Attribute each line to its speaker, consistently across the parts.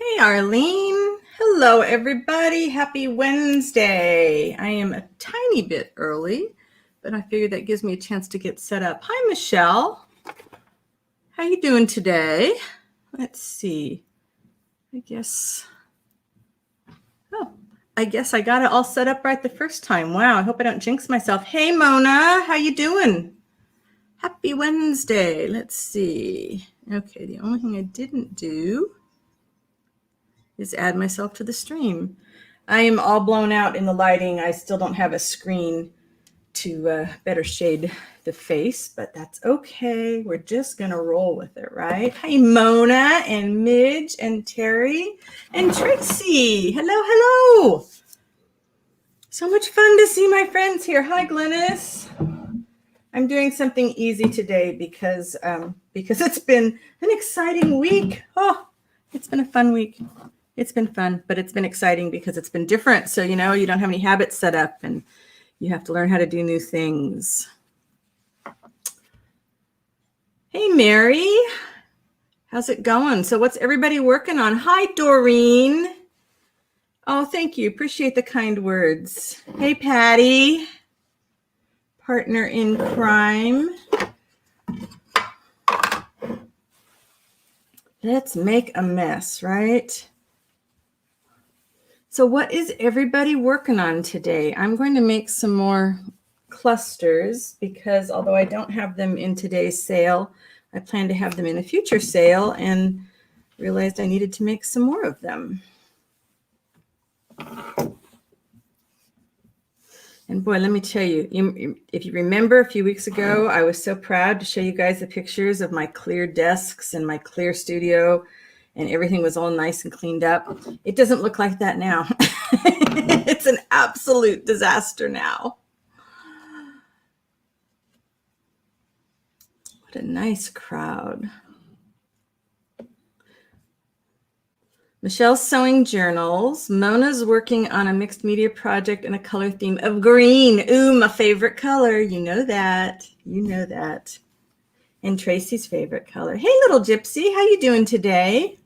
Speaker 1: Hey, Arlene. Hello, everybody. Happy Wednesday. I am a tiny bit early, but I figured that gives me a chance to get set up. Hi, Michelle. How you doing today? Let's see. I guess I got it all set up right the first time. Wow, I hope I don't jinx myself. Hey, Mona. How you doing? Happy Wednesday. Let's see. Okay, the only thing I didn't do is add myself to the stream. I am all blown out in the lighting. I still don't have a screen to better shade the face, but that's okay. We're just gonna roll with it, right? Hi, Mona and Midge and Terry and Trixie. Hello, hello. So much fun to see my friends here. Hi, Glennis. I'm doing something easy today because it's been an exciting week. Oh, it's been a fun week. It's been fun, but it's been exciting because it's been different. So, you know, you don't have any habits set up and you have to learn how to do new things. Hey, Mary. How's it going? So what's everybody working on? Hi, Doreen. Oh, thank you. Appreciate the kind words. Hey, Patty. Partner in crime. Let's make a mess, right? So what is everybody working on today? I'm going to make some more clusters because although I don't have them in today's sale, I plan to have them in a future sale and realized I needed to make some more of them. And boy, let me tell you, if you remember a few weeks ago, I was so proud to show you guys the pictures of my clear desks and my clear studio. And everything was all nice and cleaned up. It doesn't look like that now. It's an absolute disaster now. What a nice crowd. Michelle's sewing journals. Mona's working on a mixed media project and a color theme of green. Ooh, my favorite color. You know that. You know that. And Tracy's favorite color. Hey, little gypsy. How you doing today?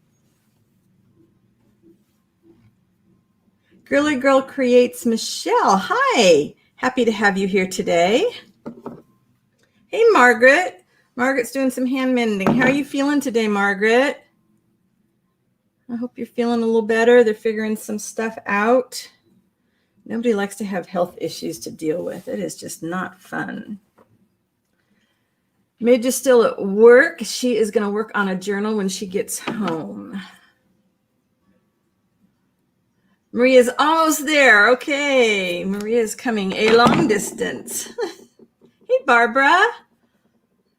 Speaker 1: Girly Girl Creates Michelle. Hi. Happy to have you here today. Hey, Margaret. Margaret's doing some hand mending. How are you feeling today, Margaret? I hope you're feeling a little better. They're figuring some stuff out. Nobody likes to have health issues to deal with. It is just not fun. Midge is still at work. She is going to work on a journal when she gets home. Maria's almost there. Okay. Maria's coming a long distance. Hey, Barbara.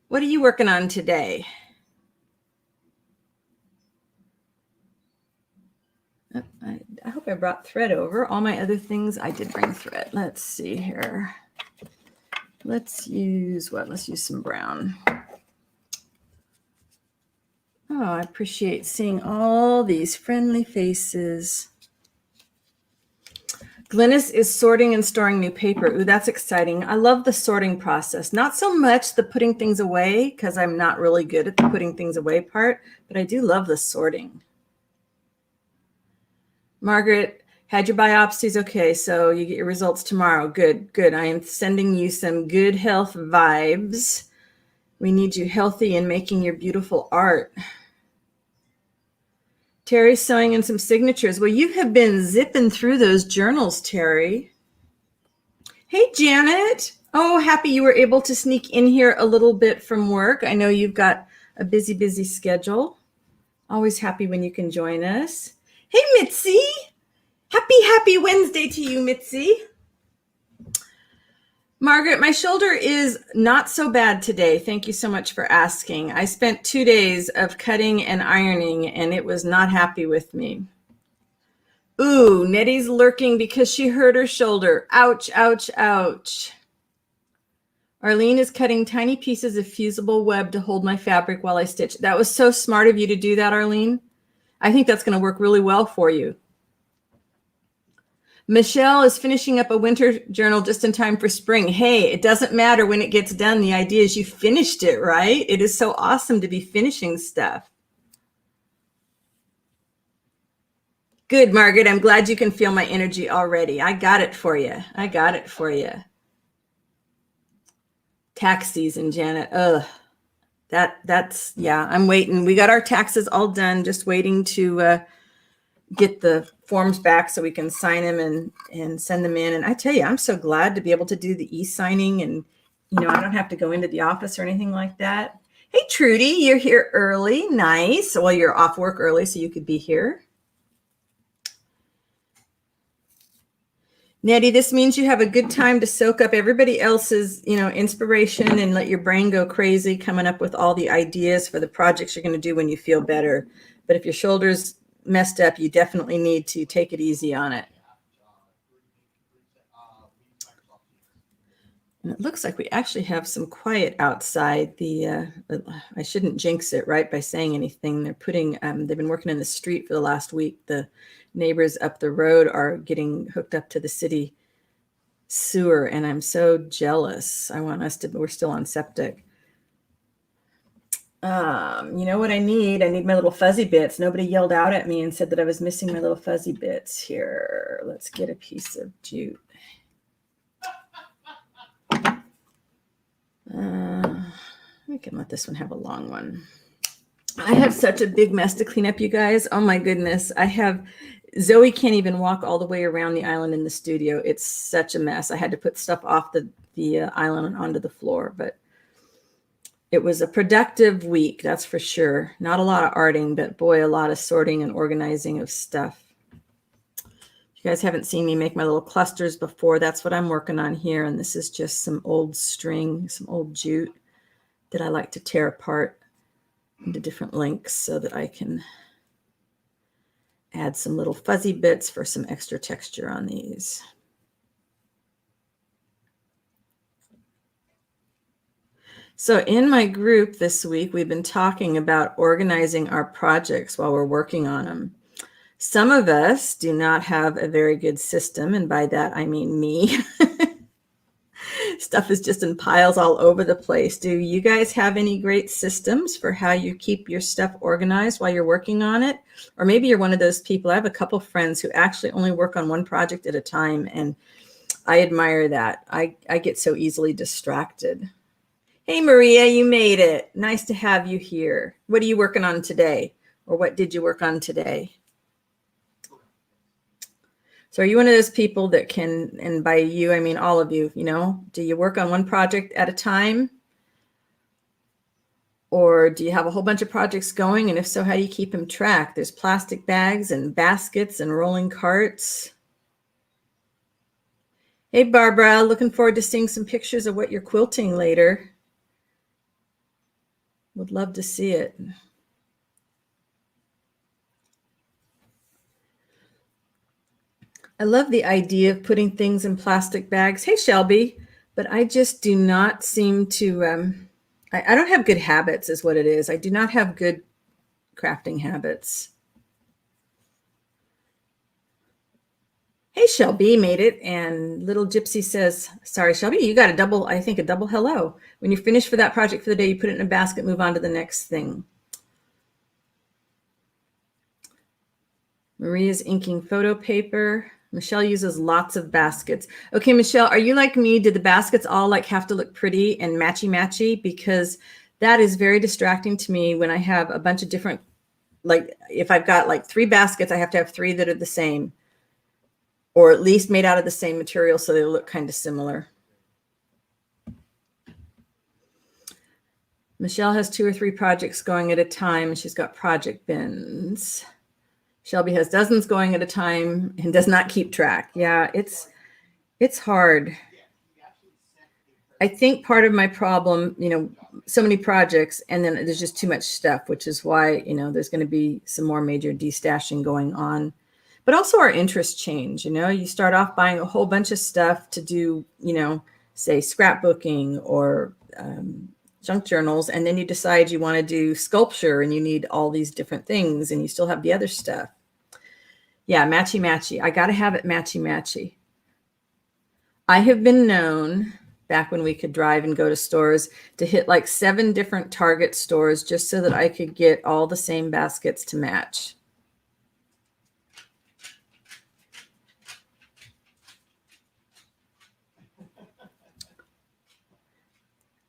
Speaker 1: What are you working on today? I hope I brought thread over. All my other things, I did bring thread. Let's see here. Let's use what? Let's use some brown. Oh, I appreciate seeing all these friendly faces. Glynis is sorting and storing new paper. Ooh, that's exciting. I love the sorting process. Not so much the putting things away, because I'm not really good at the putting things away part, but I do love the sorting. Margaret, had your biopsies? Okay, so you get your results tomorrow. Good, good. I am sending you some good health vibes. We need you healthy and making your beautiful art. Terry's sewing in some signatures. Well, you have been zipping through those journals, Terry. Hey, Janet. Oh, happy you were able to sneak in here a little bit from work. I know you've got a busy, busy schedule. Always happy when you can join us. Hey, Mitzi. Happy Wednesday to you, Mitzi. Margaret, my shoulder is not so bad today. Thank you so much for asking. I spent 2 days of cutting and ironing, and it was not happy with me. Ooh, Nettie's lurking because she hurt her shoulder. Ouch, ouch, ouch. Arlene is cutting tiny pieces of fusible web to hold my fabric while I stitch. That was so smart of you to do that, Arlene. I think that's going to work really well for you. Michelle is finishing up a winter journal just in time for spring. Hey, it doesn't matter when it gets done. The idea is you finished it, right? It is so awesome to be finishing stuff. Good, Margaret. I'm glad you can feel my energy already. I got it for you. I got it for you. Tax season, Janet. Ugh. That's yeah, I'm waiting. We got our taxes all done, just waiting to get the forms back so we can sign them and send them in. And I tell you, I'm so glad to be able to do the e-signing, and I don't have to go into the office or anything like that. Hey, Trudy, you're here early. Nice. Well, you're off work early, so you could be here. Nettie, this means you have a good time to soak up everybody else's, inspiration and let your brain go crazy coming up with all the ideas for the projects you're going to do when you feel better. But if your shoulder's messed up, you definitely need to take it easy on it. And it looks like we actually have some quiet outside. I shouldn't jinx it, right, by saying anything. They're they've been working in the street for the last week. The neighbors up the road are getting hooked up to the city sewer, and I'm so jealous. We're still on septic. You know what I need? I need my little fuzzy bits. Nobody yelled out at me and said that I was missing my little fuzzy bits here. Let's get a piece of jute. We can let this one have a long one. I have such a big mess to clean up, you guys. Oh my goodness. Zoe can't even walk all the way around the island in the studio. It's such a mess. I had to put stuff off the island and onto the floor, but it was a productive week, that's for sure. Not a lot of arting, but boy, a lot of sorting and organizing of stuff. If you guys haven't seen me make my little clusters before, that's what I'm working on here. And this is just some old string, some old jute that I like to tear apart into different lengths so that I can add some little fuzzy bits for some extra texture on these. So in my group this week, we've been talking about organizing our projects while we're working on them. Some of us do not have a very good system, and by that I mean me. Stuff is just in piles all over the place. Do you guys have any great systems for how you keep your stuff organized while you're working on it? Or maybe you're one of those people. I have a couple friends who actually only work on one project at a time, and I admire that. I get so easily distracted. Hey, Maria, you made it. Nice to have you here. What are you working on today? Or what did you work on today? So are you one of those people that can, and by you, I mean all of you, do you work on one project at a time? Or do you have a whole bunch of projects going? And if so, how do you keep them tracked? There's plastic bags and baskets and rolling carts. Hey, Barbara, looking forward to seeing some pictures of what you're quilting later. Would love to see it. I love the idea of putting things in plastic bags. Hey, Shelby, but I just do not seem to, I don't have good habits is what it is. I do not have good crafting habits. Hey, Shelby made it. And Little Gypsy says, sorry, Shelby, you got a double hello. When you finish for that project for the day, you put it in a basket, move on to the next thing. Maria's inking photo paper. Michelle uses lots of baskets. Okay, Michelle, are you like me? Did the baskets all have to look pretty and matchy? Because that is very distracting to me when I have a bunch of different, if I've got 3 baskets, I have to have 3 that are the same, or at least made out of the same material so they look kind of similar. Michelle has 2 or 3 projects going at a time, and she's got project bins. Shelby has dozens going at a time and does not keep track. Yeah, it's hard. I think part of my problem, so many projects, and then there's just too much stuff, which is why, there's going to be some more major destashing going on. But also our interests change. You start off buying a whole bunch of stuff to do, say scrapbooking or junk journals, and then you decide you want to do sculpture and you need all these different things, and you still have the other stuff. Yeah, matchy. I got to have it matchy. I have been known, back when we could drive and go to stores, to hit 7 different Target stores just so that I could get all the same baskets to match.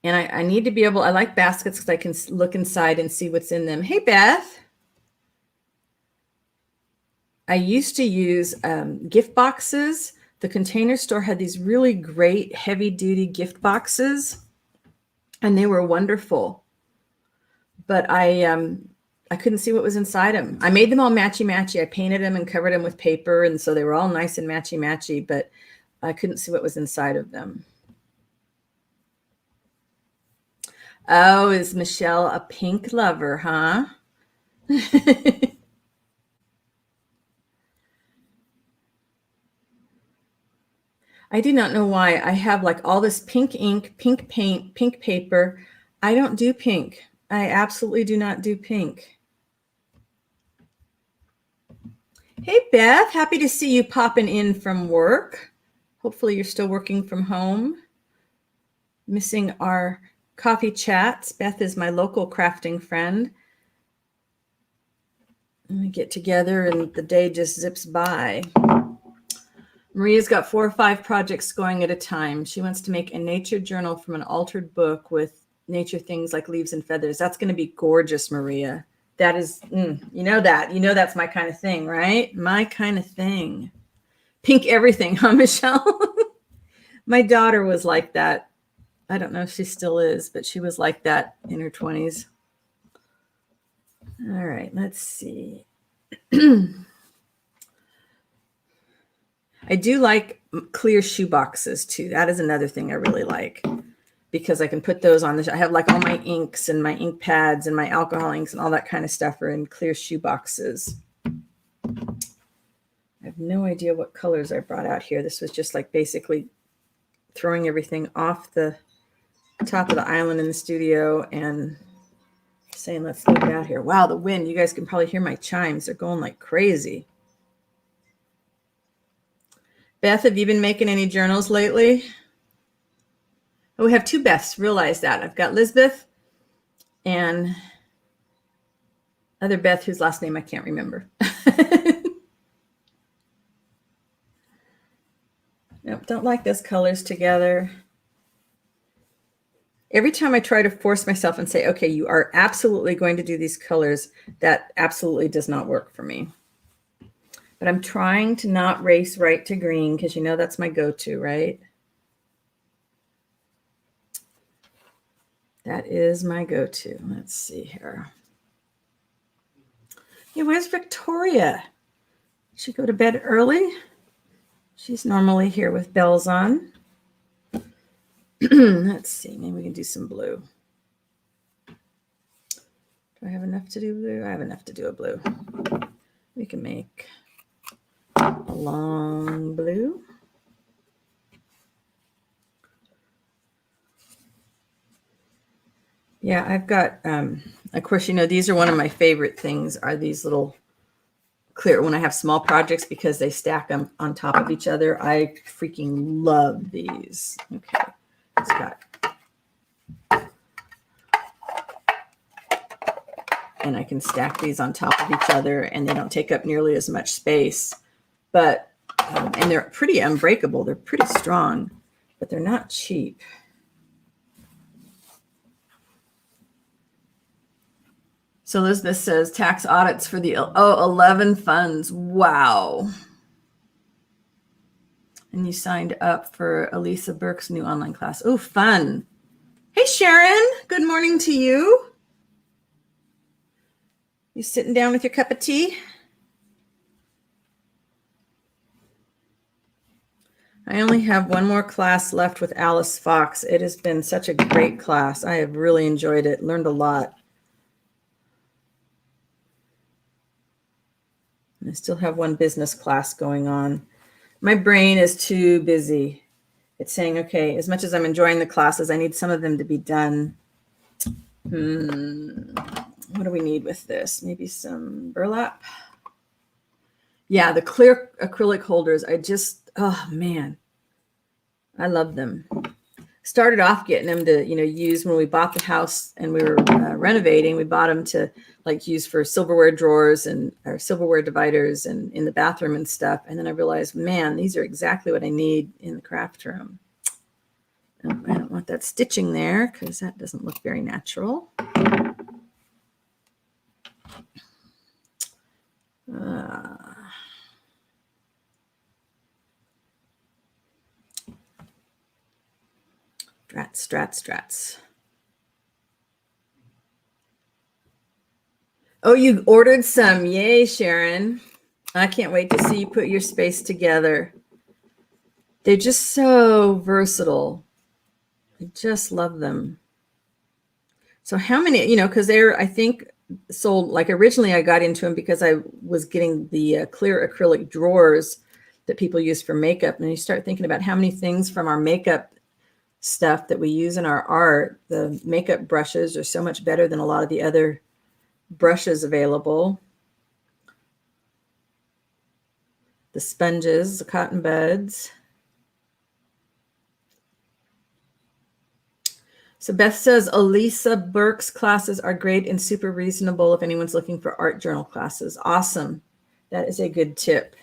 Speaker 1: And I need to be able, I like baskets because I can look inside and see what's in them. Hey, Beth. I used to use gift boxes. The Container Store had these really great heavy-duty gift boxes, and they were wonderful. But I couldn't see what was inside them. I made them all matchy-matchy. I painted them and covered them with paper, and so they were all nice and matchy-matchy, but I couldn't see what was inside of them. Oh, is Michelle a pink lover, huh? I do not know why I have like all this pink ink, pink paint, pink paper. I don't do pink. I absolutely do not do pink. Hey, Beth, happy to see you popping in from work. Hopefully you're still working from home. Missing our coffee chats. Beth is my local crafting friend. And we get together and the day just zips by. Maria's got 4 or 5 projects going at a time. She wants to make a nature journal from an altered book with nature things like leaves and feathers. That's going to be gorgeous, Maria. That is, you know that's my kind of thing, right? My kind of thing. Pink everything, huh, Michelle? My daughter was like that. I don't know if she still is, but she was like that in her 20s. All right, let's see. I do like clear shoe boxes too. That is another thing I really like because I can put those on I have like all my inks and my ink pads and my alcohol inks and all that kind of stuff are in clear shoe boxes. I have no idea what colors I brought out here. This was just like basically throwing everything off the top of the island in the studio and saying, let's look out here. Wow, the wind. You guys can probably hear my chimes. They're going like crazy. Beth, have you been making any journals lately? Oh, we have 2 Beths. Realize that. I've got Lisbeth and other Beth whose last name I can't remember. Nope, don't like those colors together. Every time I try to force myself and say, okay, you are absolutely going to do these colors, that absolutely does not work for me. But I'm trying to not race right to green because you know that's my go-to, right? That is my go-to. Let's see here. Hey, where's Victoria? Did she go to bed early? She's normally here with bells on. Let's see. Maybe we can do some blue. Do I have enough to do blue? I have enough to do a blue. We can make a long blue. Yeah, I've got, of course, you know, these are one of my favorite things are these little clear, when I have small projects because they stack them on top of each other. I freaking love these. Okay, it's got, and I can stack these on top of each other and they don't take up nearly as much space, but, and they're pretty unbreakable. They're pretty strong, but they're not cheap. So Elizabeth says tax audits for the 11 funds. Wow. And you signed up for Elisa Burke's new online class. Oh, fun. Hey, Sharon. Good morning to you. You sitting down with your cup of tea? I only have one more class left with Alice Fox. It has been such a great class. I have really enjoyed it, learned a lot. I still have one business class going on. My brain is too busy. It's saying, okay, as much as I'm enjoying the classes, I need some of them to be done. What do we need with this? Maybe some burlap? Yeah, the clear acrylic holders, oh man, I love them. Started off getting them to, use when we bought the house and we were renovating. We bought them to use for silverware drawers and or silverware dividers and in the bathroom and stuff. And then I realized, man, these are exactly what I need in the craft room. Oh, I don't want that stitching there because that doesn't look very natural. Strats. Oh, you ordered some. Yay, Sharon. I can't wait to see you put your space together. They're just so versatile. I just love them. So how many, because they're, I think, sold, like originally I got into them because I was getting the clear acrylic drawers that people use for makeup. And you start thinking about how many things from our makeup stuff that we use in our art, the makeup brushes are so much better than a lot of the other brushes available. The sponges, the cotton buds. So Beth says, Elisa Burke's classes are great and super reasonable if anyone's looking for art journal classes. Awesome. That is a good tip.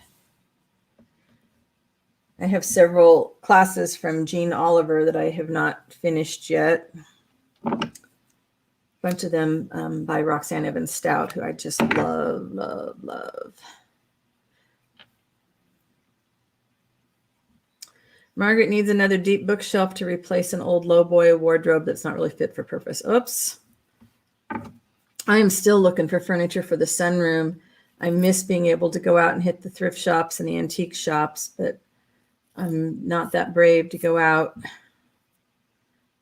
Speaker 1: I have several classes from Jean Oliver that I have not finished yet. A bunch of them by Roxanne Evans Stout, who I just love. Margaret needs another deep bookshelf to replace an old lowboy wardrobe that's not really fit for purpose. Oops. I am still looking for furniture for the sunroom. I miss being able to go out and hit the thrift shops and the antique shops, but I'm not that brave to go out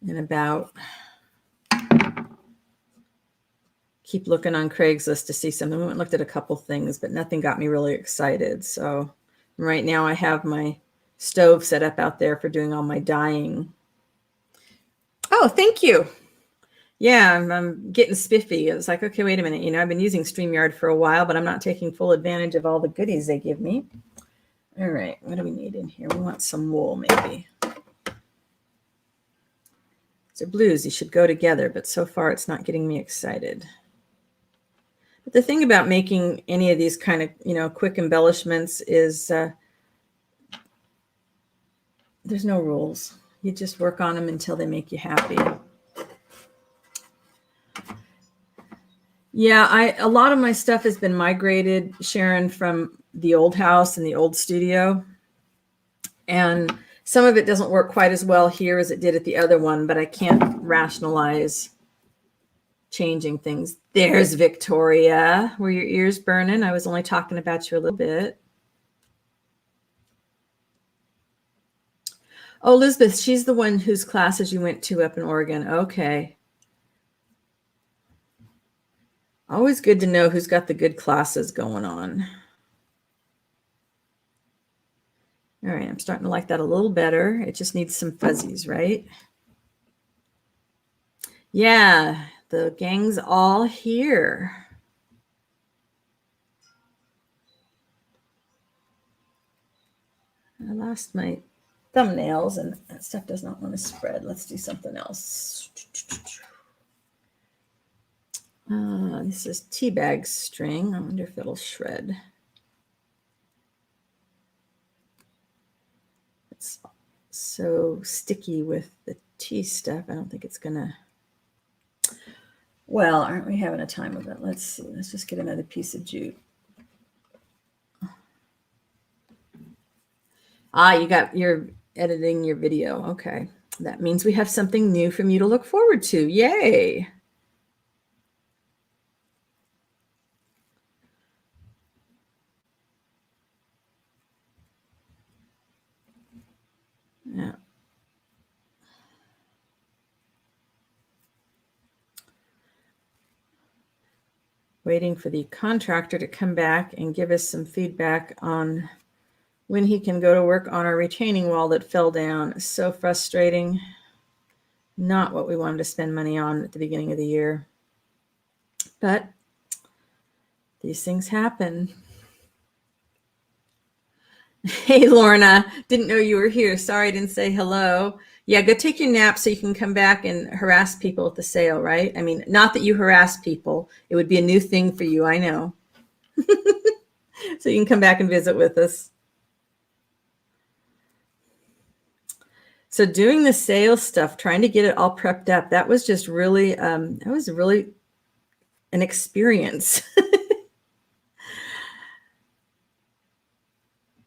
Speaker 1: and about. Keep looking on Craigslist to see something. We went and looked at a couple things, but nothing got me really excited. So right now I have my stove set up out there for doing all my dyeing. Oh, thank you. Yeah, I'm getting spiffy. It's like, okay, wait a minute. I've been using Streamyard for a while, but I'm not taking full advantage of all the goodies they give me. All right, what do we need in here? We want some wool, maybe. So blues, you should go together, but so far it's not getting me excited. But the thing about making any of these kind of, quick embellishments is there's no rules. You just work on them until they make you happy. Yeah, a lot of my stuff has been migrated, Sharon, from the old house and the old studio. And some of it doesn't work quite as well here as it did at the other one, but I can't rationalize changing things. There's Victoria. Were your ears burning? I was only talking about you a little bit. Oh, Elizabeth, she's the one whose classes you went to up in Oregon. Okay. Always good to know who's got the good classes going on. All right, I'm starting to like that a little better. It just needs some fuzzies, right? Yeah, the gang's all here. I lost my thumbnails and that stuff does not want to spread. Let's do something else. This is tea bag string. I wonder if it'll shred. It's so sticky with the tea stuff. I don't think it's gonna. Well, aren't we having a time of it? Let's see. Let's just get another piece of jute. You're editing your video. Okay. That means we have something new from you to look forward to. Yay. Yeah. Waiting for the contractor to come back and give us some feedback on when he can go to work on our retaining wall that fell down. So frustrating. Not what we wanted to spend money on at the beginning of the year. But these things happen. Hey, Lorna, didn't know you were here. Sorry I didn't say hello. Yeah, go take your nap so you can come back and harass people at the sale, right? I mean, not that you harass people. It would be a new thing for you, I know. So you can come back and visit with us. So doing the sales stuff, trying to get it all prepped up, that was just really, an experience.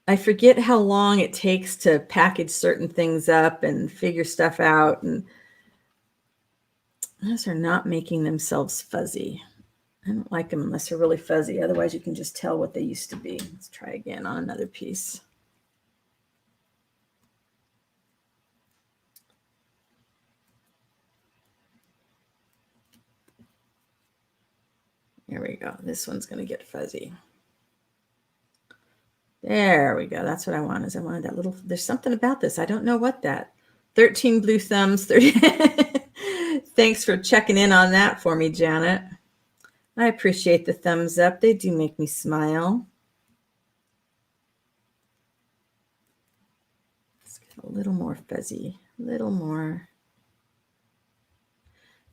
Speaker 1: I forget how long it takes to package certain things up and figure stuff out. And those are not making themselves fuzzy. I don't like them unless they're really fuzzy. Otherwise, you can just tell what they used to be. Let's try again on another piece. There we go. This one's going to get fuzzy. There we go. That's what I want. Is I wanted that little, there's something about this. I don't know what that. 13 blue thumbs, 30. Thanks for checking in on that for me, Janet. I appreciate the thumbs up. They do make me smile. Let's get a little more fuzzy, a little more.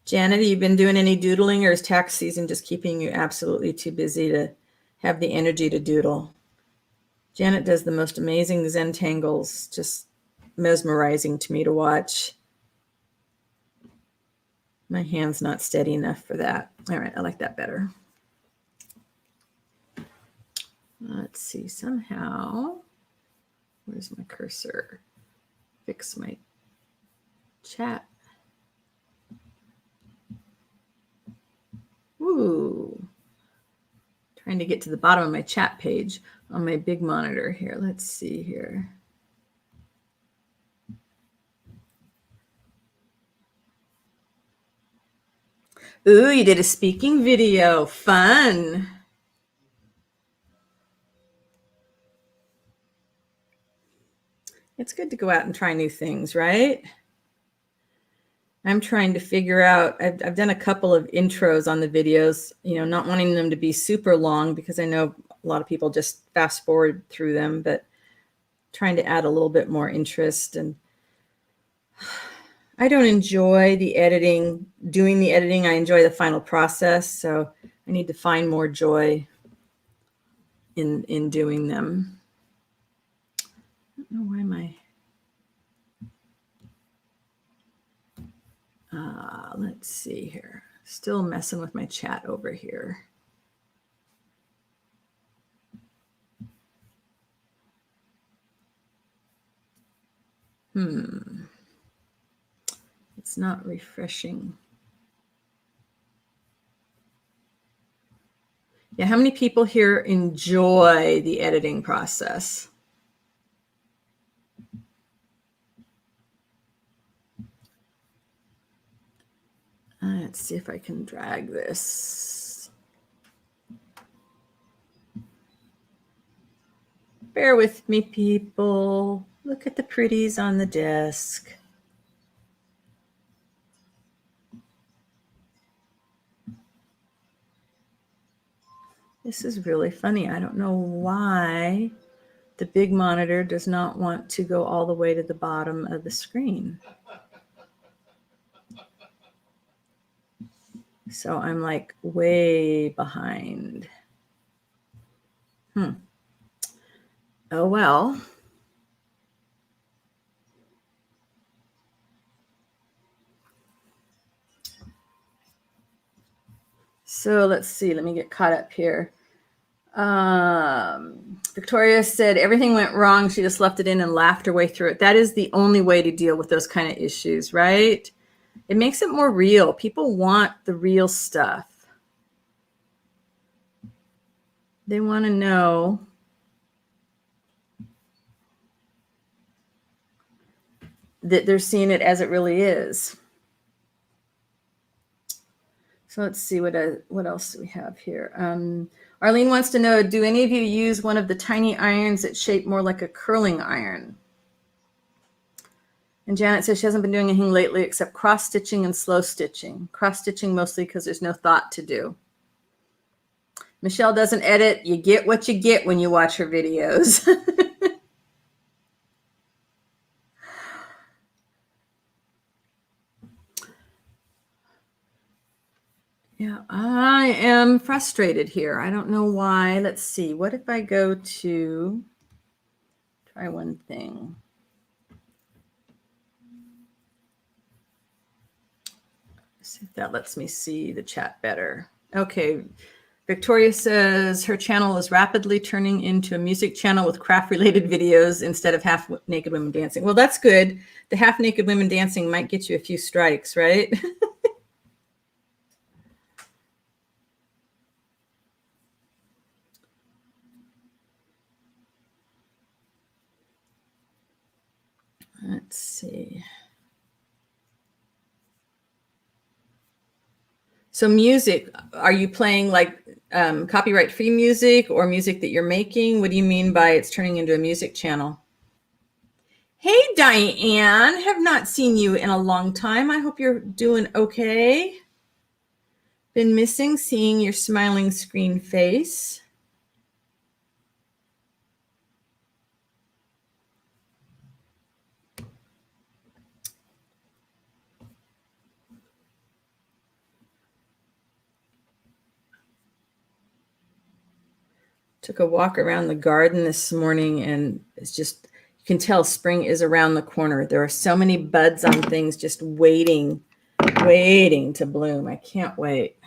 Speaker 1: Janet, have you been doing any doodling, or is tax season just keeping you absolutely too busy to have the energy to doodle? Janet does the most amazing Zentangles, just mesmerizing to me to watch. My hand's not steady enough for that. All right, I like that better. Let's see, somehow, where's my cursor? Fix my chat. Ooh, trying to get to the bottom of my chat page on my big monitor here. Let's see here. Ooh, you did a speaking video. Fun. It's good to go out and try new things, right? I'm trying to figure out, I've done a couple of intros on the videos, you know, not wanting them to be super long because I know a lot of people just fast forward through them, but trying to add a little bit more interest. And I don't enjoy the editing, doing the editing. I enjoy the final process. So I need to find more joy in doing them. I don't know why my, let's see here. Still messing with my chat over here. It's not refreshing. Yeah, how many people here enjoy the editing process? Let's see if I can drag this. Bear with me, people. Look at the pretties on the desk. This is really funny. I don't know why the big monitor does not want to go all the way to the bottom of the screen. So I'm like way behind. Oh, well. So let's see. Let me get caught up here. Victoria said everything went wrong. She just left it in and laughed her way through it. That is the only way to deal with those kind of issues, right? It makes it more real. People want the real stuff. They want to know that they're seeing it as it really is. So let's see what else do we have here. Arlene wants to know, do any of you use one of the tiny irons that shape more like a curling iron? And Janet says she hasn't been doing anything lately except cross-stitching and slow stitching. Cross-stitching mostly because there's no thought to do. Michelle doesn't edit. You get what you get when you watch her videos. Yeah, I am frustrated here. I don't know why. Let's see. What if I go to try one thing? See if that lets me see the chat better. Okay. Victoria says her channel is rapidly turning into a music channel with craft-related videos instead of half-naked women dancing. Well, that's good. The half-naked women dancing might get you a few strikes, right? Let's see. So music, are you playing like copyright-free music or music that you're making? What do you mean by it's turning into a music channel? Hey, Diane, have not seen you in a long time. I hope you're doing okay. Been missing seeing your smiling screen face. Took a walk around the garden this morning, and it's just, you can tell spring is around the corner. There are so many buds on things just waiting to bloom. I can't wait.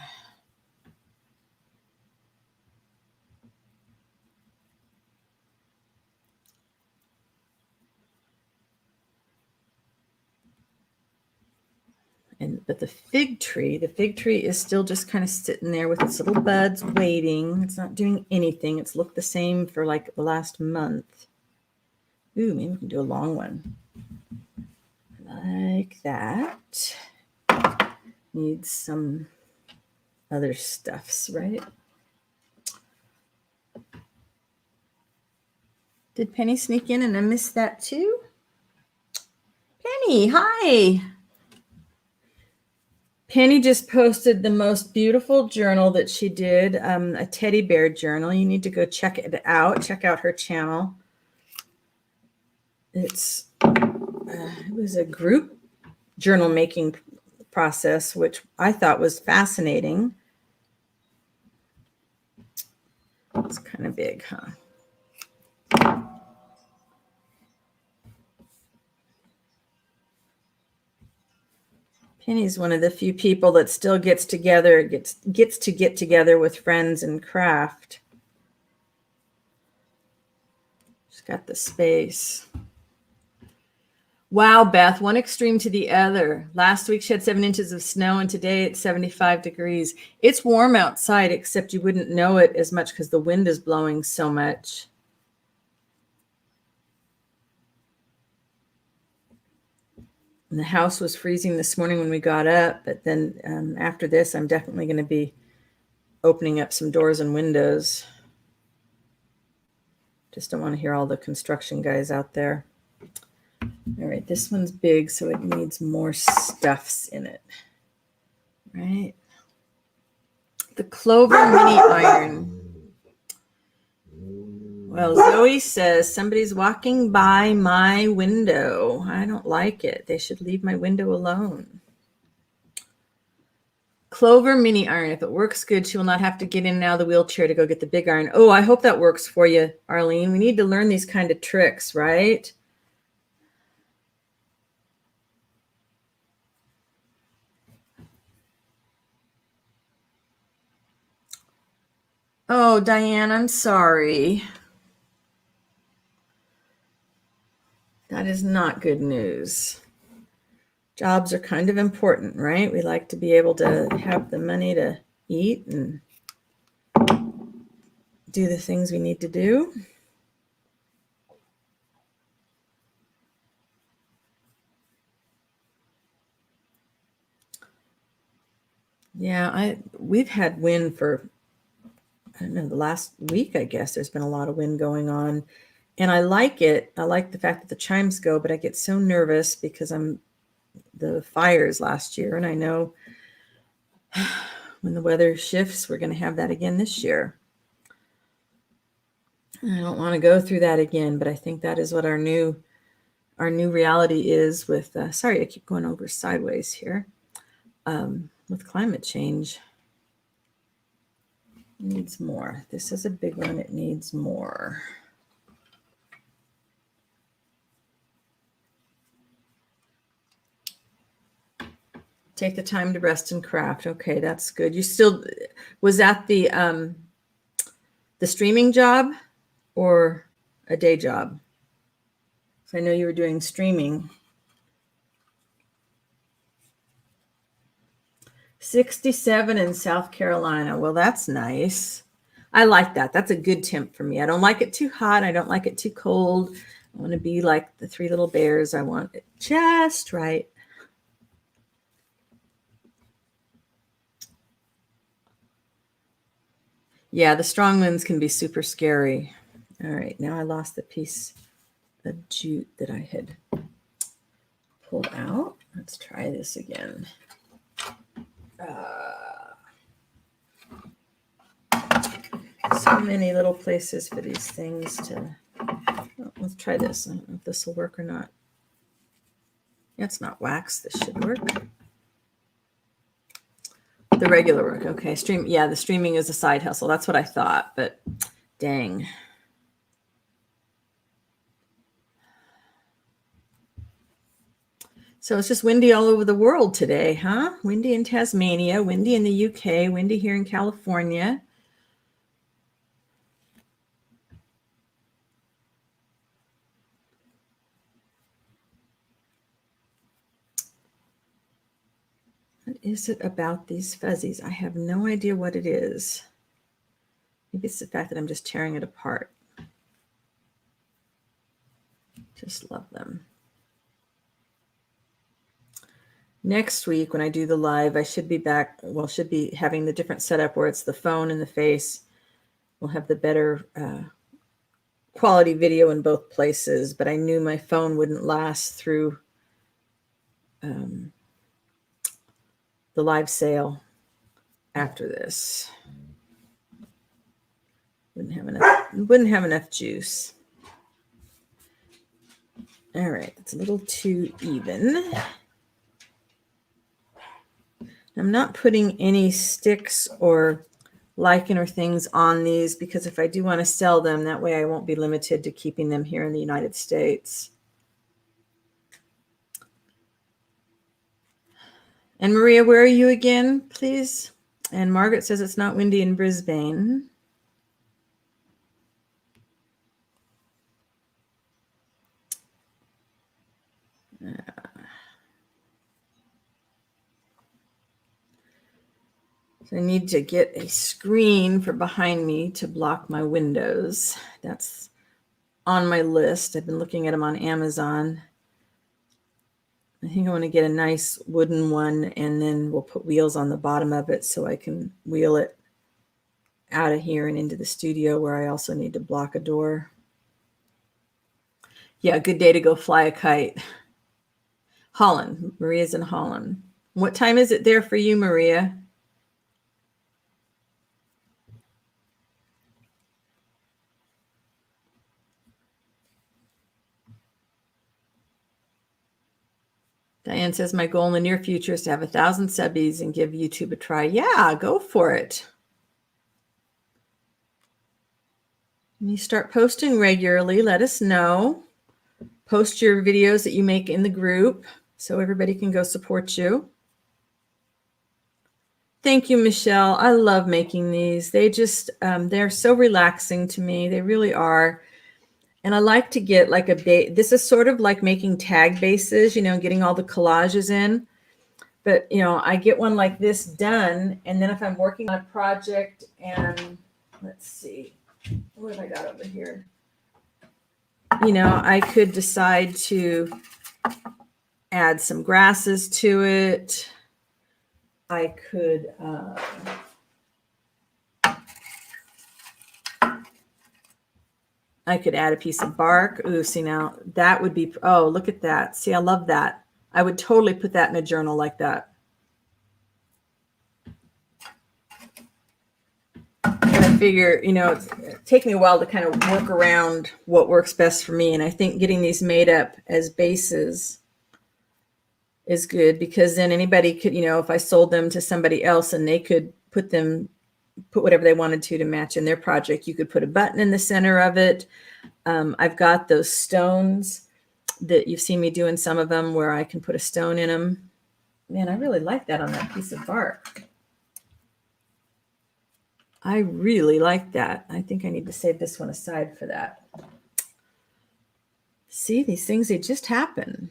Speaker 1: But the fig tree is still just kind of sitting there with its little buds waiting. It's not doing anything. It's looked the same for like the last month. Ooh, maybe we can do a long one. Like that. Needs some other stuffs, right? Did Penny sneak in and I missed that too? Penny, hi. Penny just posted the most beautiful journal that she did, a teddy bear journal. You need to go check it out. Check out her channel. It was a group journal making process, which I thought was fascinating. It's kind of big, huh? Penny's one of the few people that still gets to get together with friends and craft. She's got the space. Wow, Beth, one extreme to the other. Last week she had 7 inches of snow, and today it's 75 degrees. It's warm outside, except you wouldn't know it as much because the wind is blowing so much. And the house was freezing this morning when we got up, but then after this, I'm definitely going to be opening up some doors and windows. Just don't want to hear all the construction guys out there. All right, this one's big, so it needs more stuffs in it. Right? The Clover mini iron. Well, Zoe says somebody's walking by my window. I don't like it. They should leave my window alone. Clover mini iron. If it works good, she will not have to get in and out of the wheelchair to go get the big iron. Oh, I hope that works for you, Arlene. We need to learn these kind of tricks, right? Oh, Diane, I'm sorry. That is not good news. Jobs are kind of important, right? We like to be able to have the money to eat and do the things we need to do. Yeah, we've had wind for, I don't know, the last week, I guess. There's been a lot of wind going on. And I like it. I like the fact that the chimes go, but I get so nervous because the fires last year, and I know when the weather shifts, we're going to have that again this year. I don't want to go through that again, but I think that is what our new reality is with, sorry, I keep going over sideways here, with climate change. It needs more. This is a big one. It needs more. Take the time to rest and craft. Okay, that's good. You still, was that the streaming job or a day job? So I know you were doing streaming. 67 in South Carolina. Well, that's nice. I like that. That's a good temp for me. I don't like it too hot. I don't like it too cold. I want to be like the Three Little Bears. I want it just right. Yeah, the strong winds can be super scary. All right, now I lost the piece of jute that I had pulled out. Let's try this again. So many little places for these things to... Oh, let's try this. I don't know if this will work or not. It's not wax. This should work. The regular work. Okay. Yeah, the streaming is a side hustle. That's what I thought, but dang. So it's just windy all over the world today, huh? Windy in Tasmania, windy in the UK, windy here in California. What is it about these fuzzies? I have no idea what it is. Maybe it's the fact that I'm just tearing it apart. Just love them. Next week, when I do the live, I should be back. Well, should be having the different setup where it's the phone and the face. We'll have the better quality video in both places, but I knew my phone wouldn't last through the live sale after this. Wouldn't have enough juice. All right, it's a little too even. I'm not putting any sticks or lichen or things on these because if I do want to sell them, that way I won't be limited to keeping them here in the United States. And Maria, where are you again, please? And Margaret says it's not windy in Brisbane. So I need to get a screen for behind me to block my windows. That's on my list. I've been looking at them on Amazon. I think I want to get a nice wooden one, and then we'll put wheels on the bottom of it so I can wheel it out of here and into the studio where I also need to block a door. Yeah, good day to go fly a kite. Holland. Maria's in Holland. What time is it there for you, Maria? Diane says, my goal in the near future is to have 1,000 subbies and give YouTube a try. Yeah, go for it. When you start posting regularly, let us know. Post your videos that you make in the group so everybody can go support you. Thank you, Michelle. I love making these. They just, they're so relaxing to me. They really are. And I like to get like a base. This is sort of like making tag bases, you know, getting all the collages in. But, you know, I get one like this done. And then if I'm working on a project and let's see, what have I got over here? You know, I could decide to add some grasses to it. I could add a piece of bark. Ooh, see now that would be, oh, look at that. See, I love that. I would totally put that in a journal like that. And I figure, you know, it takes me a while to kind of work around what works best for me. And I think getting these made up as bases is good because then anybody could, you know, if I sold them to somebody else and they could put whatever they wanted to match in their project. You could put a button in the center of it. I've got those stones that you've seen me doing some of them where I can put a stone in them. Man, I really like that on that piece of bark. I really like that. I think I need to save this one aside for that. See, these things, they just happen.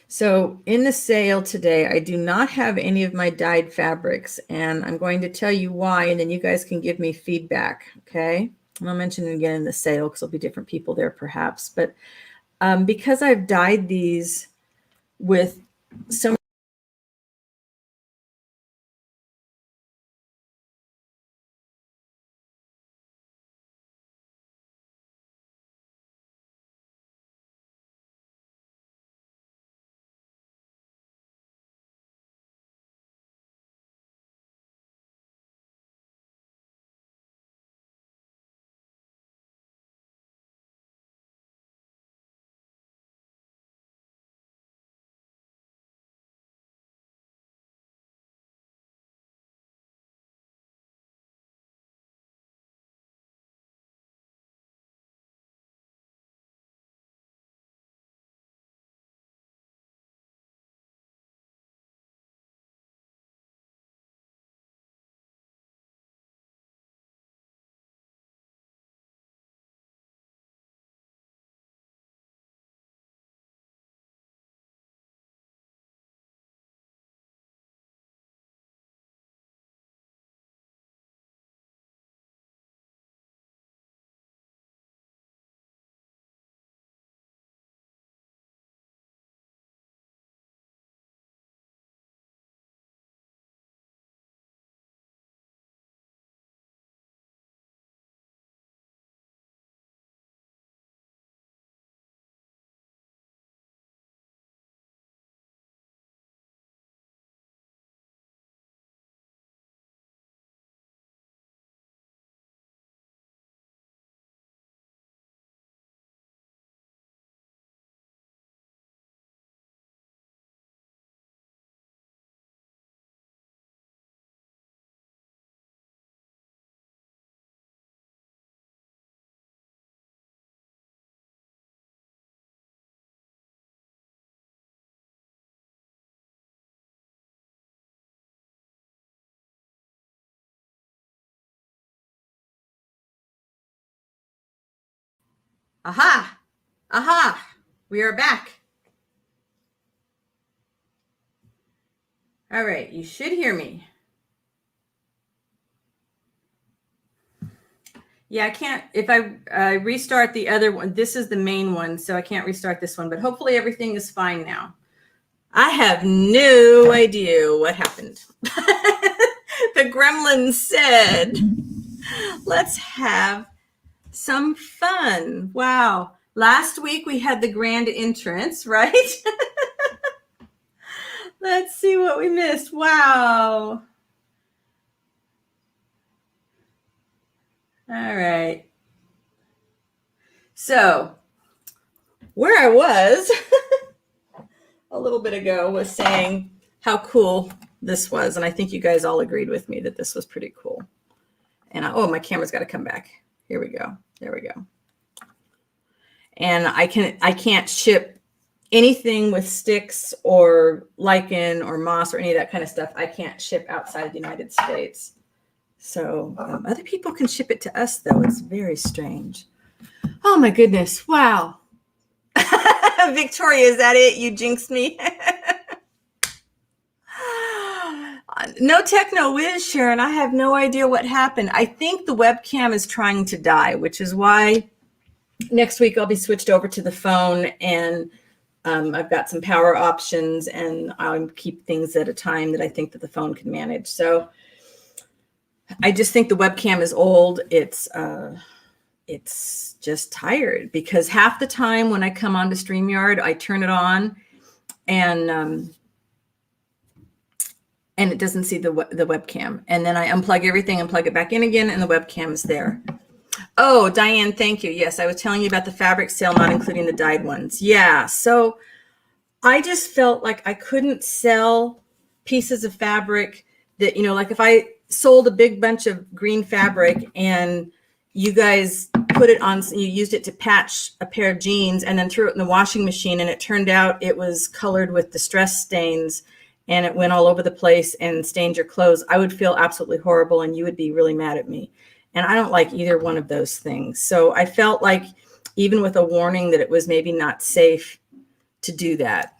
Speaker 1: So in the sale today, I do not have any of my dyed fabrics, and I'm going to tell you why, and then you guys can give me feedback, okay? And I'll mention it again in the sale because there'll be different people there perhaps. But because I've dyed these with so aha, aha, we are back. All right, you should hear me. Yeah, I can't, if I restart the other one, this is the main one, so I can't restart this one, but hopefully everything is fine now. I have no idea what happened. The gremlin said, let's have some fun. Wow. Last week we had the grand entrance, right? Let's see what we missed. Wow. All right. So where I was a little bit ago was saying how cool this was. And I think you guys all agreed with me that this was pretty cool. And oh, my camera's got to come back. Here we go. There we go. And I can't ship anything with sticks or lichen or moss or any of that kind of stuff. I can't ship outside the United States. So other people can ship it to us, though. It's very strange. Oh, my goodness. Wow. Victoria, is that it? You jinxed me. No techno whiz, Sharon. I have no idea what happened. I think the webcam is trying to die, which is why next week I'll be switched over to the phone, and I've got some power options, and I'll keep things at a time that I think that the phone can manage. So I just think the webcam is old. It's just tired because half the time when I come onto StreamYard, I turn it on and it doesn't see the webcam. And then I unplug everything and plug it back in again, and the webcam is there. Oh, Diane, thank you. Yes, I was telling you about the fabric sale, not including the dyed ones. Yeah, so I just felt like I couldn't sell pieces of fabric that, like if I sold a big bunch of green fabric and you guys put it on, you used it to patch a pair of jeans and then threw it in the washing machine, and it turned out it was colored with distress stains and it went all over the place and stained your clothes, I would feel absolutely horrible and you would be really mad at me. And I don't like either one of those things. So I felt like even with a warning that it was maybe not safe to do that.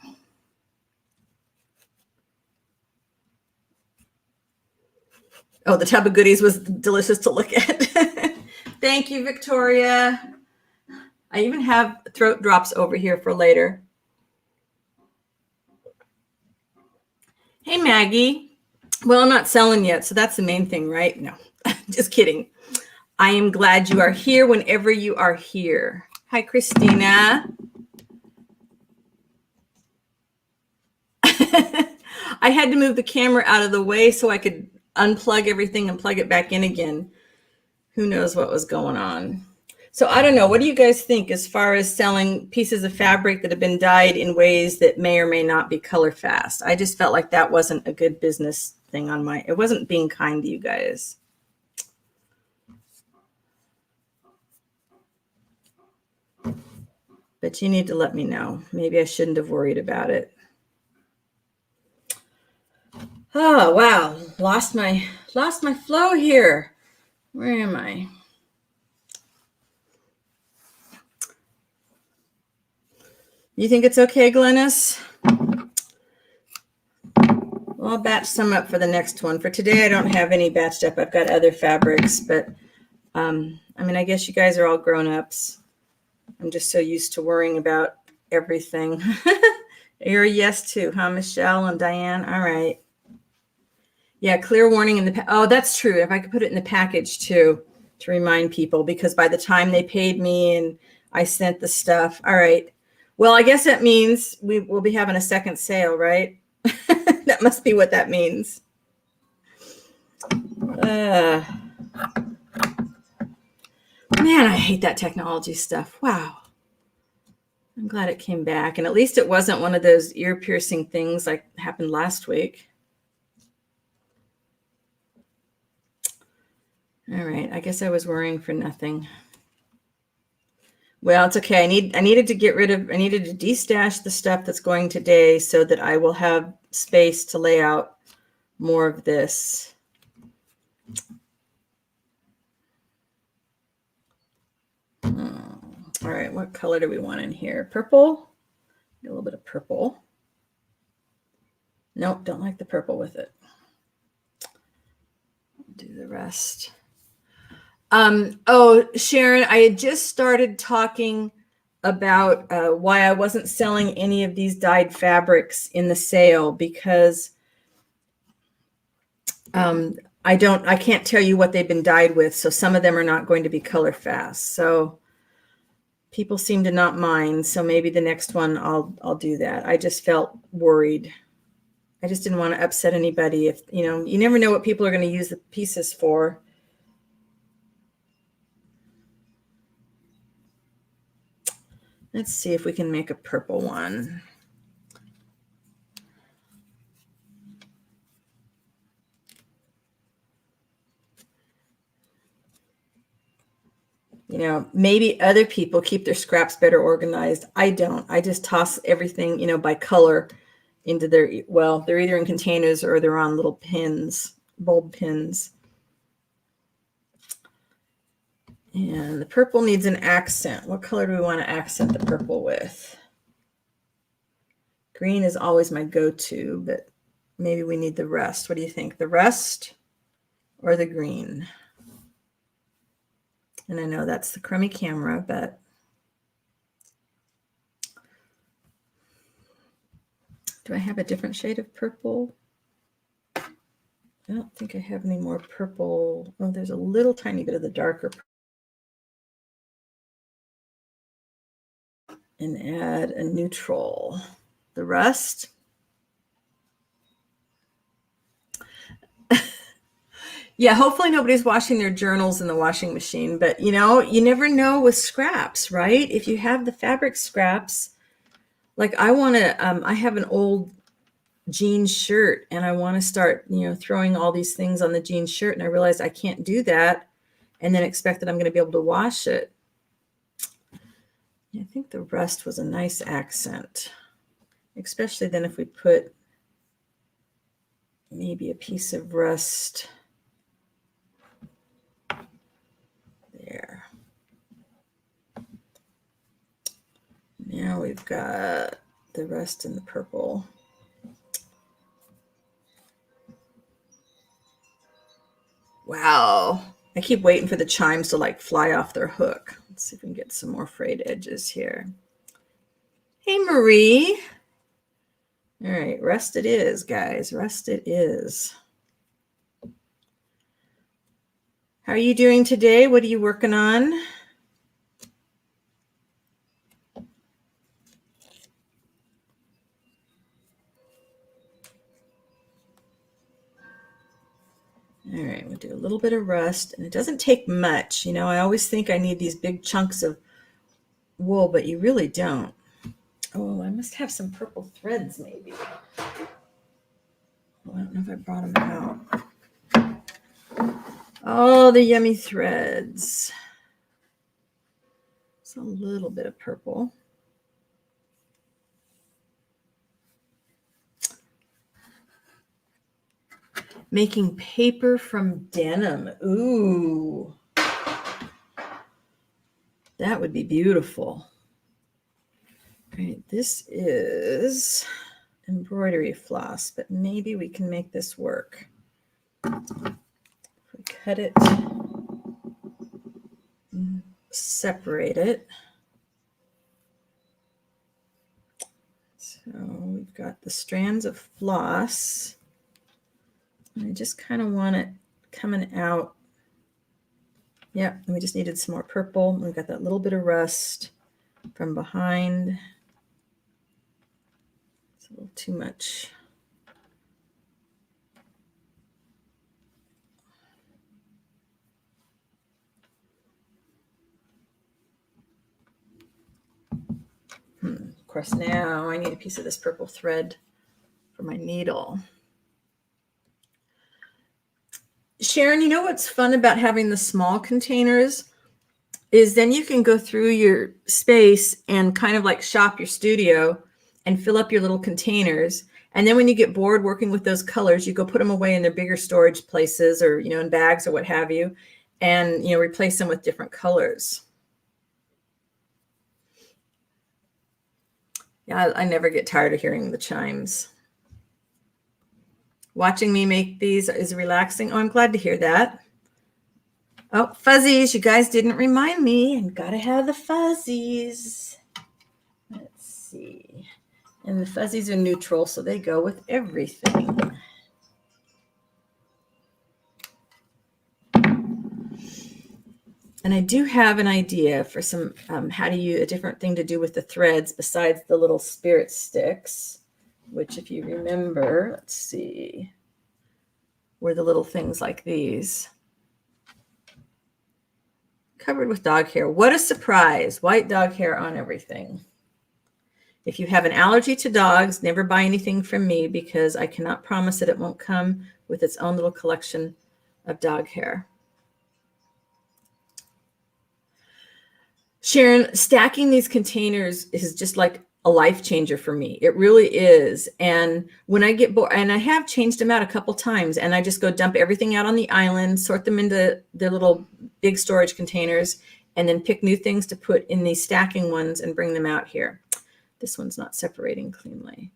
Speaker 1: Oh, the tub of goodies was delicious to look at. Thank you, Victoria. I even have throat drops over here for later. Hey, Maggie. Well, I'm not selling yet, so that's the main thing, right? No, just kidding. I am glad you are here whenever you are here. Hi, Christina. I had to move the camera out of the way so I could unplug everything and plug it back in again. Who knows what was going on? So I don't know. What do you guys think as far as selling pieces of fabric that have been dyed in ways that may or may not be color fast? I just felt like that wasn't a good business thing on my, it wasn't being kind to you guys. But you need to let me know. Maybe I shouldn't have worried about it. Oh, wow. Lost my flow here. Where am I? You think it's okay, Glennis? Well, I'll batch some up for the next one. For today, I don't have any batched up. I've got other fabrics, but I mean, I guess you guys are all grown-ups. I'm just so used to worrying about everything. You're a yes too, huh, Michelle and Diane? All right. Yeah, clear warning in the, oh, that's true. If I could put it in the package too, to remind people, because by the time they paid me and I sent the stuff. All right. Well, I guess that means we will be having a second sale, right? That must be what that means. Man, I hate that technology stuff. Wow. I'm glad it came back. And at least it wasn't one of those ear-piercing things like happened last week. All right. I guess I was worrying for nothing. Well, it's okay. I needed to destash the stuff that's going today so that I will have space to lay out more of this. All right, what color do we want in here? Purple? A little bit of purple. Nope, don't like the purple with it. Do the rest. Oh, Sharon, I had just started talking about why I wasn't selling any of these dyed fabrics in the sale because I can't tell you what they've been dyed with. So some of them are not going to be color fast. So people seem to not mind. So maybe the next one I'll do that. I just felt worried. I just didn't want to upset anybody. If, you never know what people are going to use the pieces for. Let's see if we can make a purple one. Maybe other people keep their scraps better organized. I don't. I just toss everything, by color into they're either in containers or they're on little pins, bulb pins. And the purple needs an accent. What color do we want to accent the purple with? Green is always my go-to, but maybe we need the rest. What do you think? The rest or the green? And I know that's the crummy camera, but do I have a different shade of purple? I don't think I have any more purple. Oh, there's a little tiny bit of the darker purple. And add a neutral. The rest. Yeah, hopefully nobody's washing their journals in the washing machine, but you never know with scraps, right? If you have the fabric scraps, like I have an old jean shirt and I want to start, throwing all these things on the jean shirt, and I realized I can't do that and then expect that I'm going to be able to wash it. I think the rust was a nice accent, especially then if we put maybe a piece of rust there. Now we've got the rust in the purple. Wow. I keep waiting for the chimes to like fly off their hook. Let's see if we can get some more frayed edges here. Hey, Marie. All right, rust it is, guys. Rust it is. How are you doing today? What are you working on? All right, we'll do a little bit of rust, and it doesn't take much. You know, I always think I need these big chunks of wool, but you really don't. Oh, I must have some purple threads, maybe. Oh, I don't know if I brought them out. Oh, the yummy threads. It's a little bit of purple. Making paper from denim. Ooh. That would be beautiful. All right, this is embroidery floss, but maybe we can make this work. If we cut it, separate it. So we've got the strands of floss. And I just kind of want it coming out. Yeah, and we just needed some more purple. We've got that little bit of rust from behind. It's a little too much. Of course, now I need a piece of this purple thread for my needle. Sharon, you know what's fun about having the small containers is then you can go through your space and kind of like shop your studio and fill up your little containers. And then when you get bored working with those colors, you go put them away in their bigger storage places or, you know, in bags or what have you, and, you know, replace them with different colors. Yeah, I never get tired of hearing the chimes. Watching me make these is relaxing. Oh, I'm glad to hear that. Oh, fuzzies. You guys didn't remind me. I've got to have the fuzzies. Let's see. And the fuzzies are neutral, so they go with everything. And I do have an idea for some how to use a different thing to do with the threads besides the little spirit sticks, which if you remember, let's see, were the little things like these. Covered with dog hair. What a surprise. White dog hair on everything. If you have an allergy to dogs, never buy anything from me because I cannot promise that it won't come with its own little collection of dog hair. Sharon, stacking these containers is just like a life changer for me. It really is. And when I get bored, and I have changed them out a couple times, and I just go dump everything out on the island, sort them into their little big storage containers, and then pick new things to put in these stacking ones and bring them out here. This one's not separating cleanly.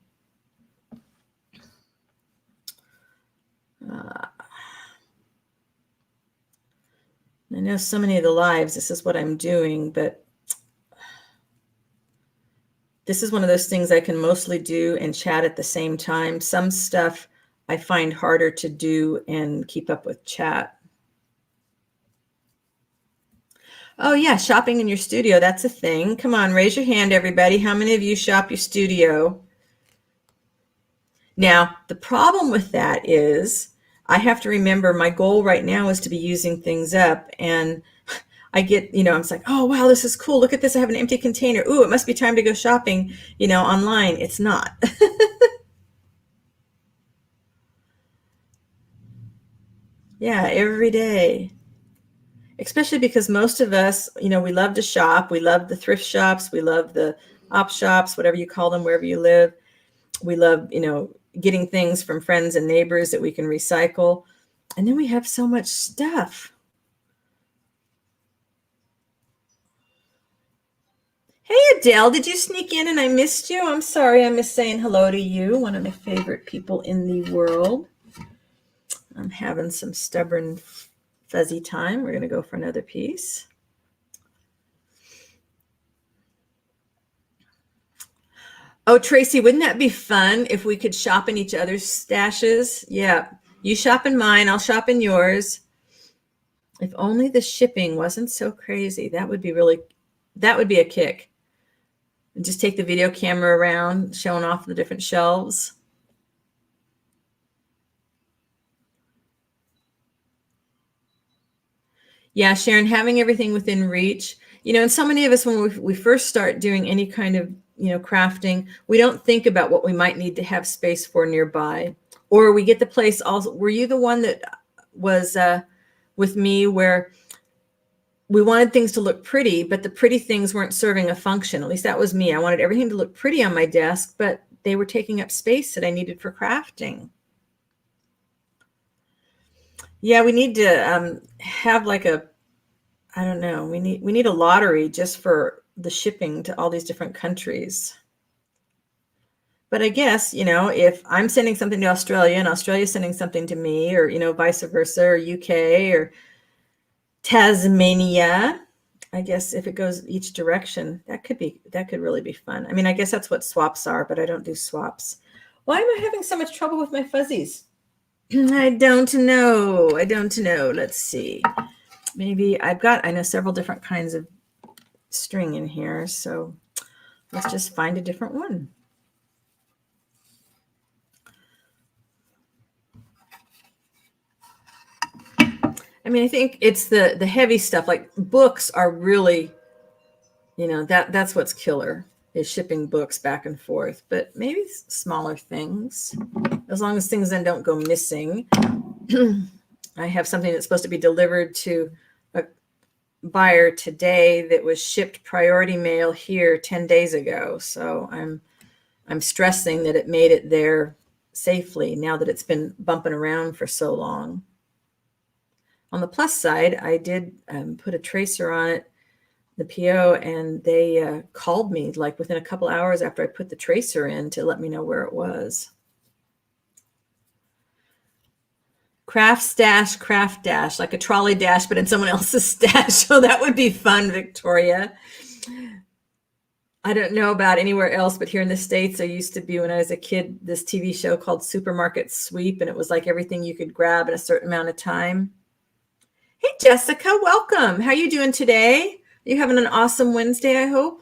Speaker 1: I know so many of the lives, this is what I'm doing, but this is one of those things I can mostly do and chat at the same time. Some stuff I find harder to do and keep up with chat. Oh yeah, shopping in your studio, that's a thing. Come on, raise your hand, everybody. How many of you shop your studio? Now, the problem with that is I have to remember my goal right now is to be using things up, and I get, you know, I'm like, oh, wow, this is cool. Look at this. I have an empty container. Ooh, it must be time to go shopping, you know, online. It's not. Yeah, every day. especially because most of us, we love to shop. We love the thrift shops. We love the op shops, whatever you call them, wherever you live. We love, getting things from friends and neighbors that we can recycle. And then we have so much stuff. Hey, Adele, did you sneak in and I missed you? I'm sorry, I missed saying hello to you, one of my favorite people in the world. I'm having some stubborn, fuzzy time. We're going to go for another piece. Oh, Tracy, wouldn't that be fun if we could shop in each other's stashes? Yeah, you shop in mine, I'll shop in yours. If only the shipping wasn't so crazy. That would be a kick. And just take the video camera around, showing off the different shelves. Yeah, Sharon, having everything within reach. And so many of us, when we first start doing any kind of, crafting, we don't think about what we might need to have space for nearby. Or we get the place also. Were you the one that was with me where we wanted things to look pretty, but the pretty things weren't serving a function? At least that was me. I wanted everything to look pretty on my desk, but they were taking up space that I needed for crafting. Yeah, we need to have like I don't know, we need a lottery just for the shipping to all these different countries. But I guess, if I'm sending something to Australia and Australia's sending something to me, or, vice versa, or UK or Tasmania, I guess if it goes each direction, that could really be fun. I mean, I guess that's what swaps are, but I don't do swaps. Why am I having so much trouble with my fuzzies? I don't know. Let's see. Maybe I know several different kinds of string in here, so let's just find a different one. I mean, I think it's the heavy stuff, like books are really, that's what's killer, is shipping books back and forth. But maybe smaller things, as long as things then don't go missing. I have something that's supposed to be delivered to a buyer today that was shipped priority mail here 10 days ago. So I'm stressing that it made it there safely now that it's been bumping around for so long. On the plus side, I did put a tracer on it, the PO, and they called me like within a couple hours after I put the tracer in to let me know where it was. Craft dash, like a trolley dash, but in someone else's stash. So that would be fun, Victoria. I don't know about anywhere else, but here in the States, there used to be, when I was a kid, this TV show called Supermarket Sweep, and it was like everything you could grab in a certain amount of time. Hey, Jessica, welcome. How are you doing today? Are you having an awesome Wednesday, I hope?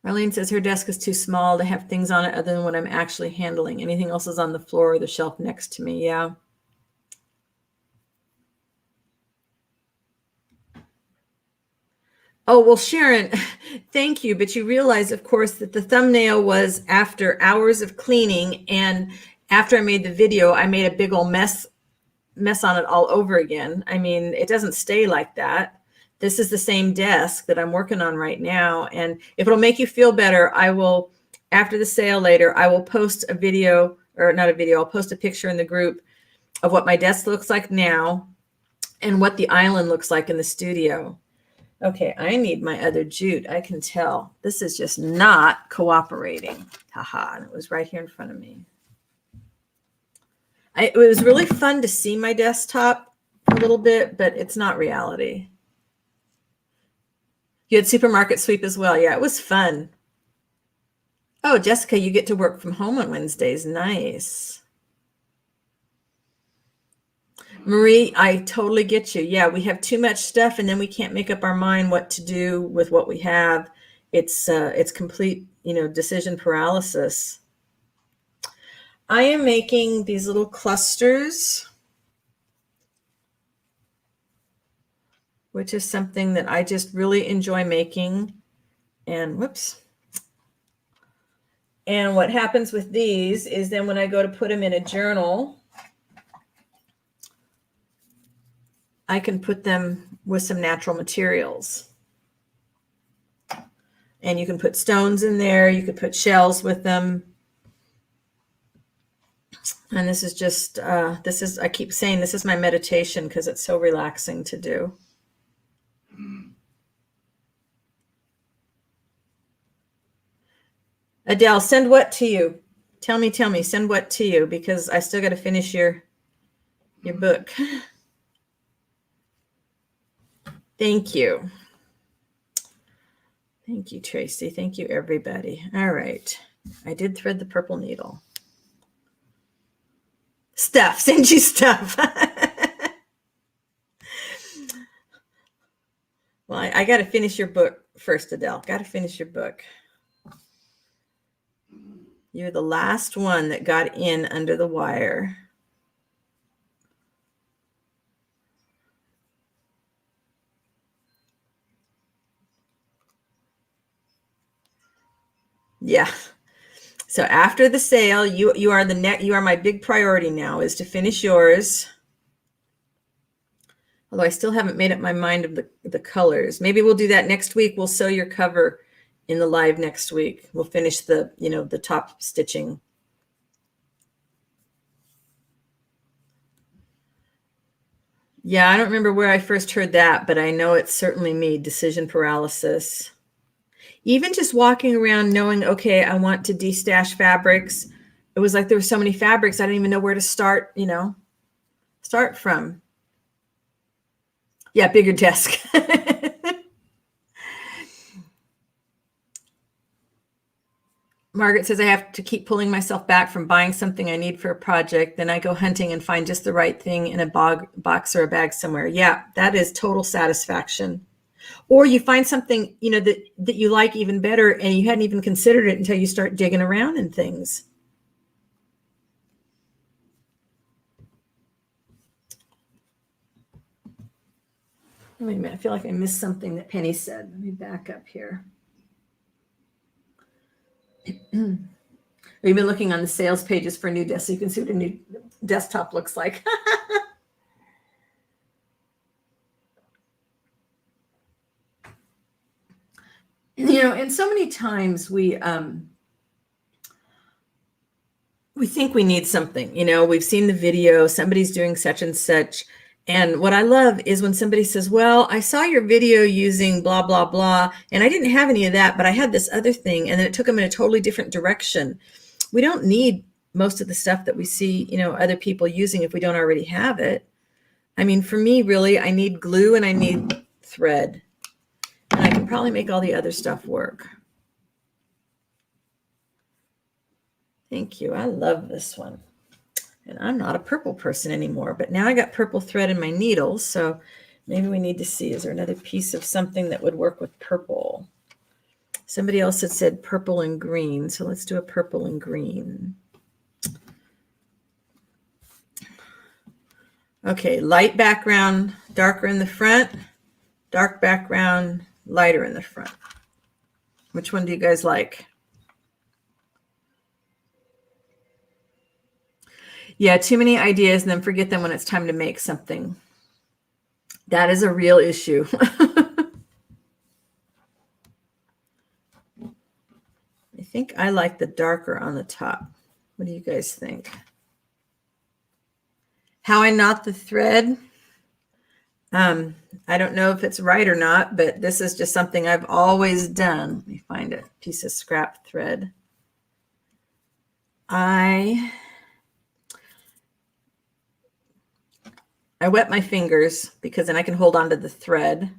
Speaker 1: Marlene says her desk is too small to have things on it other than what I'm actually handling. Anything else is on the floor or the shelf next to me. Yeah. Oh, well, Sharon, thank you. But you realize, of course, that the thumbnail was after hours of cleaning. And after I made the video, I made a big old mess on it all over again. I mean, it doesn't stay like that. This is the same desk that I'm working on right now. And if it'll make you feel better, I will, after the sale later, I will post a video, or not a video, I'll post a picture in the group of what my desk looks like now and what the island looks like in the studio. Okay, I need my other jute. I can tell this is just not cooperating. Haha, and it was right here in front of me. It was really fun to see my desktop a little bit, but it's not reality. You had Supermarket Sweep as well. Yeah, it was fun. Oh, Jessica, you get to work from home on Wednesdays. Nice. Marie, I totally get you. Yeah, we have too much stuff, and then we can't make up our mind what to do with what we have. It's complete, decision paralysis. I am making these little clusters, which is something that I just really enjoy making. And whoops. And what happens with these is then when I go to put them in a journal, I can put them with some natural materials. And you can put stones in there. You could put shells with them. And this is just, I keep saying this is my meditation because it's so relaxing to do. Adele, send what to you? Tell me, send what to you, because I still got to finish your book. Thank you. Thank you, Tracy. Thank you, everybody. All right. I did thread the purple needle. Stuff. Send you stuff. Well, I got to finish your book first, Adele. Got to finish your book. You're the last one that got in under the wire. Yeah. So after the sale, you are my big priority now, is to finish yours. Although I still haven't made up my mind of the colors. Maybe we'll do that next week. We'll sew your cover in the live next week. We'll finish the top stitching. Yeah, I don't remember where I first heard that, but I know it's certainly me, decision paralysis. Even just walking around knowing, okay, I want to destash fabrics. It was like there were so many fabrics, I didn't even know where to start, start from. Yeah, bigger desk. Margaret says I have to keep pulling myself back from buying something I need for a project. Then I go hunting and find just the right thing in a box or a bag somewhere. Yeah, that is total satisfaction. Or you find something, that you like even better, and you hadn't even considered it until you start digging around in things. Wait a minute. I feel like I missed something that Penny said. Let me back up here. We've been looking on the sales pages for new desks so you can see what a new desktop looks like. And so many times we think we need something. We've seen the video, somebody's doing such and such. And what I love is when somebody says, well, I saw your video using blah, blah, blah, and I didn't have any of that, but I had this other thing, and then it took them in a totally different direction. We don't need most of the stuff that we see, other people using if we don't already have it. I mean, for me, really, I need glue and I need thread. And I can probably make all the other stuff work. Thank you. I love this one. And I'm not a purple person anymore, but now I got purple thread in my needles. So maybe we need to see, is there another piece of something that would work with purple? Somebody else had said purple and green. So let's do a purple and green. Okay, light background, darker in the front, dark background, lighter in the front. Which one do you guys like? Yeah, too many ideas and then forget them when it's time to make something. That is a real issue. I think I like the darker on the top. What do you guys think? How I knot the thread. I don't know if it's right or not, but this is just something I've always done. Let me find a piece of scrap thread. I wet my fingers because then I can hold on to the thread.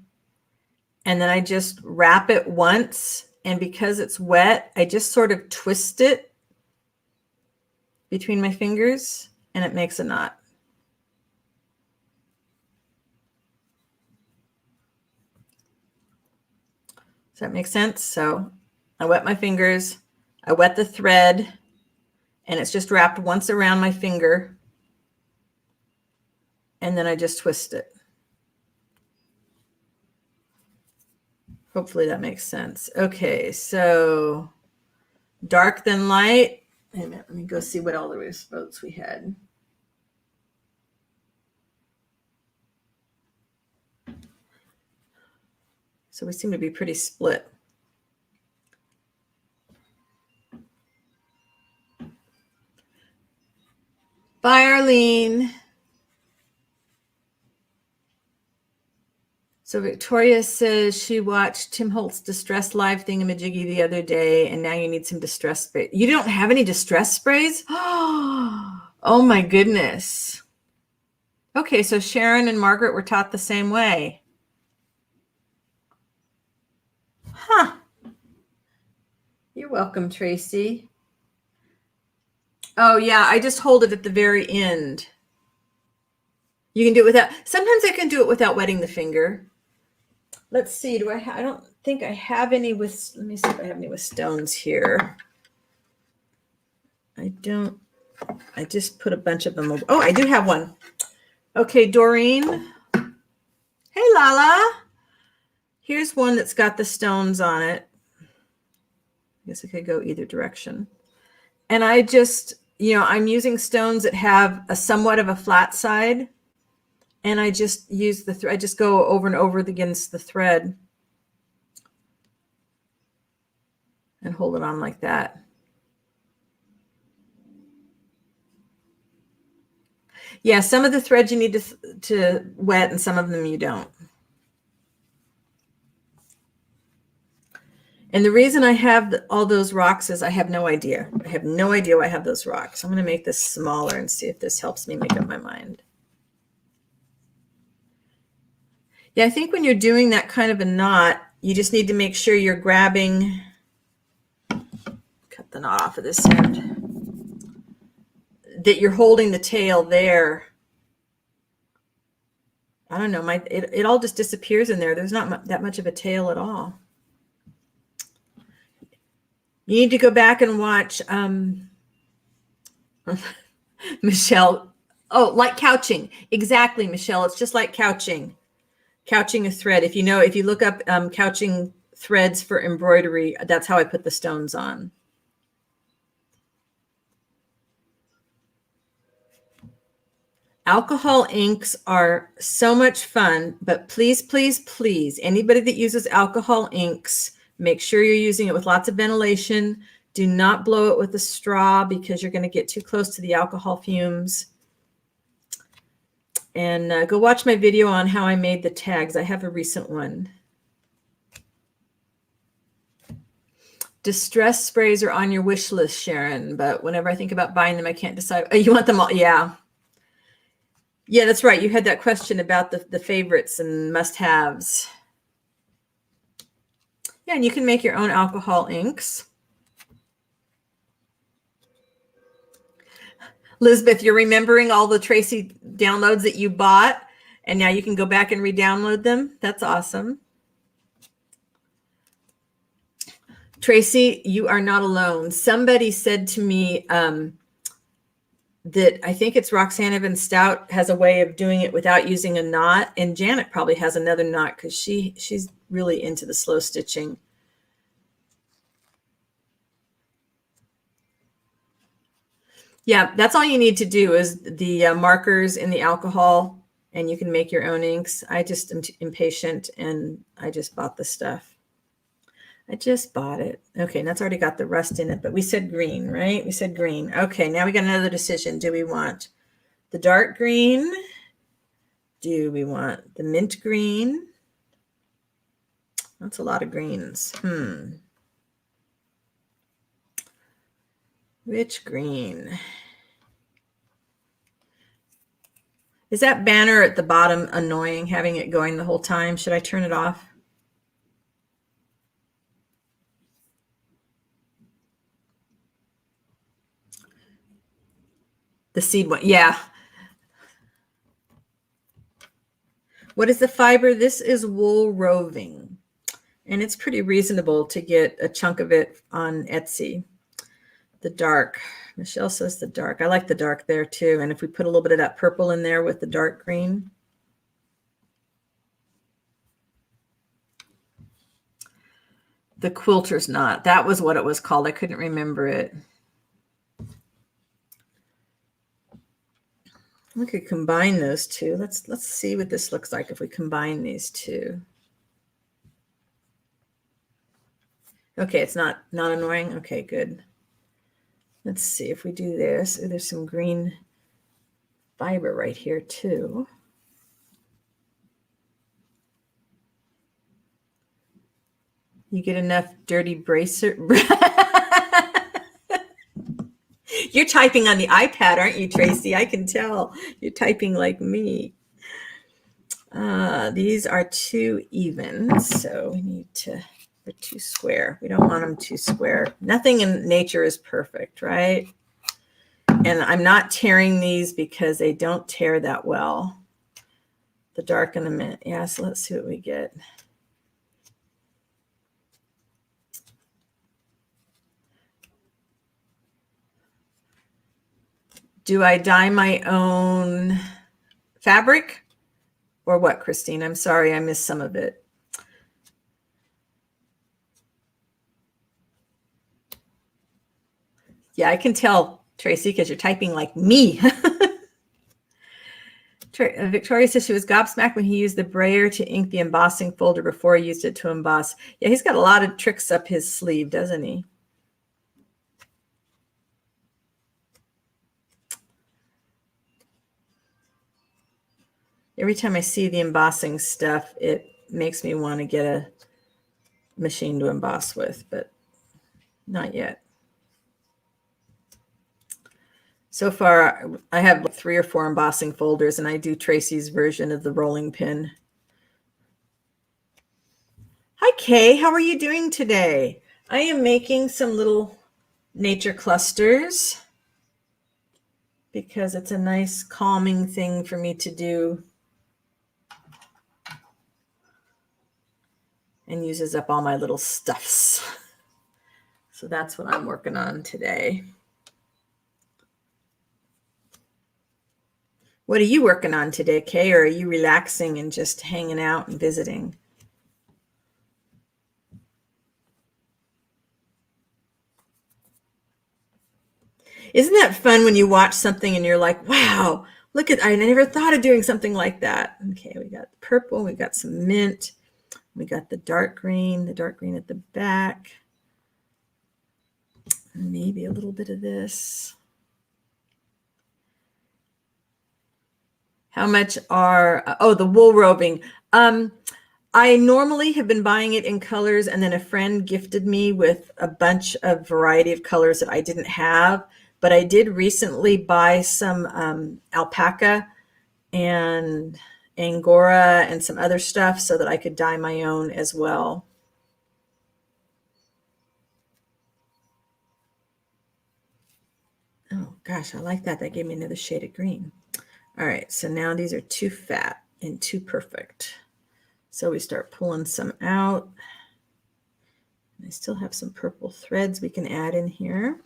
Speaker 1: And then I just wrap it once. And because it's wet, I just sort of twist it between my fingers and it makes a knot. Does that make sense? So I wet my fingers, I wet the thread, and it's just wrapped once around my finger. And then I just twist it. Hopefully that makes sense. Okay, so dark then light. Wait a minute, let me go see what all the votes we had. So we seem to be pretty split. Bye, Arlene. So Victoria says she watched Tim Holt's Distress Live thingamajiggy the other day, and now you need some distress spray. You don't have any distress sprays? Oh my goodness. Okay, so Sharon and Margaret were taught the same way. Huh. You're welcome, Tracy. Oh yeah, I just hold it at the very end. You can do it without, sometimes I can do it without wetting the finger. Let's see, I don't think I have any with, let me see if I have any with stones here. I don't, I just put a bunch of them over. Oh, I do have one. Okay, Doreen. Hey, Lala. Here's one that's got the stones on it. I guess I could go either direction. And I just, I'm using stones that have a somewhat of a flat side. And I just use the thread. I just go over and over against the thread and hold it on like that. Yeah, some of the threads you need to wet and some of them you don't. And the reason I have all those rocks is I have no idea. I have no idea why I have those rocks. I'm going to make this smaller and see if this helps me make up my mind. Yeah, I think when you're doing that kind of a knot, you just need to make sure you're grabbing, cut the knot off of this end, that you're holding the tail there. I don't know, it all just disappears in there. There's not that much of a tail at all. You need to go back and watch Michelle. Oh, like couching. Exactly, Michelle. It's just like couching. Couching a thread. If you look up couching threads for embroidery, that's how I put the stones on. Alcohol inks are so much fun, but please, please, please, anybody that uses alcohol inks, make sure you're using it with lots of ventilation. Do not blow it with a straw because you're going to get too close to the alcohol fumes. And go watch my video on how I made the tags. I have a recent one. Distress sprays are on your wish list, Sharon, but whenever I think about buying them, I can't decide. Oh, you want them all? Yeah. Yeah, that's right. You had that question about the favorites and must-haves. Yeah, and you can make your own alcohol inks. Lisbeth, you're remembering all the Tracy downloads that you bought, and now you can go back and re-download them. That's awesome. Tracy, you are not alone. Somebody said to me that I think it's Roxanne Evans Stout has a way of doing it without using a knot, and Janet probably has another knot because she's really into the slow stitching. Yeah, that's all you need to do is the markers in the alcohol, and you can make your own inks. I just am impatient, and I just bought the stuff. I just bought it. Okay, and that's already got the rust in it, but we said green, right? We said green. Okay, now we got another decision. Do we want the dark green? Do we want the mint green? That's a lot of greens. Which green? Is that banner at the bottom annoying, having it going the whole time? Should I turn it off? The seed one, yeah. What is the fiber? This is wool roving, and it's pretty reasonable to get a chunk of it on Etsy. The dark. Michelle says the dark. I like the dark there too. And if we put a little bit of that purple in there with the dark green. The quilter's knot. That was what it was called. I couldn't remember it. We could combine those two. Let's see what this looks like if we combine these two. Okay, it's not annoying. Okay, good. Let's see if we do this. Oh, there's some green fiber right here too. You get enough dirty bracer. You're typing on the iPad, aren't you, Tracy? I can tell. You're typing like me. These are too even, so we need to, they're too square. We don't want them too square. Nothing in nature is perfect, right? And I'm not tearing these because they don't tear that well. The dark and the mint. Yeah, so let's see what we get. Do I dye my own fabric or what, Christine? I'm sorry, I missed some of it. Yeah, I can tell, Tracy, because you're typing like me. Victoria says she was gobsmacked when he used the brayer to ink the embossing folder before he used it to emboss. Yeah, he's got a lot of tricks up his sleeve, doesn't he? Every time I see the embossing stuff, it makes me want to get a machine to emboss with, but not yet. So far, I have like 3 or 4 embossing folders, and I do Tracy's version of the rolling pin. Hi, Kay. How are you doing today? I am making some little nature clusters because it's a nice calming thing for me to do and uses up all my little stuffs. So that's what I'm working on today. What are you working on today, Kay? Or are you relaxing and just hanging out and visiting? Isn't that fun when you watch something and you're like, wow, look at, I never thought of doing something like that. Okay, we got purple, we got some mint, we got the dark green at the back. Maybe a little bit of this. How much are, oh, the wool roving. I normally have been buying it in colors, and then a friend gifted me with a bunch of variety of colors that I didn't have. But I did recently buy some alpaca and Angora and some other stuff so that I could dye my own as well. Oh gosh, I like that. That gave me another shade of green. All right, so now these are too fat and too perfect. So we start pulling some out. I still have some purple threads we can add in here.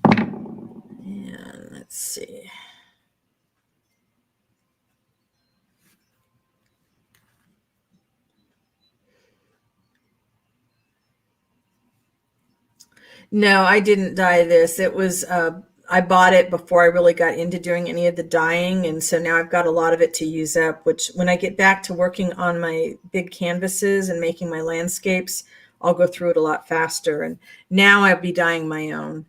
Speaker 1: And let's see. No, I didn't dye this. It was, I bought it before I really got into doing any of the dyeing. And so now I've got a lot of it to use up, which when I get back to working on my big canvases and making my landscapes, I'll go through it a lot faster. And now I'll be dyeing my own,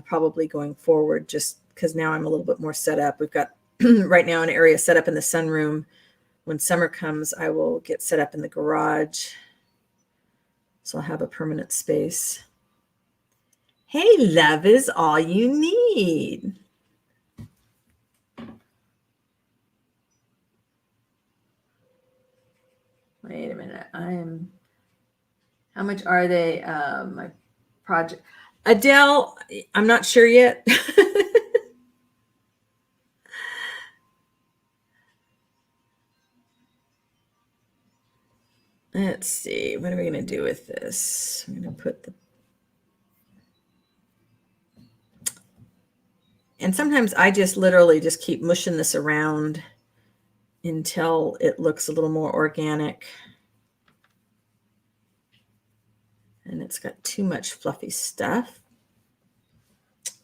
Speaker 1: probably going forward, just because now I'm a little bit more set up. We've got right now an area set up in the sunroom. When summer comes, I will get set up in the garage. So I'll have a permanent space. Hey, love is all you need. Wait a minute. How much are they? My project. Adele, I'm not sure yet. Let's see. What are we going to do with this? I'm going to put the. And sometimes I just literally just keep mushing this around until it looks a little more organic. And it's got too much fluffy stuff.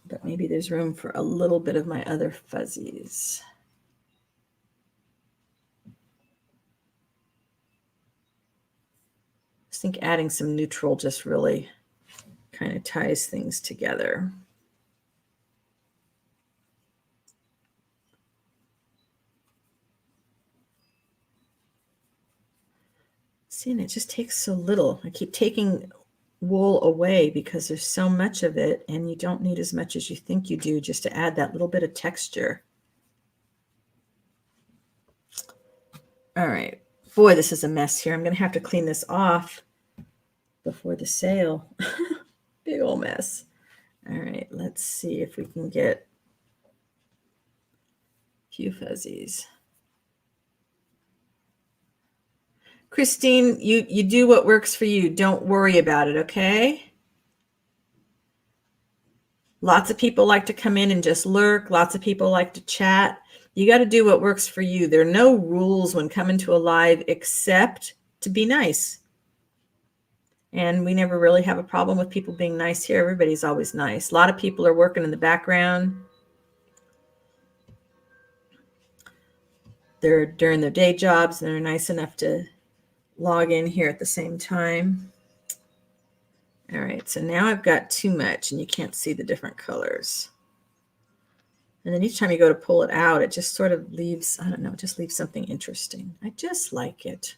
Speaker 1: But maybe there's room for a little bit of my other fuzzies. think adding some neutral just really kind of ties things together. See, and it just takes so little. I keep taking wool away because there's so much of it, and you don't need as much as you think you do just to add that little bit of texture. All right. Boy, this is a mess here. I'm going to have to clean this off before the sale. Big old mess. All right, let's see if we can get a few fuzzies. Christine, you do what works for you. Don't worry about it, okay? Lots of people like to come in and just lurk. Lots of people like to chat. You got to do what works for you. There are no rules when coming to a live except to be nice. And we never really have a problem with people being nice here. Everybody's always nice. A lot of people are working in the background. They're during their day jobs and they're nice enough to log in here at the same time. All right, so now I've got too much and you can't see the different colors. And then each time you go to pull it out, it just sort of leaves, I don't know, just leaves something interesting. I just like it.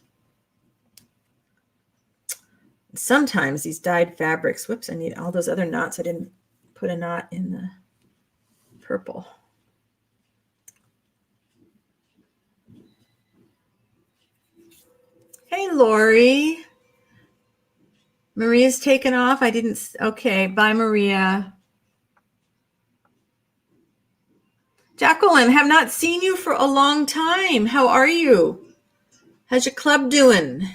Speaker 1: Sometimes these dyed fabrics, whoops, I need all those other knots. I didn't put a knot in the purple. Hey, Lori. Maria's taken off. I didn't. Okay, bye, Maria. Jacqueline, have not seen you for a long time. How are you? How's your club doing?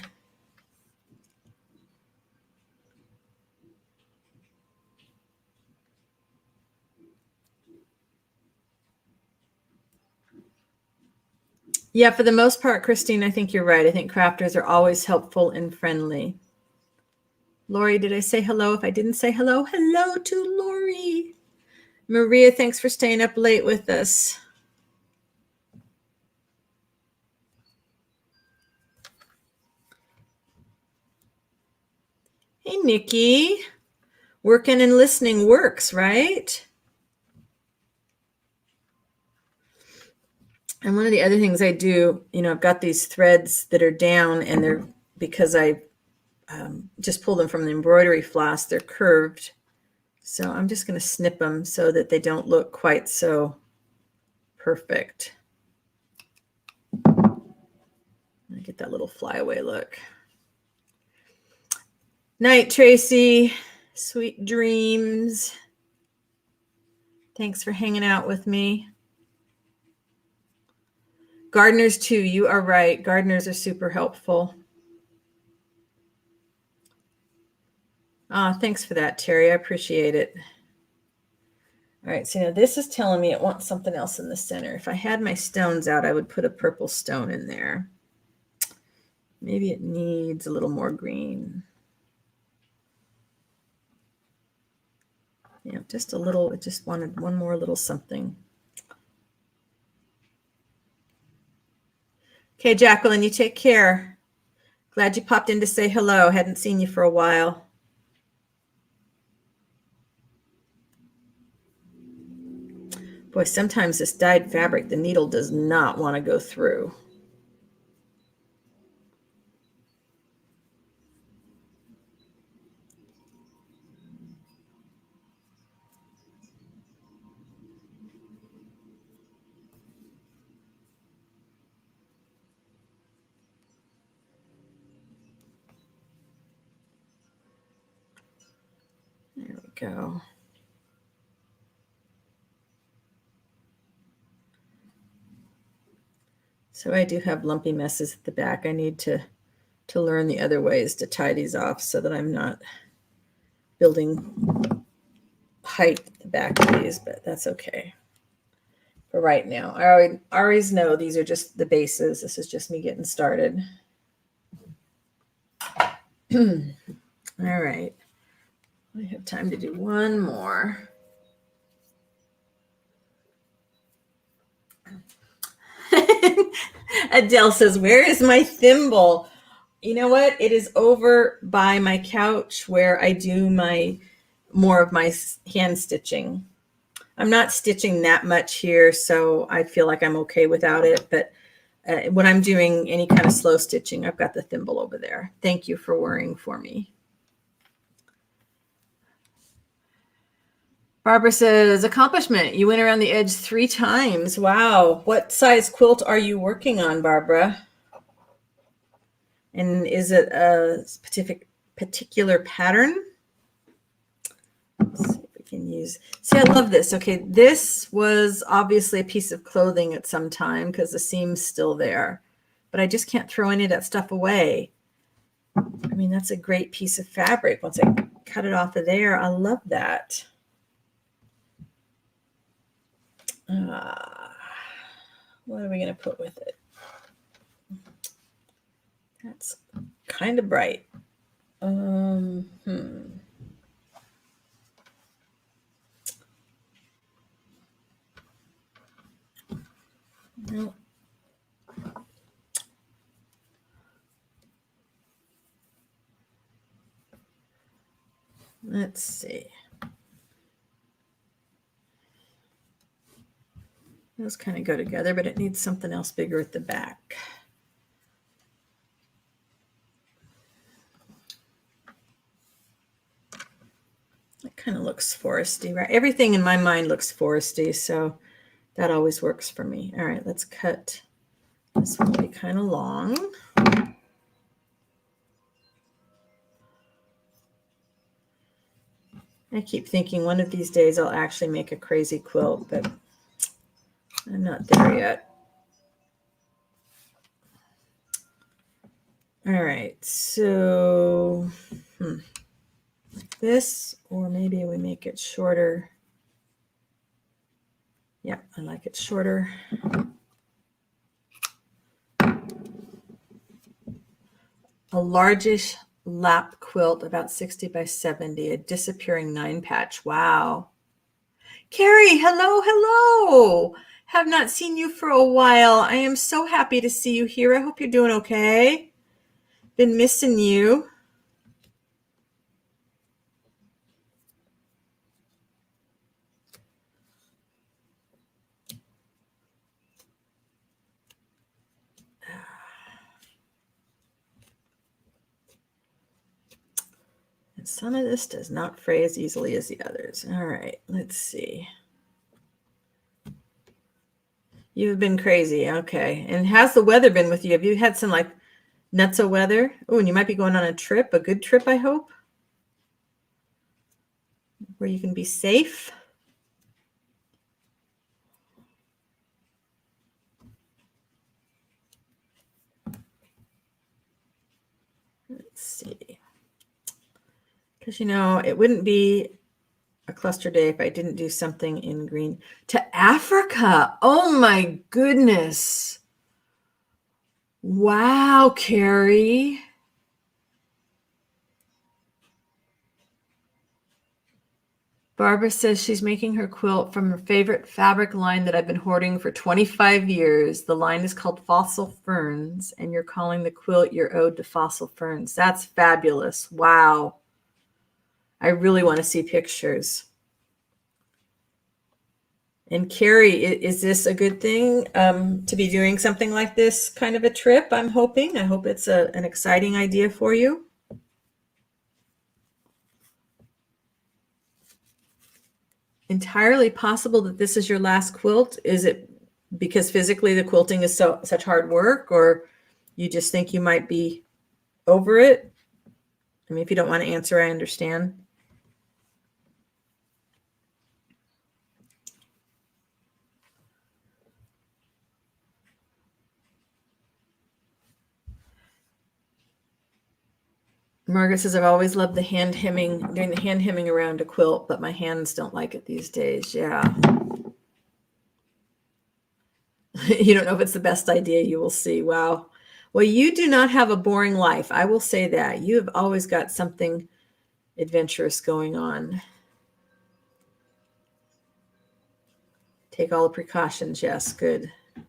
Speaker 1: Yeah, for the most part, Christine, I think you're right. I think crafters are always helpful and friendly. Lori, did I say hello? If I didn't say hello, hello to Lori. Maria, thanks for staying up late with us. Hey, Nikki. Working and listening works, right? And one of the other things I do, I've got these threads that are down and they're, because I just pulled them from the embroidery floss, they're curved. So I'm just going to snip them so that they don't look quite so perfect. I get that little flyaway look. Night, Tracy. Sweet dreams. Thanks for hanging out with me. Gardeners too, you are right. Gardeners are super helpful. Thanks for that, Terry. I appreciate it. All right, so now this is telling me it wants something else in the center. If I had my stones out, I would put a purple stone in there. Maybe it needs a little more green. Yeah, just a little. It just wanted one more little something. Okay, Jacqueline, you take care. Glad you popped in to say hello. Hadn't seen you for a while. Boy, sometimes this dyed fabric, the needle does not want to go through. There we go. So I do have lumpy messes at the back. I need to learn the other ways to tie these off so that I'm not building height at the back of these, but that's okay for right now. I always know these are just the bases. This is just me getting started. All right. I have time to do one more. Adele says, where is my thimble? You know what? It is over by my couch where I do more of my hand stitching. I'm not stitching that much here, so I feel like I'm okay without it. But when I'm doing any kind of slow stitching, I've got the thimble over there. Thank you for worrying for me. Barbara says, accomplishment. You went around the edge 3 times. Wow. What size quilt are you working on, Barbara? And is it a particular pattern? Let's see if we can use. See, I love this. Okay, this was obviously a piece of clothing at some time because the seam's still there. But I just can't throw any of that stuff away. I mean, that's a great piece of fabric. Once I cut it off of there, I love that. What are we going to put with it? That's kind of bright. No. Let's see. Those kind of go together, but it needs something else bigger at the back. It kind of looks foresty, right? Everything in my mind looks foresty, so that always works for me. All right, let's cut. This one will be kind of long. I keep thinking one of these days I'll actually make a crazy quilt, but I'm not there yet. All right, so like this, or maybe we make it shorter. Yeah, I like it shorter. A largish lap quilt, about 60 by 70, a disappearing 9-patch. Wow. Carrie, hello. Have not seen you for a while. I am so happy to see you here. I hope you're doing okay. Been missing you. And some of this does not fray as easily as the others. All right, let's see. You've been crazy. Okay. And how's the weather been with you? Have you had some like nutso weather? Oh, and you might be going on a trip, a good trip, I hope, where you can be safe. Let's see. Because, you know, it wouldn't be a cluster day if I didn't do something in green. To Africa. Oh, my goodness. Wow, Carrie. Barbara says she's making her quilt from her favorite fabric line that I've been hoarding for 25 years. The line is called Fossil Ferns, and you're calling the quilt your ode to fossil ferns. That's fabulous. Wow. I really want to see pictures. And Carrie, is this a good thing to be doing something like this kind of a trip? I'm hoping. I hope it's an exciting idea for you. Entirely possible that this is your last quilt. Is it because physically the quilting is such hard work, or you just think you might be over it? I mean, if you don't want to answer, I understand. Margaret says, I've always loved the hand hemming, doing the hand hemming around a quilt, but my hands don't like it these days. Yeah. You don't know if it's the best idea. You will see. Wow. Well, you do not have a boring life. I will say that. You have always got something adventurous going on. Take all the precautions. Yes, good. 'Cause,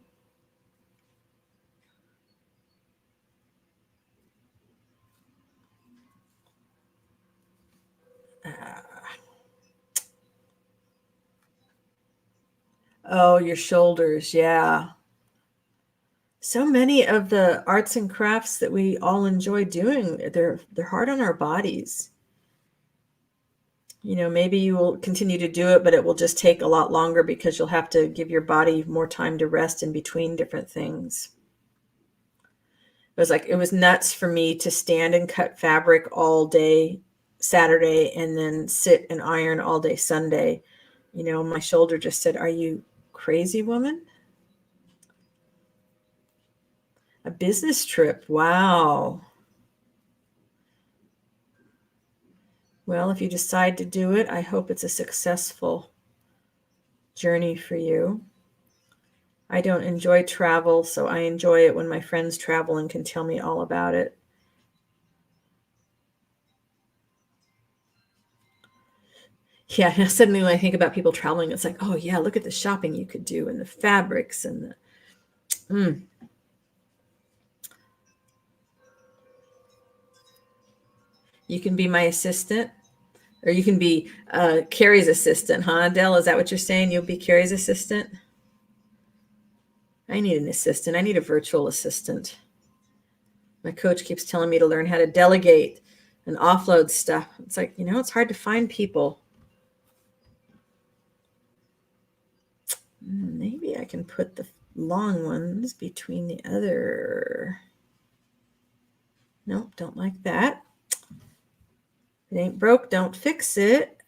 Speaker 1: Oh, your shoulders. Yeah. So many of the arts and crafts that we all enjoy doing, they're hard on our bodies. You know, maybe you will continue to do it, but it will just take a lot longer because you'll have to give your body more time to rest in between different things. It was nuts for me to stand and cut fabric all day Saturday and then sit and iron all day Sunday. You know, my shoulder just said, "Are you crazy, woman?" A business trip. Wow. Well, if you decide to do it, I hope it's a successful journey for you. I don't enjoy travel, so I enjoy it when my friends travel and can tell me all about it. Yeah, suddenly when I think about people traveling, it's like, oh yeah, look at the shopping you could do and the fabrics and the You can be my assistant, or you can be Carrie's assistant, huh, Adele? Is that what you're saying? You'll be Carrie's assistant? I need an assistant. I need a virtual assistant. My coach keeps telling me to learn how to delegate and offload stuff. It's like, you know, it's hard to find people. Maybe I can put the long ones between the other. Nope, don't like that. If it ain't broke, don't fix it.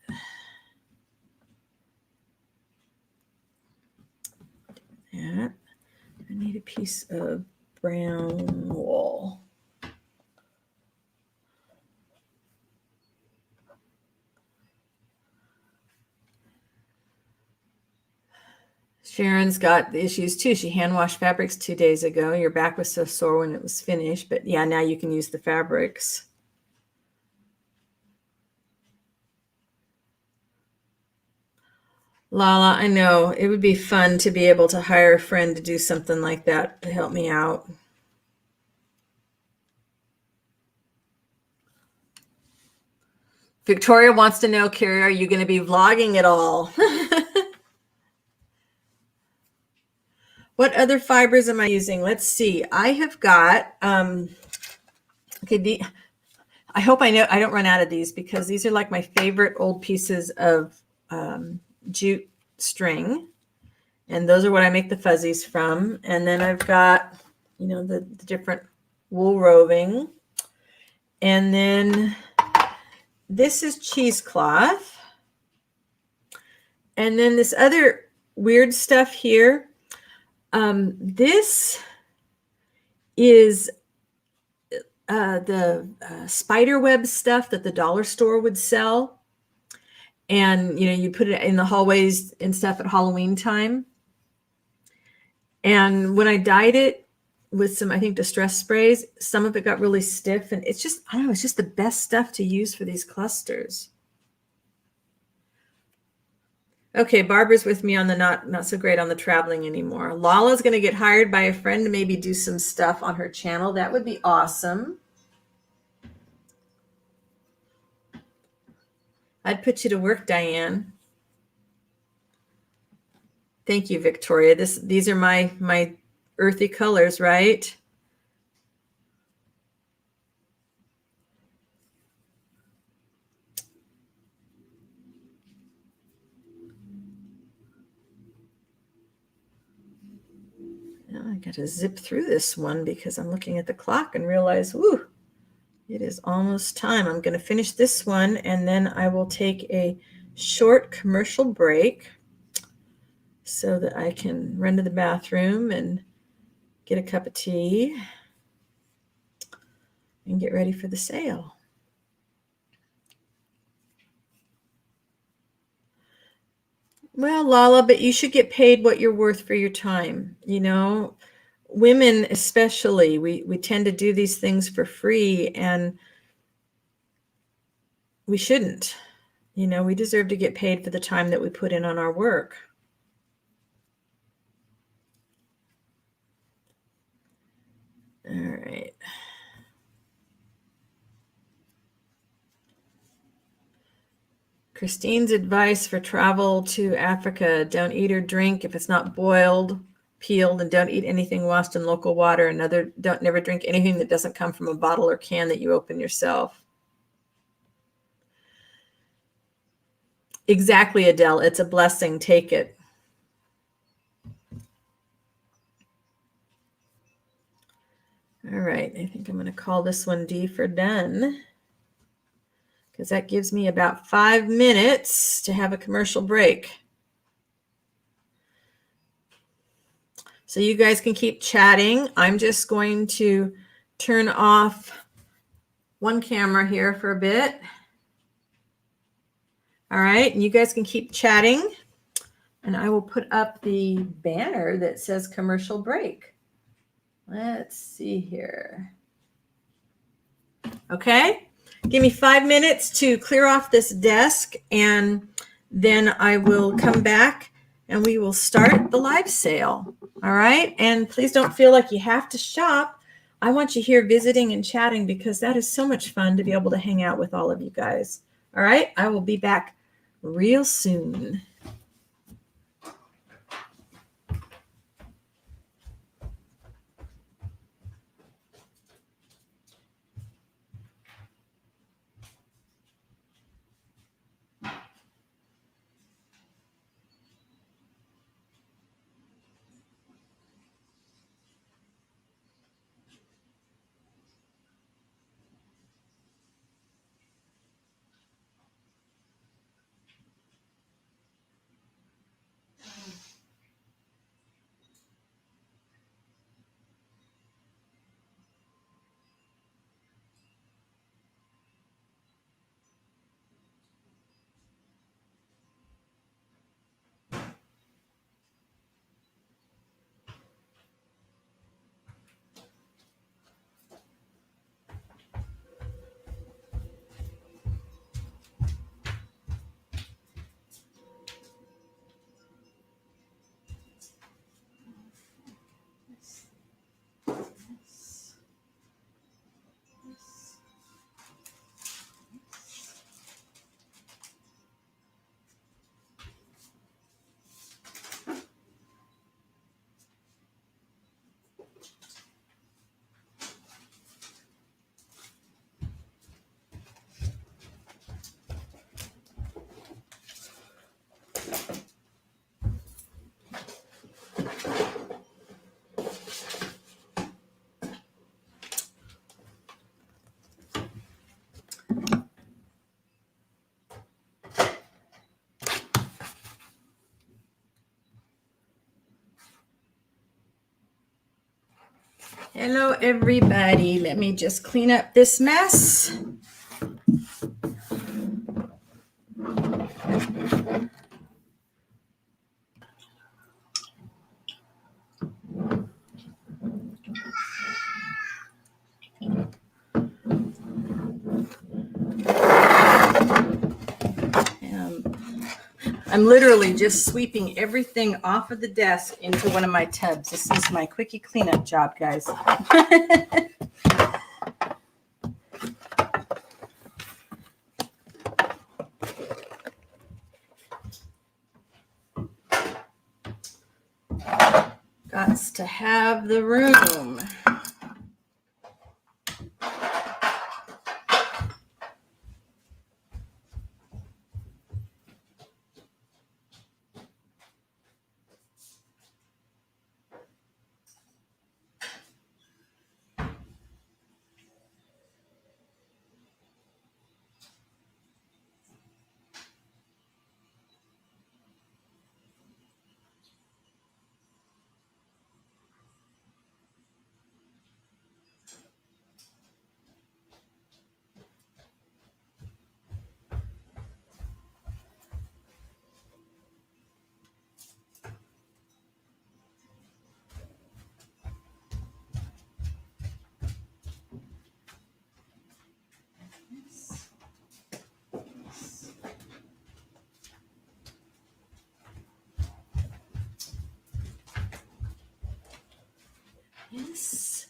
Speaker 1: That. I need a piece of brown wool. Sharon's got the issues too. She hand washed fabrics 2 days ago. Your back was so sore when it was finished, but yeah, now you can use the fabrics. Lala, I know it would be fun to be able to hire a friend to do something like that to help me out. Victoria wants to know, Carrie, are you going to be vlogging at all? What other fibers am I using? Let's see. I have got, okay, I hope I don't run out of these because these are like my favorite old pieces of jute string. And those are what I make the fuzzies from. And then I've got, you know, the different wool roving. And then this is cheesecloth. And then this other weird stuff here. This is the spider web stuff that the dollar store would sell. And, you know, you put it in the hallways and stuff at Halloween time. And when I dyed it with some, I think, distress sprays, some of it got really stiff. And it's just, I don't know, it's just the best stuff to use for these clusters. Okay, Barbara's with me on the not so great on the traveling anymore. Lala's going to get hired by a friend to maybe do some stuff on her channel. That would be awesome. I'd put you to work, Diane. Thank you, Victoria. These are my earthy colors, right? Now I got to zip through this one because I'm looking at the clock and realize, whoo, it is almost time. I'm going to finish this one and then I will take a short commercial break so that I can run to the bathroom and get a cup of tea and get ready for the sale. Well, Lala, but you should get paid what you're worth for your time. You know, women especially, we tend to do these things for free and we shouldn't. You know, we deserve to get paid for the time that we put in on our work. All right. Christine's advice for travel to Africa: don't eat or drink if it's not boiled, peeled, and don't eat anything washed in local water. Don't never drink anything that doesn't come from a bottle or can that you open yourself. Exactly, Adele. It's a blessing. Take it. All right. I think I'm going to call this one D for done, because that gives me about 5 minutes to have a commercial break. So you guys can keep chatting. I'm just going to turn off one camera here for a bit. All right. And you guys can keep chatting. And I will put up the banner that says commercial break. Let's see here. Okay. Give me 5 minutes to clear off this desk, and then I will come back and we will start the live sale. All right. And please don't feel like you have to shop. I want you here visiting and chatting, because that is so much fun to be able to hang out with all of you guys. All right. I will be back real soon. Hello, everybody. Let me just clean up this mess. I'm literally just sweeping everything off of the desk into one of my tubs. This is my quickie cleanup job, guys. Gots to have the room. Yes.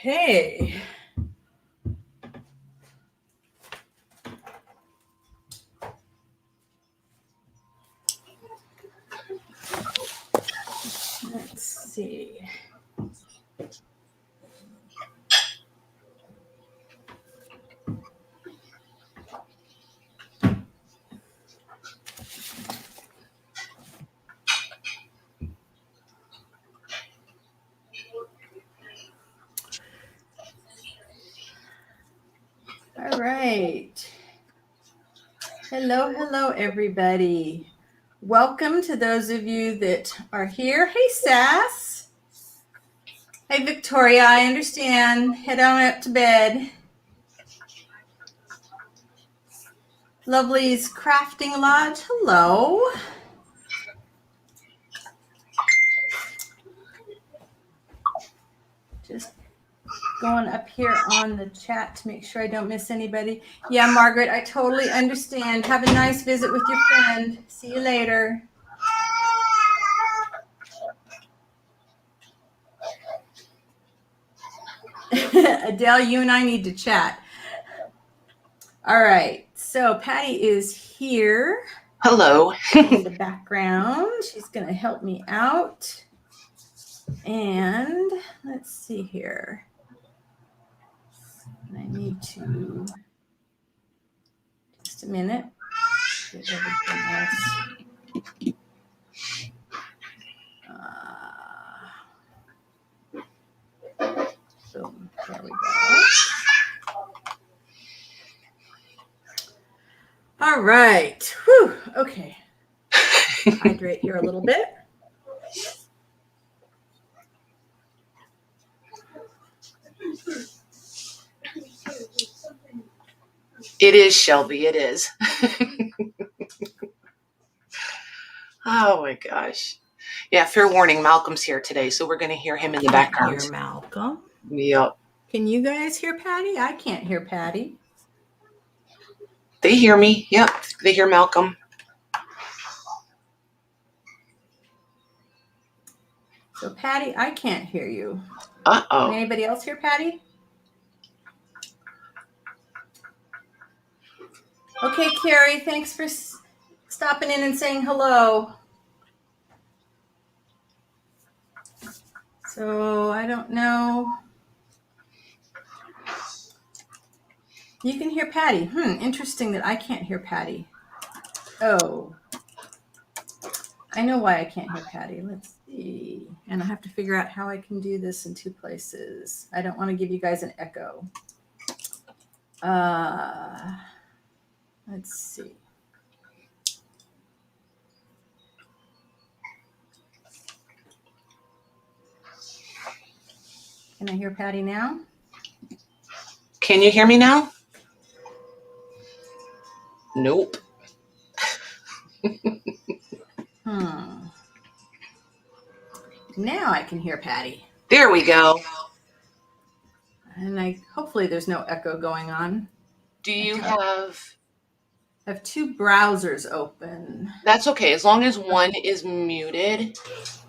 Speaker 1: Okay. Let's see. All right. Hello, everybody. Welcome to those of you that are here. Hey, Sass. Hey, Victoria, I understand. Head on up to bed. Lovely's Crafting Lodge. Hello. Just going up here on the chat to make sure I don't miss anybody. Yeah, Margaret, I totally understand. Have a nice visit with your friend. See you later. Adele, you and I need to chat. All right, so Patty is here.
Speaker 2: Hello.
Speaker 1: In the background. She's going to help me out. And let's see here. I need to, just a minute, get everything else. Boom, there we go. All right. Whew. Okay. Hydrate here a little bit.
Speaker 2: It is, Shelby. It is. Oh my gosh. Yeah, fair warning, Malcolm's here today, so we're going to hear him in the background.
Speaker 1: Hear Malcolm.
Speaker 2: Yep.
Speaker 1: Can you guys hear Patty? I can't hear Patty.
Speaker 2: They hear me. Yep. They hear Malcolm.
Speaker 1: So Patty, I can't hear you.
Speaker 2: Uh-oh.
Speaker 1: Can anybody else hear Patty? Okay, Carrie, thanks for stopping in and saying hello. So I don't know. You can hear Patty. Interesting that I can't hear Patty. Oh, I know why I can't hear Patty. Let's see. And I have to figure out how I can do this in two places. I don't want to give you guys an echo. Let's see. Can I hear Patty now?
Speaker 2: Can you hear me now? Nope.
Speaker 1: Now I can hear Patty.
Speaker 2: There we go.
Speaker 1: And hopefully there's no echo going on.
Speaker 2: Do you have...
Speaker 1: I have two browsers open.
Speaker 2: That's okay, as long as one is muted.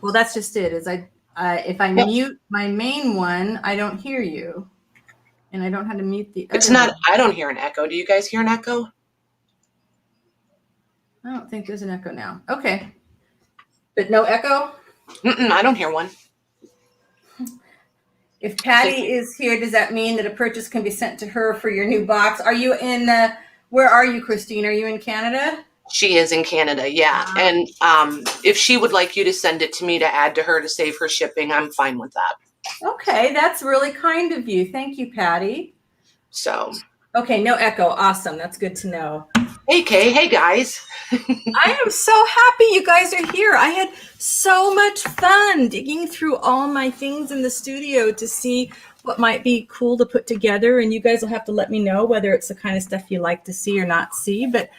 Speaker 1: Well, that's just it. If I mute my main one, I don't hear you. And I don't have to mute the other
Speaker 2: It's not,
Speaker 1: one.
Speaker 2: I don't hear an echo. Do you guys hear an echo?
Speaker 1: I don't think there's an echo now. Okay. But no echo?
Speaker 2: I don't hear one.
Speaker 1: If Patty is here, does that mean that a purchase can be sent to her for your new box? Are you in, where are you, Christine? Are you in Canada?
Speaker 2: She is in Canada, yeah. And if she would like you to send it to me to add to her to save her shipping, I'm fine with that.
Speaker 1: Okay, that's really kind of you. Thank you, Patty.
Speaker 2: So.
Speaker 1: Okay, no echo. Awesome. That's good to know.
Speaker 2: Hey, Kay. Hey, guys.
Speaker 1: I am so happy you guys are here. I had so much fun digging through all my things in the studio to see what might be cool to put together. And you guys will have to let me know whether it's the kind of stuff you like to see or not see. But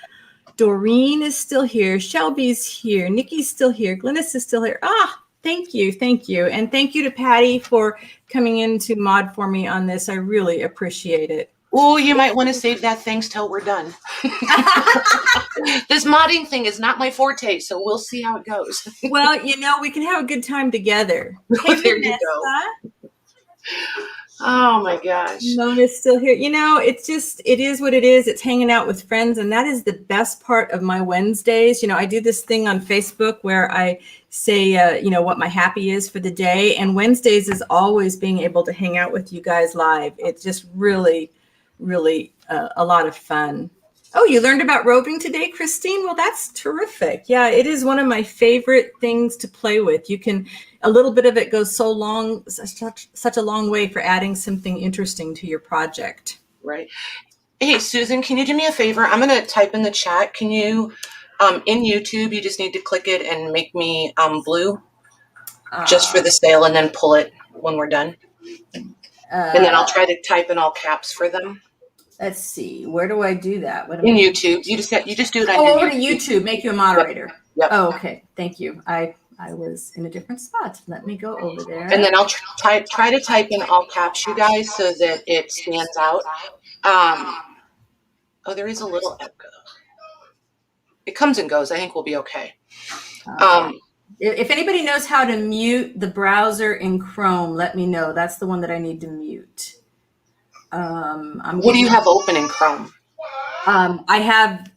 Speaker 1: Doreen is still here. Shelby's here. Nikki's still here. Glynis is still here. Thank you. Thank you. And thank you to Patty for coming in to mod for me on this. I really appreciate it.
Speaker 2: Oh, you might want to save that thanks till we're done. This modding thing is not my forte, so we'll see how it goes.
Speaker 1: Well, we can have a good time together. Hey,
Speaker 2: there you go. Oh my gosh.
Speaker 1: Mona's still here. You know, it's just, it is what it is. It's hanging out with friends. And that is the best part of my Wednesdays. You know, I do this thing on Facebook where I say, you know, what my happy is for the day. And Wednesdays is always being able to hang out with you guys live. It's just really, really a lot of fun. Oh, you learned about roving today, Christine? Well, that's terrific. Yeah, it is one of my favorite things to play with. You can, a little bit of it goes so long, such a long way for adding something interesting to your project.
Speaker 2: Right. Hey, Susan, can you do me a favor? I'm going to type in the chat. Can you, in YouTube, you just need to click it and make me blue just for the sale and then pull it when we're done. And then I'll try to type in all caps for them.
Speaker 1: Let's see. Where do I do that? What
Speaker 2: in YouTube. You just do it on
Speaker 1: your
Speaker 2: over
Speaker 1: to YouTube. Make you a moderator.
Speaker 2: Yep.
Speaker 1: Oh, okay. Thank you. I was in a different spot. Let me go over there.
Speaker 2: And then I'll try to type in all caps, you guys, so that it stands out. Oh, there is a little echo. It comes and goes. I think we'll be okay.
Speaker 1: If anybody knows how to mute the browser in Chrome, let me know. That's the one that I need to mute.
Speaker 2: What do you have open in Chrome?
Speaker 1: I have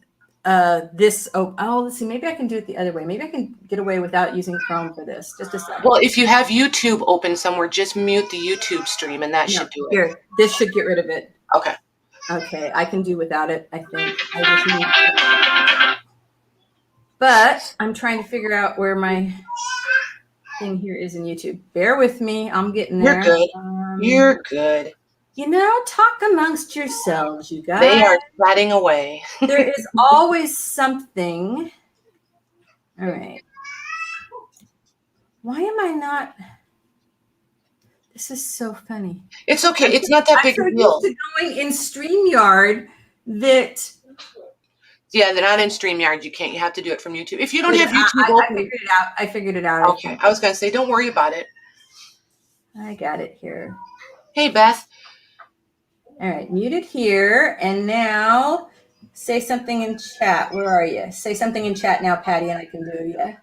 Speaker 1: this. Oh, let's see. Maybe I can do it the other way. Maybe I can get away without using Chrome for this. Just a second.
Speaker 2: Well, if you have YouTube open somewhere, just mute the YouTube stream, and that should do it.
Speaker 1: Here, this should get rid of it.
Speaker 2: Okay.
Speaker 1: Okay, I can do without it. I think. But I'm trying to figure out where my thing here is in YouTube. Bear with me. I'm getting there.
Speaker 2: You're good. You're good.
Speaker 1: You know, talk amongst yourselves, you guys.
Speaker 2: They are chatting away.
Speaker 1: There is always something. All right. Why am I not? This is so funny.
Speaker 2: It's okay. It's not that big a deal.
Speaker 1: I'm going in StreamYard that.
Speaker 2: Yeah, they're not in StreamYard. You can't. You have to do it from YouTube. If you don't have YouTube open.
Speaker 1: I figured it out.
Speaker 2: Okay. I was going to say, don't worry about it.
Speaker 1: I got it here.
Speaker 2: Hey, Beth.
Speaker 1: All right, muted here. And now say something in chat. Where are you? Say something in chat now, Patty, and I can do it. Yeah.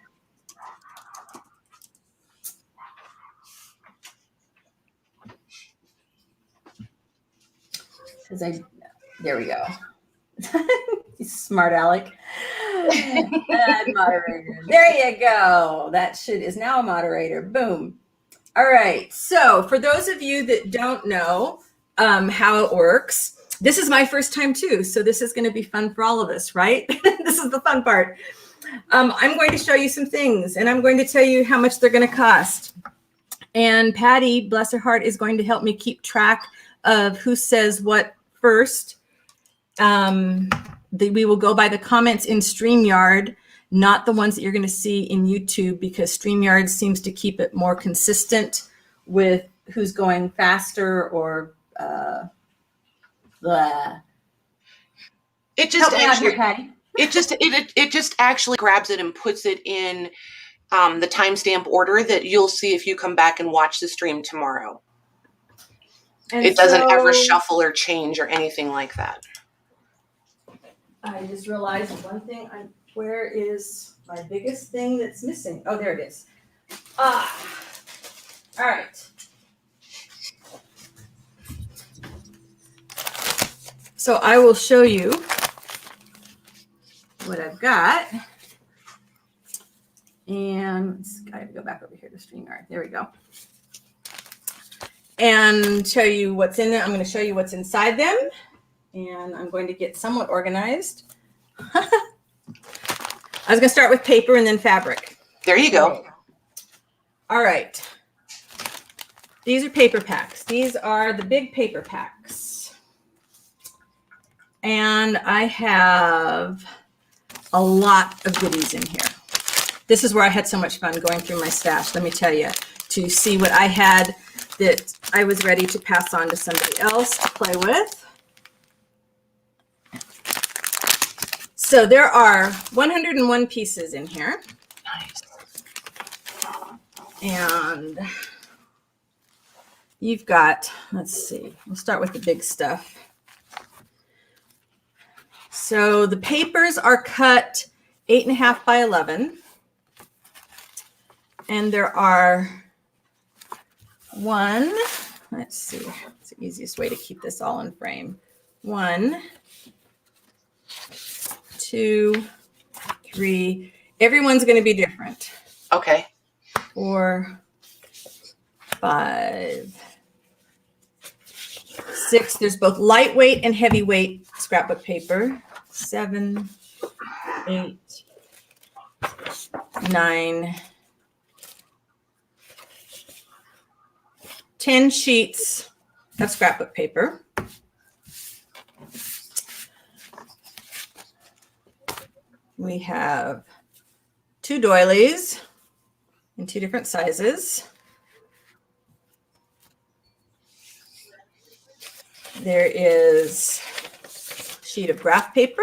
Speaker 1: There we go. Smart Alec. Add moderator. There you go. That is now a moderator. Boom. All right. So for those of you that don't know how it works, this is my first time too. So this is going to be fun for all of us, right? This is the fun part. I'm going to show you some things and I'm going to tell you how much they're going to cost. And Patty, bless her heart, is going to help me keep track of who says what first. We will go by the comments in StreamYard, not the ones that you're going to see in YouTube, because StreamYard seems to keep it more consistent with who's going faster or blah.
Speaker 2: It just actually, it just actually grabs it and puts it in the timestamp order that you'll see if you come back and watch the stream tomorrow. And it doesn't ever shuffle or change or anything like that.
Speaker 1: I just realized one thing. Where is my biggest thing that's missing? Oh, there it is. All right. So I will show you what I've got. And I have to go back over here to StreamYard. There we go. And show you what's in there. I'm going to show you what's inside them. And I'm going to get somewhat organized. I was going to start with paper and then fabric.
Speaker 2: There you go.
Speaker 1: All right. These are paper packs. These are the big paper packs. And I have a lot of goodies in here. This is where I had so much fun going through my stash, let me tell you, to see what I had that I was ready to pass on to somebody else to play with. So there are 101 pieces in here.
Speaker 2: Nice.
Speaker 1: And you've got, let's see, we'll start with the big stuff. So the papers are cut 8.5 by 11. And there are 1, let's see. It's the easiest way to keep this all in frame. 1, 2, 3. Everyone's going to be different.
Speaker 2: Okay.
Speaker 1: 4, 5, 6. There's both lightweight and heavyweight scrapbook paper. 7, 8, 9, 10 sheets of scrapbook paper. We have 2 doilies in 2 different sizes. There is a sheet of graph paper.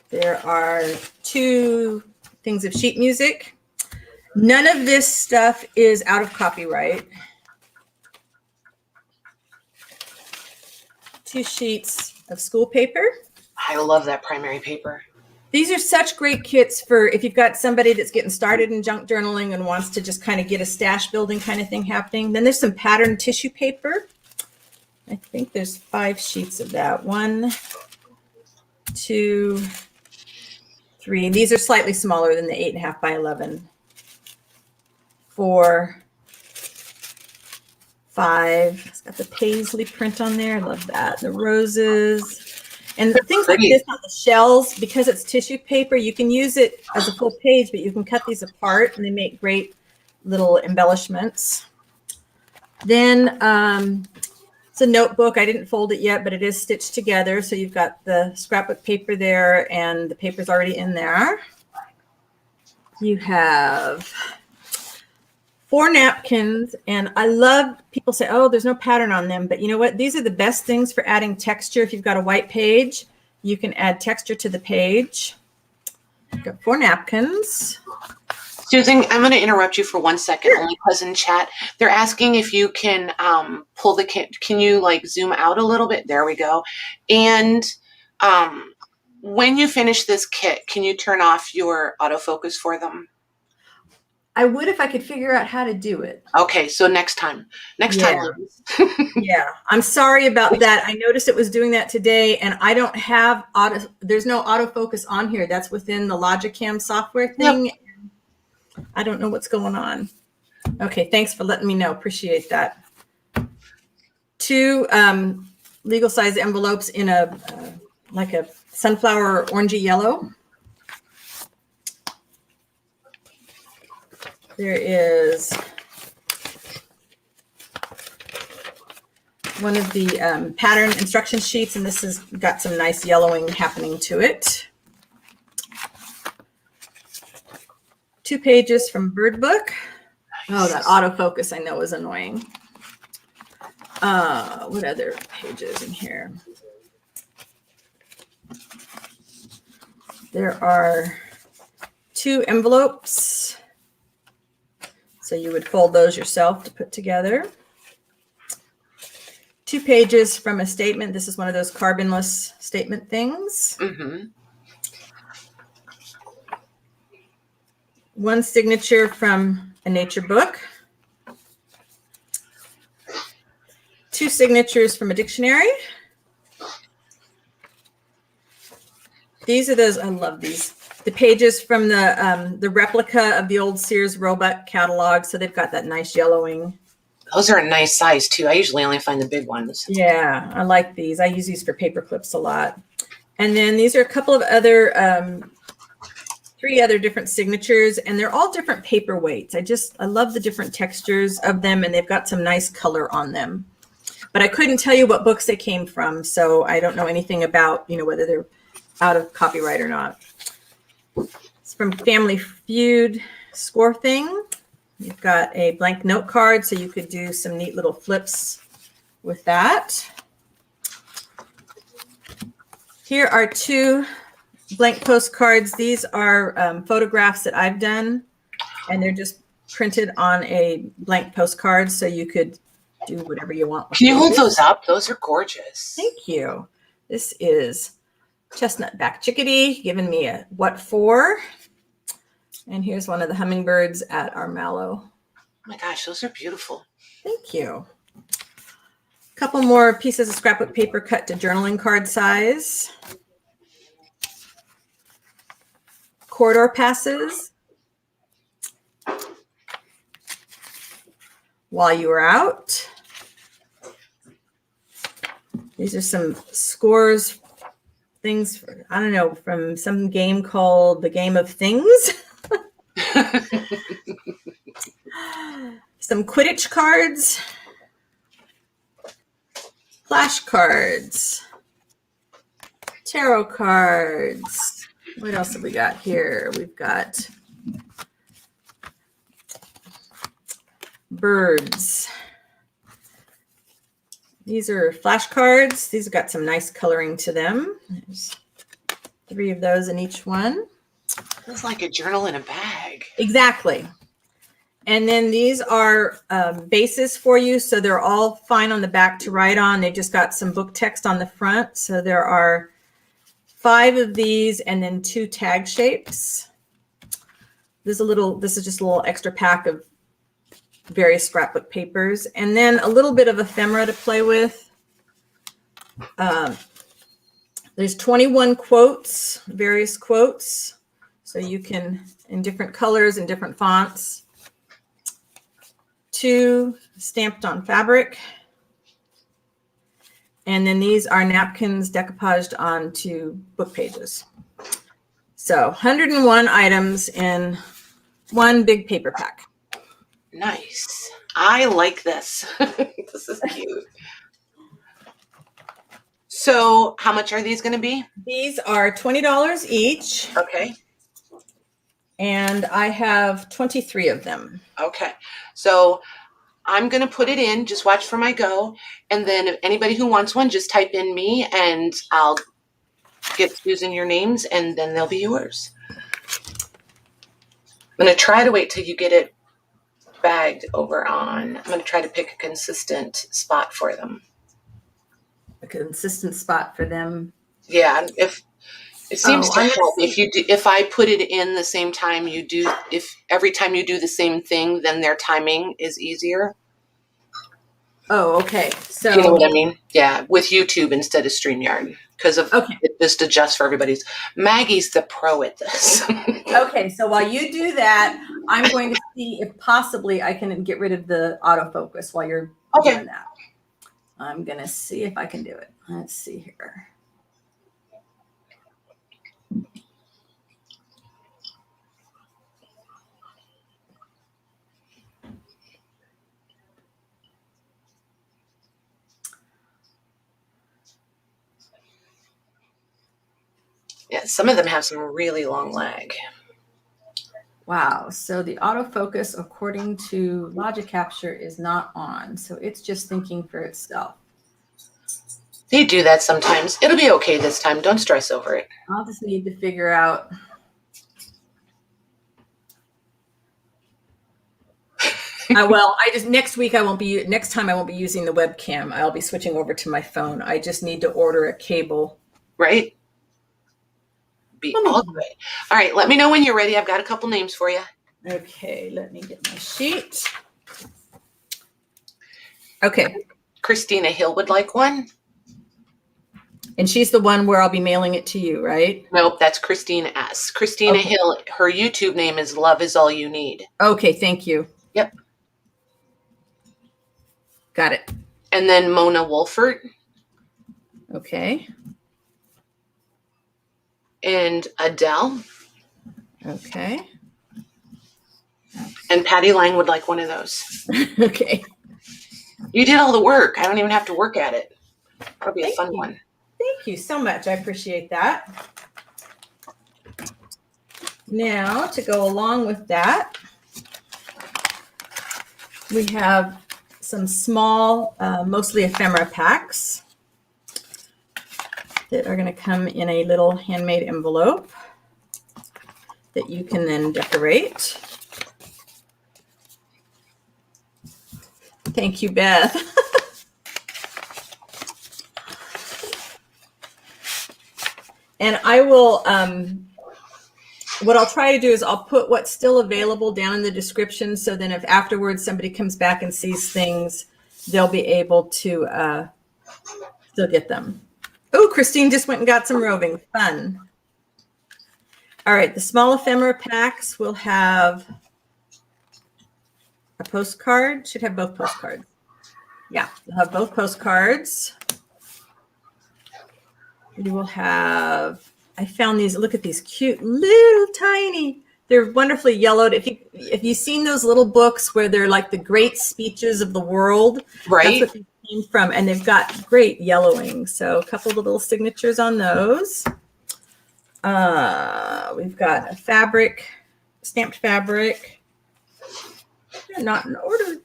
Speaker 1: There are 2 things of sheet music. None of this stuff is out of copyright. 2 sheets of school paper.
Speaker 2: I love that primary paper.
Speaker 1: These are such great kits for if you've got somebody that's getting started in junk journaling and wants to just kind of get a stash building kind of thing happening. Then there's some patterned tissue paper. I think there's 5 sheets of that. 1, 2, 3. These are slightly smaller than the 8.5 by 11. 4, 5. It's got the paisley print on there. I love that. The roses. And things like this on the shells, because it's tissue paper, you can use it as a full page, but you can cut these apart and they make great little embellishments. Then it's a notebook. I didn't fold it yet, but it is stitched together. So you've got the scrapbook paper there and the paper's already in there. You have 4 napkins, and I love people say, oh, there's no pattern on them, but you know what? These are the best things for adding texture. If you've got a white page, you can add texture to the page. I've got 4 napkins.
Speaker 2: Susan, I'm going to interrupt you for 1 second,
Speaker 1: Sure.
Speaker 2: only because in chat, they're asking if you can pull the kit. Can you like zoom out a little bit? There we go. And when you finish this kit, can you turn off your autofocus for them?
Speaker 1: I would if I could figure out how to do it.
Speaker 2: Okay, so next time.
Speaker 1: Yeah, I'm sorry about that. I noticed it was doing that today, and I don't have there's no autofocus on here. That's within the Logicam software thing.
Speaker 2: Yep.
Speaker 1: I don't know what's going on. Okay, thanks for letting me know. Appreciate that. 2 legal size envelopes in a like a sunflower orangey yellow. There is one of the pattern instruction sheets, and this has got some nice yellowing happening to it. 2 pages from Bird Book. Oh, that autofocus I know is annoying. What other pages in here? There are 2 envelopes. So you would fold those yourself to put together. 2 pages from a statement. This is one of those carbonless statement things.
Speaker 2: Mm-hmm.
Speaker 1: 1 signature from a nature book. 2 signatures from a dictionary. These are those, I love these. The pages from the replica of the old Sears Roebuck catalog. So they've got that nice yellowing.
Speaker 2: Those are a nice size too. I usually only find the big ones.
Speaker 1: Yeah, I like these. I use these for paper clips a lot. And then these are a couple of other, 3 other different signatures, and they're all different paper weights. I love the different textures of them, and they've got some nice color on them. But I couldn't tell you what books they came from, so I don't know anything about, whether they're out of copyright or not. It's from Family Feud Score Thing. You've got a blank note card, so you could do some neat little flips with that. Here are 2 blank postcards. These are photographs that I've done, and they're just printed on a blank postcard, so you could do whatever you want.
Speaker 2: Can you hold those up? Those are gorgeous.
Speaker 1: Thank you. This is Chestnut Back Chickadee giving me a what for? And here's one of the hummingbirds at our mallow
Speaker 2: my gosh, those are beautiful.
Speaker 1: Thank you. A couple more pieces of scrapbook paper cut to journaling card size. Corridor passes. While you were out. These are some scores, things, I don't know, from some game called The Game of Things. Some Quidditch cards. Flashcards. Tarot cards. What else have we got here? We've got birds. These are flashcards. These have got some nice coloring to them. There's 3 of those in each one.
Speaker 2: It's like a journal in a bag.
Speaker 1: Exactly. And then these are bases for you. So they're all fine on the back to write on. They just got some book text on the front. So there are 5 of these and then 2 tag shapes. This is just a little extra pack of various scrapbook papers, and then a little bit of ephemera to play with. There's 21 quotes, various quotes, so you can, in different colors and different fonts. 2 stamped on fabric, and then these are napkins decoupaged onto book pages. So 101 items in one big paper pack.
Speaker 2: Nice. I like this. This is cute. So how much are these going to be?
Speaker 1: These are $20 each.
Speaker 2: Okay.
Speaker 1: And I have 23 of them.
Speaker 2: Okay. So I'm going to put it in. Just watch for my go. And then if anybody who wants one, just type in me and I'll get Susan your names and then they'll be yours. I'm going to try to wait till you get it bagged over on. I'm going to try to pick a consistent spot for them.
Speaker 1: A consistent spot for them.
Speaker 2: Yeah, if it seems to help if I put it in the same time you do, if every time you do the same thing, then their timing is easier.
Speaker 1: Oh, okay. So
Speaker 2: you know what I mean? Yeah, with YouTube instead of Streamyard because of it just adjusts for everybody's. Maggie's the pro at this.
Speaker 1: Okay, so while you do that, I'm going to see if possibly I can get rid of the autofocus while you're doing that. I'm going to see if I can do it. Let's see here.
Speaker 2: Yeah, some of them have some really long lag.
Speaker 1: Wow. So the autofocus, according to Logic Capture, is not on. So it's just thinking for itself.
Speaker 2: They do that sometimes. It'll be okay this time. Don't stress over it.
Speaker 1: I'll just need to figure out. Well, next time I won't be using the webcam. I'll be switching over to my phone. I just need to order a cable.
Speaker 2: Right. Be all good. All right, let me know when you're ready. I've got a couple names for you.
Speaker 1: Okay, let me get my sheet. Okay.
Speaker 2: Christina Hill would like one.
Speaker 1: And she's the one where I'll be mailing it to you, right?
Speaker 2: Nope, that's Christine S. Christina Hill, her YouTube name is Love Is All You Need.
Speaker 1: Okay, thank you.
Speaker 2: Yep.
Speaker 1: Got it.
Speaker 2: And then Mona Wolfert.
Speaker 1: Okay.
Speaker 2: And Adele.
Speaker 1: Okay.
Speaker 2: And Patty Lang would like one of those.
Speaker 1: Okay.
Speaker 2: You did all the work. I don't even have to work at it. That'll be a fun one.
Speaker 1: Thank you so much. I appreciate that. Now, to go along with that, we have some small, mostly ephemera packs that are going to come in a little handmade envelope that you can then decorate. Thank you, Beth. And I will what I'll try to do is I'll put what's still available down in the description. So then if afterwards somebody comes back and sees things, they'll be able to still get them. Oh, Christine just went and got some roving. Fun. All right. The small ephemera packs will have a postcard. Should have both postcards. Yeah, they'll have both postcards. You will have, I found these, look at these cute, little tiny, they're wonderfully yellowed. If you've seen those little books where they're like the great speeches of the world,
Speaker 2: Right.
Speaker 1: that's what they came from. And they've got great yellowing. So a couple of little signatures on those. We've got a fabric, stamped fabric. They're not in order.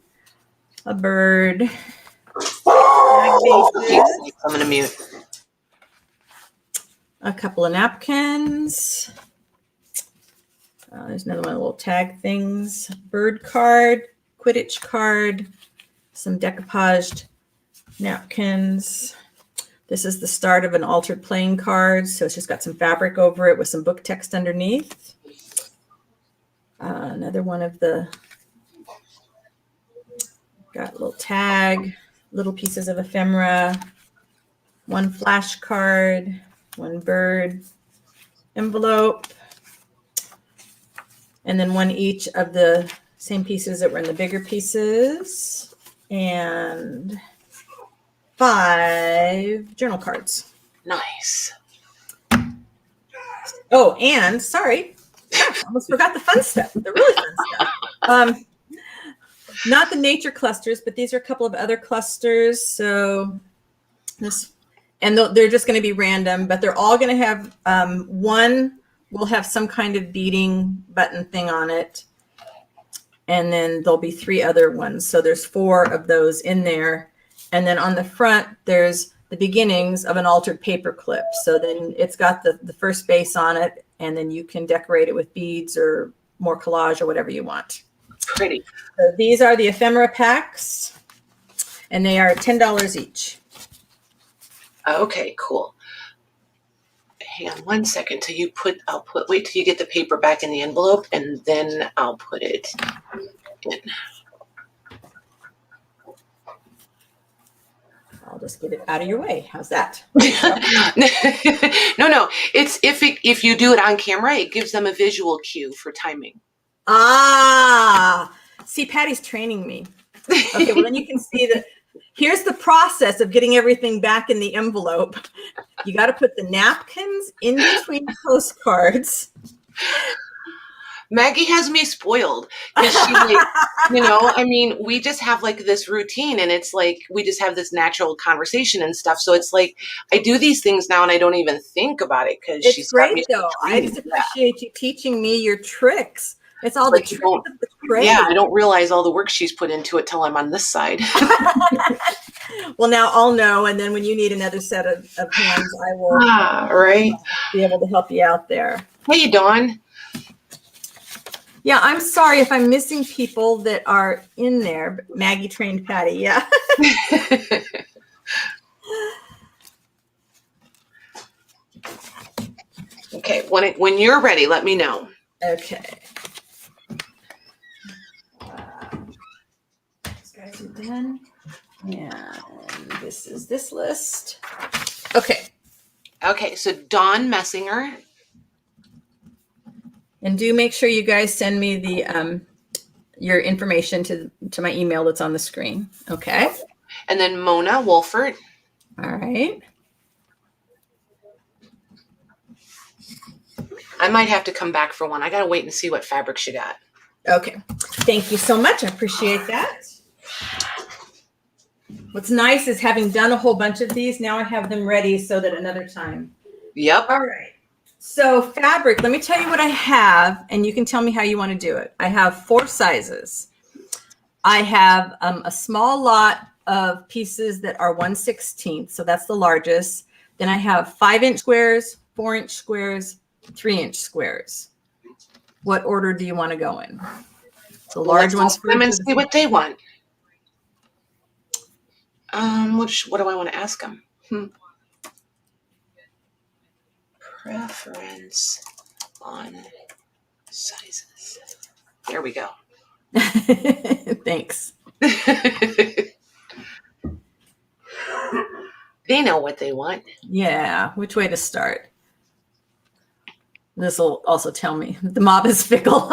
Speaker 1: A bird.
Speaker 2: I'm going to mute.
Speaker 1: A couple of napkins. There's another one of little tag things. Bird card, Quidditch card, some decoupaged napkins. This is the start of an altered playing card. So it's just got some fabric over it with some book text underneath. Another one of the, got a little tag, little pieces of ephemera, one flash card, one bird envelope, and then one each of the same pieces that were in the bigger pieces, and 5 journal cards.
Speaker 2: Nice.
Speaker 1: Oh, and sorry, almost forgot the fun stuff, the really fun stuff. Not the nature clusters, but these are a couple of other clusters. So this, and they're just going to be random, but they're all going to have, one will have some kind of beading button thing on it. And then there'll be 3 other ones. So there's 4 of those in there. And then on the front, there's the beginnings of an altered paper clip. So then it's got the first base on it, and then you can decorate it with beads or more collage or whatever you want.
Speaker 2: Pretty.
Speaker 1: So these are the ephemera packs, and they are $10 each.
Speaker 2: Okay, cool. Hang on one second till you wait till you get the paper back in the envelope, and then I'll put it in.
Speaker 1: I'll just get it out of your way. How's that?
Speaker 2: No. It's if you do it on camera, it gives them a visual cue for timing.
Speaker 1: Ah, see, Patty's training me. Okay, well then you can see that. Here's the process of getting everything back in the envelope. You got to put the napkins in between postcards.
Speaker 2: Maggie has me spoiled because she, like, I mean, we just have like this routine, and it's like we just have this natural conversation and stuff. So it's like I do these things now, and I don't even think about it because she's
Speaker 1: great though. I just appreciate you teaching me your tricks. It's all like the tricks of the trade.
Speaker 2: Yeah, I don't realize all the work she's put into it till I'm on this side.
Speaker 1: Well, now I'll know, and then when you need another set of hands, I will
Speaker 2: right.
Speaker 1: Be able to help you out there.
Speaker 2: Hey, Dawn.
Speaker 1: Yeah, I'm sorry if I'm missing people that are in there. But Maggie trained Patty, yeah.
Speaker 2: Okay, when you're ready, let me know.
Speaker 1: Okay. These guys are done. And this is this list. Okay.
Speaker 2: Okay, so Dawn Messinger.
Speaker 1: And do make sure you guys send me the your information to my email that's on the screen. Okay.
Speaker 2: And then Mona Wolfert.
Speaker 1: All right.
Speaker 2: I might have to come back for one. I gotta wait and see what fabric she got.
Speaker 1: Okay. Thank you so much. I appreciate that. What's nice is having done a whole bunch of these, now I have them ready so that another time.
Speaker 2: Yep.
Speaker 1: All right. So fabric, let me tell you what I have, and you can tell me how you want to do it. I have 4 sizes. I have a small lot of pieces that are 1/16, so that's the largest. Then I have 5-inch squares, 4-inch squares, 3-inch squares. What order do you want to go in? The large ones first.
Speaker 2: Come and see what they want. What do I want to ask them? Preference on Sizes. There we go.
Speaker 1: Thanks.
Speaker 2: They know what they want.
Speaker 1: Yeah. Which way to start? This will also tell me the mob is fickle.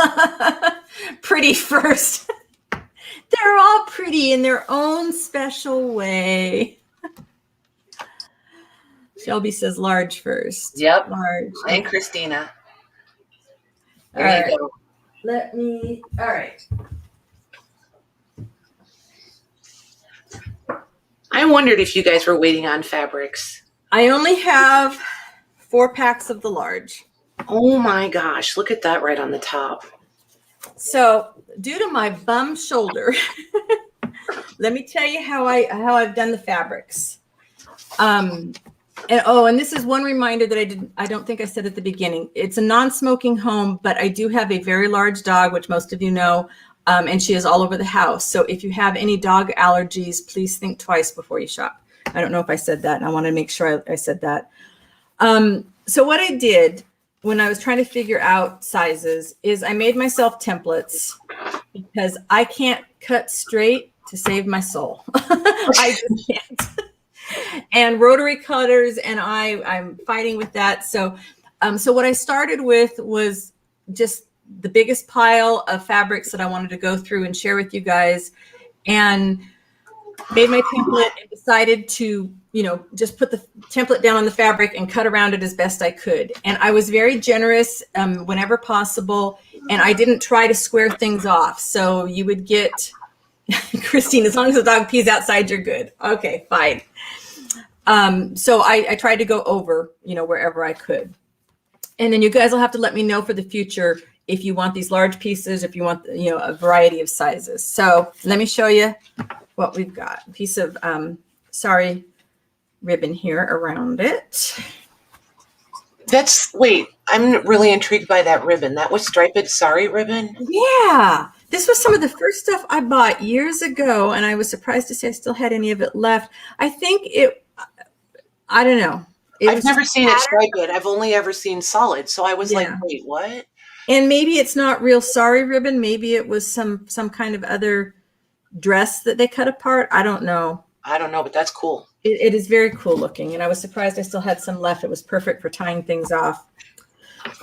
Speaker 1: Pretty first. They're all pretty in their own special way. Shelby says large first.
Speaker 2: Yep.
Speaker 1: Large.
Speaker 2: And Christina.
Speaker 1: All
Speaker 2: There
Speaker 1: right.
Speaker 2: you go.
Speaker 1: All right.
Speaker 2: I wondered if you guys were waiting on fabrics.
Speaker 1: I only have 4 packs of the large.
Speaker 2: Oh my gosh, look at that right on the top.
Speaker 1: So due to my bum shoulder, let me tell you how I've done the fabrics. And this is one reminder that I don't think I said at the beginning. It's a non-smoking home, but I do have a very large dog, which most of you know, and she is all over the house. So if you have any dog allergies, please think twice before you shop. I don't know if I said that, and I want to make sure I said that. So what I did when I was trying to figure out sizes is I made myself templates because I can't cut straight to save my soul. I just can't. And rotary cutters, and I'm fighting with that. So what I started with was just the biggest pile of fabrics that I wanted to go through and share with you guys, and made my template and decided to, just put the template down on the fabric and cut around it as best I could. And I was very generous whenever possible, and I didn't try to square things off. So you would get, Christine, as long as the dog pees outside, you're good. Okay, fine. So I tried to go over, wherever I could. And then you guys will have to let me know for the future if you want these large pieces, if you want, a variety of sizes. So let me show you what we've got. A piece of sari ribbon here around it.
Speaker 2: Wait, I'm really intrigued by that ribbon. That was striped sari ribbon?
Speaker 1: Yeah. This was some of the first stuff I bought years ago, and I was surprised to see I still had any of it left. I think I don't know.
Speaker 2: I've never seen it striped. I've only ever seen solid. So I was like, wait, what?
Speaker 1: And maybe it's not real sari ribbon. Maybe it was some kind of other dress that they cut apart. I don't know.
Speaker 2: But that's cool.
Speaker 1: It is very cool looking, and I was surprised I still had some left. It was perfect for tying things off.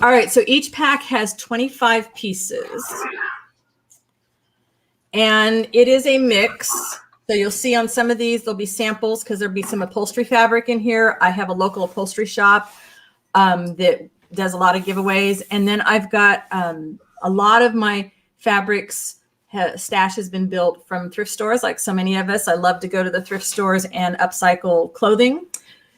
Speaker 1: All right, so each pack has 25 pieces, and it is a mix. So you'll see on some of these, there'll be samples because there'll be some upholstery fabric in here. I have a local upholstery shop that does a lot of giveaways. And then I've got a lot of my fabrics stash has been built from thrift stores, like so many of us. I love to go to the thrift stores and upcycle clothing.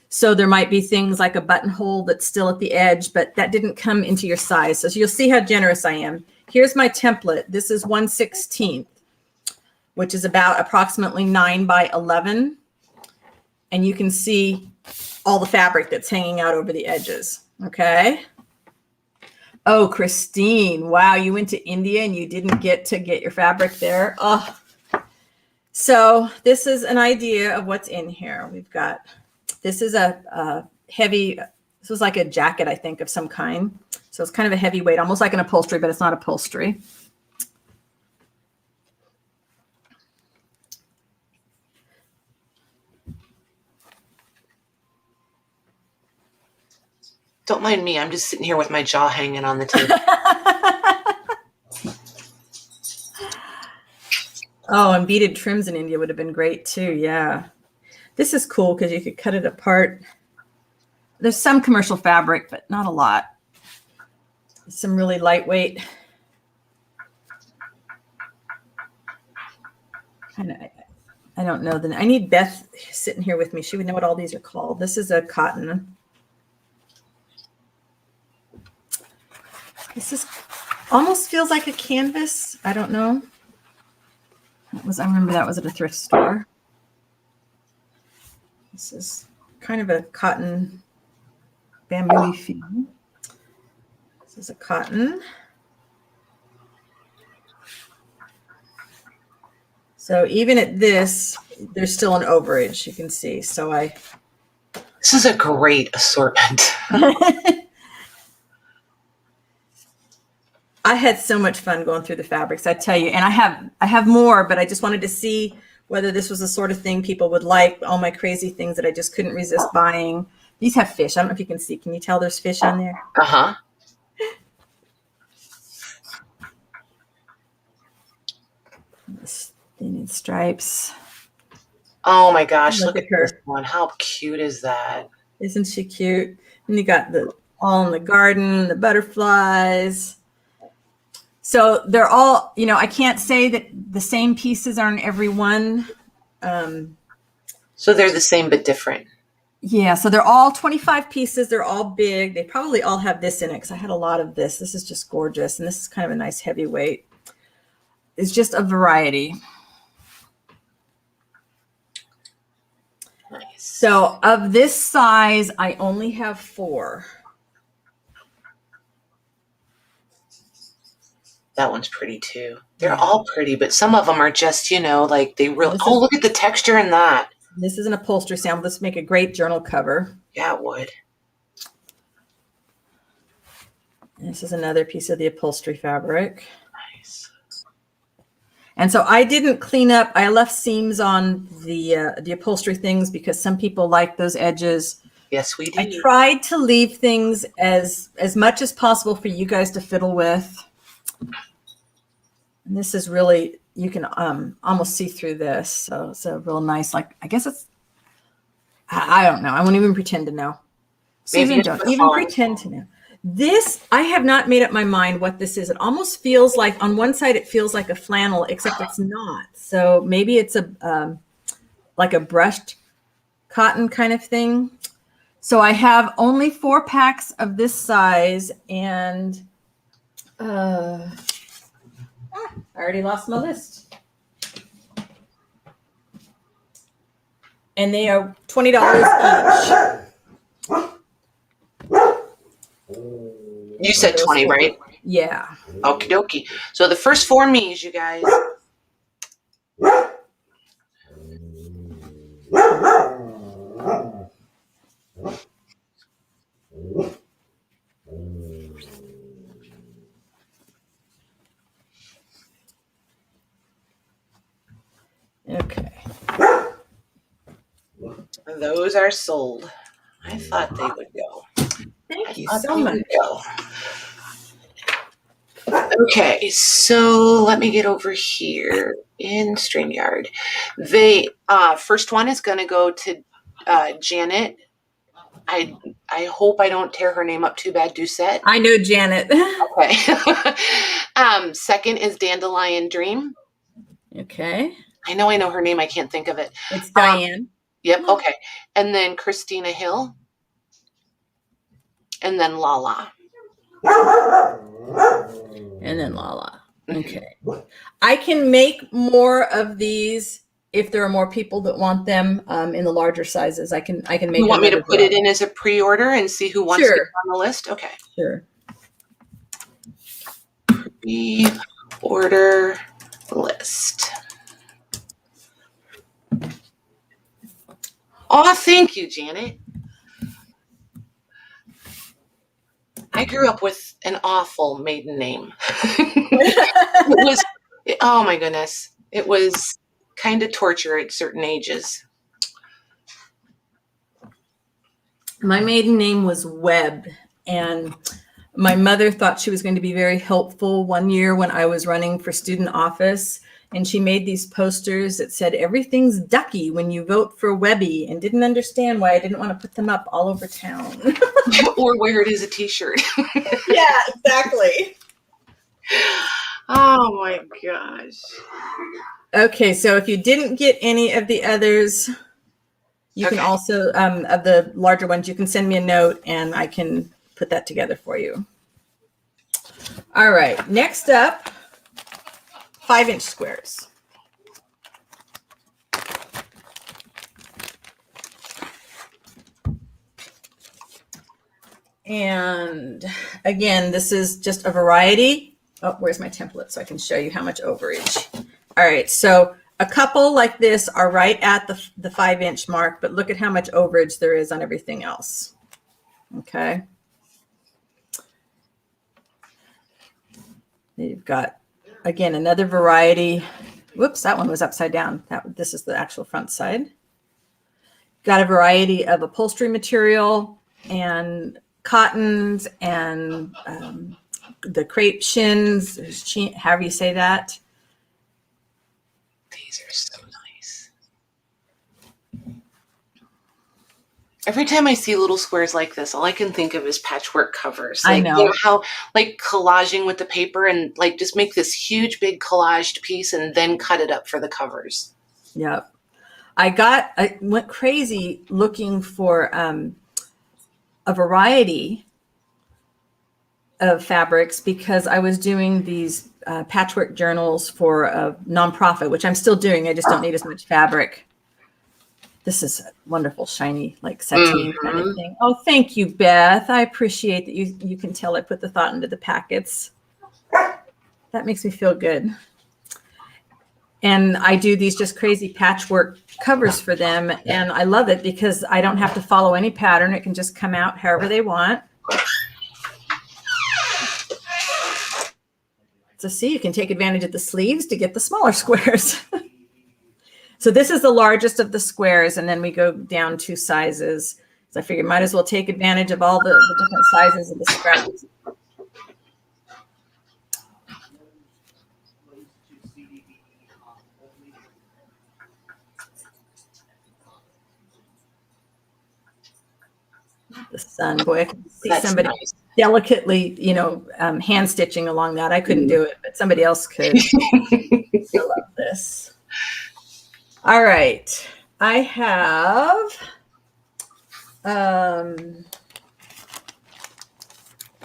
Speaker 1: So there might be things like a buttonhole that's still at the edge, but that didn't come into your size. So you'll see how generous I am. Here's my template. This is 1/16, which is about approximately 9 by 11. And you can see all the fabric that's hanging out over the edges. Okay. Oh, Christine, wow, you went to India and you didn't get to get your fabric there. Oh, so this is an idea of what's in here. We've got, this is a heavy, this was like a jacket, I think, of some kind. So it's kind of a heavy weight, almost like an upholstery, but it's not upholstery.
Speaker 2: Don't mind me. I'm just sitting here with my jaw hanging on the table.
Speaker 1: Oh, and beaded trims in India would have been great too. Yeah. This is cool because you could cut it apart. There's some commercial fabric, but not a lot. Some really lightweight. I don't know. I need Beth sitting here with me. She would know what all these are called. This is a cotton. This is almost feels like a canvas. I don't know. I remember that was at a thrift store. This is kind of a cotton bamboo feel. This is a cotton. So even at this, there's still an overage, you can see. So
Speaker 2: This is a great assortment.
Speaker 1: I had so much fun going through the fabrics, I tell you. And I have more, but I just wanted to see whether this was the sort of thing people would like, all my crazy things that I just couldn't resist buying. These have fish. I don't know if you can see. Can you tell there's fish on there?
Speaker 2: Uh-huh.
Speaker 1: They need stripes.
Speaker 2: Oh my gosh,
Speaker 1: Look
Speaker 2: look
Speaker 1: at
Speaker 2: at
Speaker 1: her.
Speaker 2: this one. How cute is that?
Speaker 1: Isn't she cute? And you got the all in the garden, the butterflies. So they're all, you know, I can't say that the same pieces are in every one.
Speaker 2: So they're the same but different.
Speaker 1: Yeah, so they're all 25 pieces. They're all big. They probably all have this in it because I had a lot of this. This is just gorgeous. And this is kind of a nice heavyweight. It's just a variety.
Speaker 2: Nice.
Speaker 1: So of this size, I only have 4.
Speaker 2: That one's pretty too. They're all pretty, but some of them are just, you know, like they really, look at the texture in that.
Speaker 1: This is an upholstery sample. This would make a great journal cover.
Speaker 2: Yeah, it would.
Speaker 1: This is another piece of the upholstery fabric.
Speaker 2: Nice.
Speaker 1: And so I didn't clean up. I left seams on the upholstery things because some people like those edges.
Speaker 2: Yes, we do.
Speaker 1: I tried to leave things as much as possible for you guys to fiddle with. And this is really, you can almost see through this. So it's a real nice, like, I guess it's, I don't know. I won't even pretend to know. Susan, don't even pretend to know. This, I have not made up my mind what this is. It almost feels like, on one side, it feels like a flannel, except it's not. So maybe it's a like a brushed cotton kind of thing. So I have only 4 packs of this size, and I already lost my list. And they are $20 each.
Speaker 2: You said 20, right?
Speaker 1: Yeah.
Speaker 2: Okie dokie. So the first 4 me's, you guys.
Speaker 1: Okay.
Speaker 2: Those are sold. I thought they would go.
Speaker 1: Thank you so much.
Speaker 2: Okay, so let me get over here in StreamYard. The first one is going to go to Janet. I hope I don't tear her name up too bad, Doucette.
Speaker 1: I know Janet.
Speaker 2: Okay. Second is Dandelion Dream.
Speaker 1: Okay.
Speaker 2: I know her name. I can't think of it.
Speaker 1: It's Diane.
Speaker 2: Yep. Okay. And then Christina Hill. And then Lala.
Speaker 1: And then Lala. Okay. I can make more of these if there are more people that want them in the larger sizes. I can make.
Speaker 2: You want me to put it in as a pre-order and see who wants to get on the list? Okay.
Speaker 1: Sure.
Speaker 2: Pre-order list. Oh, thank you, Janet. I grew up with an awful maiden name. Oh my goodness. It was kind of torture at certain ages.
Speaker 1: My maiden name was Webb, and my mother thought she was going to be very helpful one year when I was running for student office. And she made these posters that said, everything's ducky when you vote for Webby, and didn't understand why I didn't want to put them up all over town.
Speaker 2: Or wear it as a t-shirt.
Speaker 1: Yeah, exactly.
Speaker 2: Oh my gosh.
Speaker 1: Okay, so if you didn't get any of the others, you can also, of the larger ones, you can send me a note and I can put that together for you. All right, next up, 5-inch squares. And again, this is just a variety. Oh, where's my template so I can show you how much overage. All right, so a couple like this are right at the 5-inch mark, but look at how much overage there is on everything else. Okay. You've got, again, another variety. Whoops, that one was upside down. This is the actual front side. Got a variety of upholstery material and cottons and the crepe shins, however you say that.
Speaker 2: These are so nice. Every time I see little squares like this, all I can think of is patchwork covers. Like,
Speaker 1: I know.
Speaker 2: You know how, like, collaging with the paper and, like, just make this huge, big collaged piece and then cut it up for the covers.
Speaker 1: Yep. I went crazy looking for a variety of fabrics because I was doing these patchwork journals for a nonprofit, which I'm still doing. I just don't need as much fabric. This is a wonderful, shiny, like sateen kind of thing. Oh, thank you, Beth. I appreciate that you can tell I put the thought into the packets. That makes me feel good. And I do these just crazy patchwork covers for them. And I love it because I don't have to follow any pattern. It can just come out however they want. So see, you can take advantage of the sleeves to get the smaller squares. So this is the largest of the squares, and then we go down 2 sizes. So I figured might as well take advantage of all the different sizes of the scraps. The sun, boy, I can see
Speaker 2: That's
Speaker 1: somebody
Speaker 2: nice.
Speaker 1: delicately, hand stitching along that. I couldn't do it, but somebody else could. I love this. All right, I have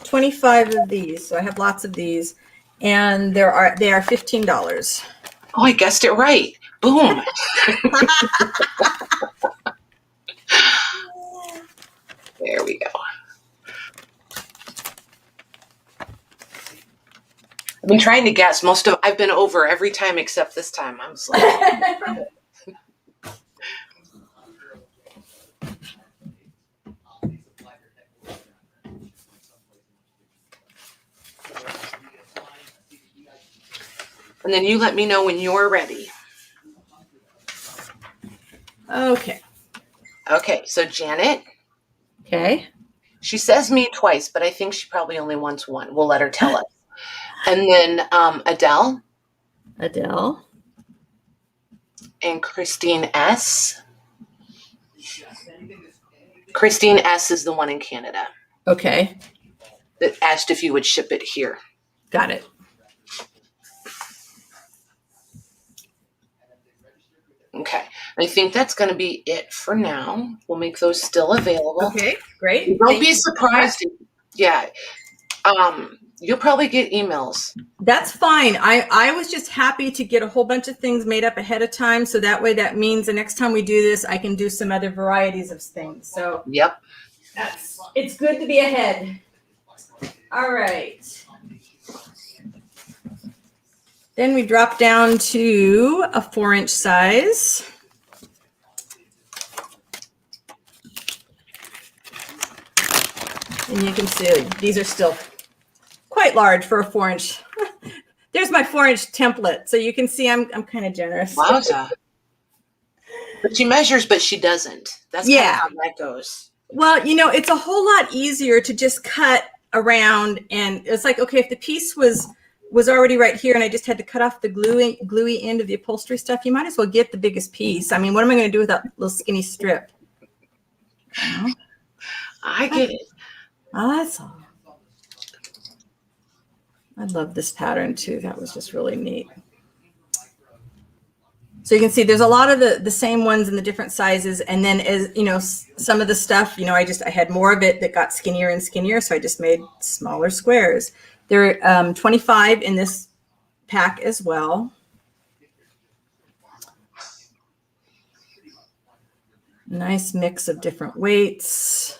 Speaker 1: 25 of these, so I have lots of these, and they are $15.
Speaker 2: Oh, I guessed it right. Boom. There we go. I've been trying to guess. I've been over every time except this time. I'm slow. And then you let me know when you're ready.
Speaker 1: Okay.
Speaker 2: Okay, so Janet.
Speaker 1: Okay.
Speaker 2: She says me twice, but I think she probably only wants one. We'll let her tell us. And then Adele.
Speaker 1: Adele.
Speaker 2: And Christine S. Christine S is the one in Canada
Speaker 1: Okay.
Speaker 2: that asked if you would ship it here.
Speaker 1: Got it.
Speaker 2: Okay. I think that's going to be it for now. We'll make those still available.
Speaker 1: Okay, great.
Speaker 2: Don't be surprised. Yeah. You'll probably get emails.
Speaker 1: That's fine. I was just happy to get a whole bunch of things made up ahead of time. So that way that means the next time we do this, I can do some other varieties of things. So
Speaker 2: Yep.
Speaker 1: it's good to be ahead. All right. Then we drop down to a 4-inch size. And you can see these are still quite large for a 4-inch. There's my 4-inch template. So you can see I'm kind of generous.
Speaker 2: Wowza. But she measures, but she doesn't. That's kind of how that goes.
Speaker 1: Well, it's a whole lot easier to just cut around, and it's like, okay, if the piece was already right here and I just had to cut off the gluey end of the upholstery stuff, you might as well get the biggest piece. I mean, what am I going to do with that little skinny strip?
Speaker 2: I get it.
Speaker 1: Oh, that's all. I love this pattern too. That was just really neat. So you can see there's a lot of the same ones in the different sizes. And then as some of the stuff, I had more of it that got skinnier and skinnier. So I just made smaller squares. There are 25 in this pack as well. Nice mix of different weights.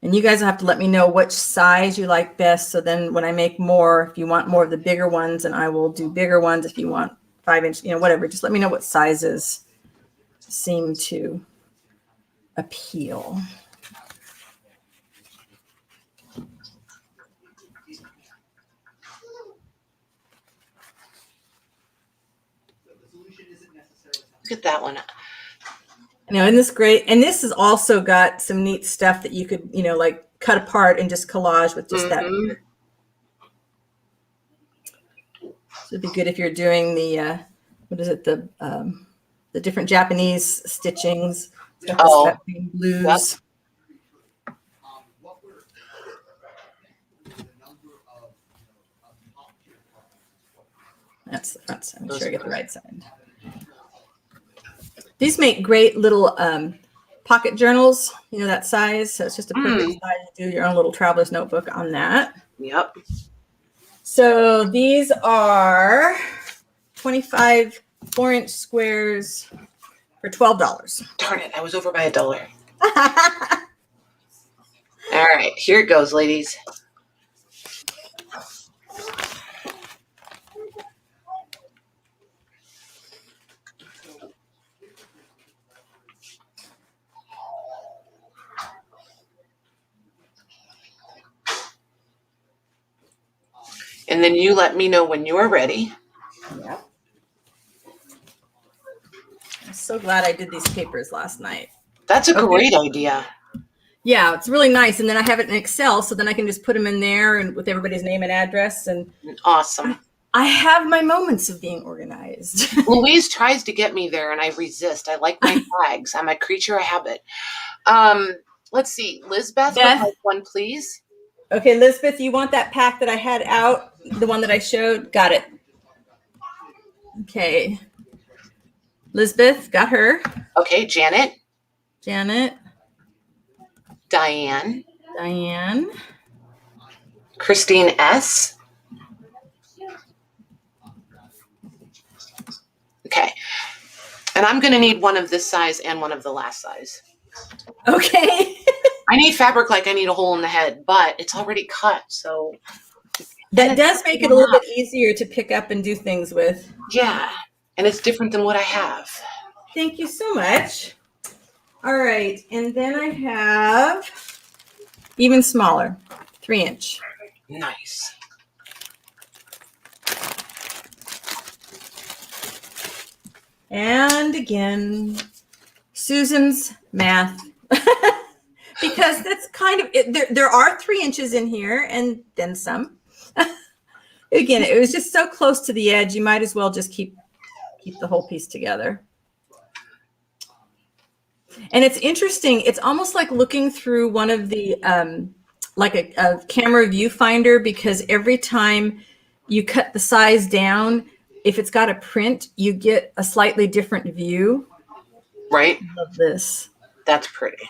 Speaker 1: And you guys will have to let me know which size you like best. So then when I make more, if you want more of the bigger ones, and I will do bigger ones. If you want 5-inch, whatever, just let me know what sizes seem to appeal.
Speaker 2: Look at that one.
Speaker 1: Now, isn't this great? And this has also got some neat stuff that you could, like cut apart and just collage with just that. So it'd be good if you're doing the, what is it? The different Japanese stitchings.
Speaker 2: Oh,
Speaker 1: blues.
Speaker 2: Yep.
Speaker 1: That's the front side. Make sure I get the right side. These make great little pocket journals, that size. So it's just a perfect size to do your own little traveler's notebook on that.
Speaker 2: Yep.
Speaker 1: So these are 25 4-inch squares for $12.
Speaker 2: Darn it, I was over by $1. All right, here it goes, ladies. And then you let me know when you are ready.
Speaker 1: Yeah. I'm so glad I did these papers last night. That's a
Speaker 2: great idea.
Speaker 1: Yeah, it's really nice. And then I have it in Excel, so then I can just put them in there and with everybody's name and address. And
Speaker 2: awesome.
Speaker 1: I have my moments of being organized.
Speaker 2: Louise tries to get me there, and I resist. I like my flags. I'm a creature of habit. Let's see. Lisbeth, would like one, please.
Speaker 1: Okay, Lisbeth, you want that pack that I had out? The one that I showed? Got it. Okay. Lisbeth, got her.
Speaker 2: Okay, Janet.
Speaker 1: Janet.
Speaker 2: Diane.
Speaker 1: Diane.
Speaker 2: Christine S. Okay. And I'm going to need one of this size and one of the last size.
Speaker 1: Okay.
Speaker 2: I need fabric like I need a hole in the head, but it's already cut, so.
Speaker 1: That does make it a little bit easier to pick up and do things with.
Speaker 2: Yeah, and it's different than what I have.
Speaker 1: Thank you so much. All right, and then I have even smaller, 3-inch.
Speaker 2: Nice.
Speaker 1: And again, Susan's math. Because that's kind of it. There are 3 inches in here and then some. Again, it was just so close to the edge. You might as well just keep the whole piece together. And it's interesting. It's almost like looking through one of the, like a camera viewfinder, because every time you cut the size down, if it's got a print, you get a slightly different view.
Speaker 2: Right.
Speaker 1: Of this.
Speaker 2: That's pretty.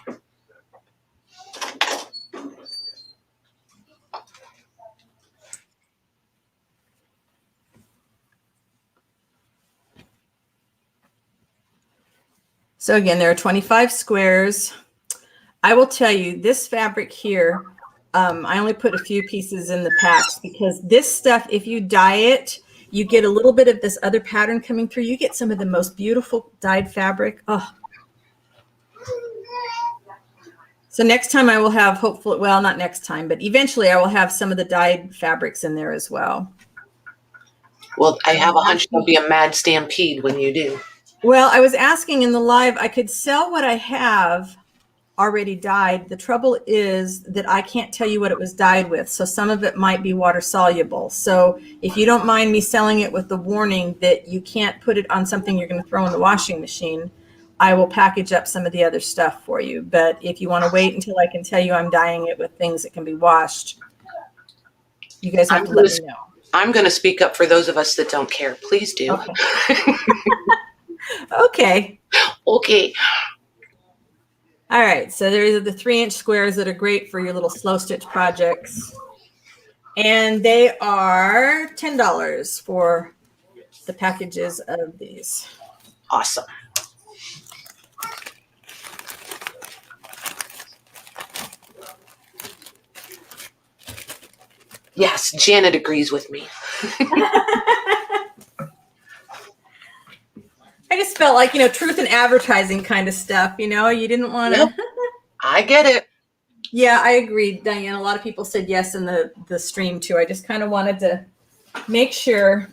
Speaker 1: So again, there are 25 squares. I will tell you, this fabric here, I only put a few pieces in the packs because this stuff, if you dye it, you get a little bit of this other pattern coming through. You get some of the most beautiful dyed fabric. Oh. So next time I will have, hopefully, well, not next time, but eventually I will have some of the dyed fabrics in there as well.
Speaker 2: Well, I have a hunch there'll be a mad stampede when you do.
Speaker 1: Well, I was asking in the live, I could sell what I have already dyed. The trouble is that I can't tell you what it was dyed with. So some of it might be water soluble. So if you don't mind me selling it with the warning that you can't put it on something you're going to throw in the washing machine, I will package up some of the other stuff for you. But if you want to wait until I can tell you I'm dyeing it with things that can be washed, you guys have to let me know.
Speaker 2: I'm going to speak up for those of us that don't care. Please do.
Speaker 1: Okay. Okay.
Speaker 2: Okay.
Speaker 1: All right. So there are the 3-inch squares that are great for your little slow stitch projects. And they are $10 for the packages of these.
Speaker 2: Awesome. Yes, Janet agrees with me.
Speaker 1: I just felt like, truth in advertising kind of stuff, you didn't want to.
Speaker 2: Yep. I get it.
Speaker 1: Yeah, I agree, Diane. A lot of people said yes in the stream too. I just kind of wanted to make sure.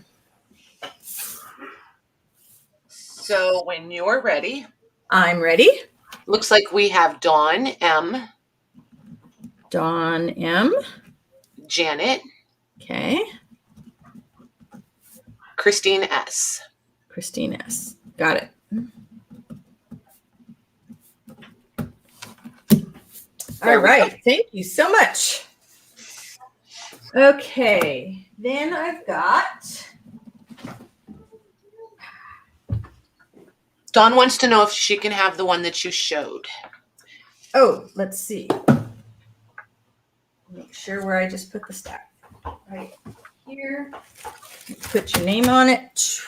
Speaker 2: So when you're ready.
Speaker 1: I'm ready.
Speaker 2: Looks like we have Dawn M.
Speaker 1: Dawn M.
Speaker 2: Janet.
Speaker 1: Okay.
Speaker 2: Christine S.
Speaker 1: Christine S. Got it. All right. Thank you so much. Okay. Then I've got...
Speaker 2: Dawn wants to know if she can have the one that you showed.
Speaker 1: Oh, let's see. Make sure where I just put the stack. Right here. Put your name on it.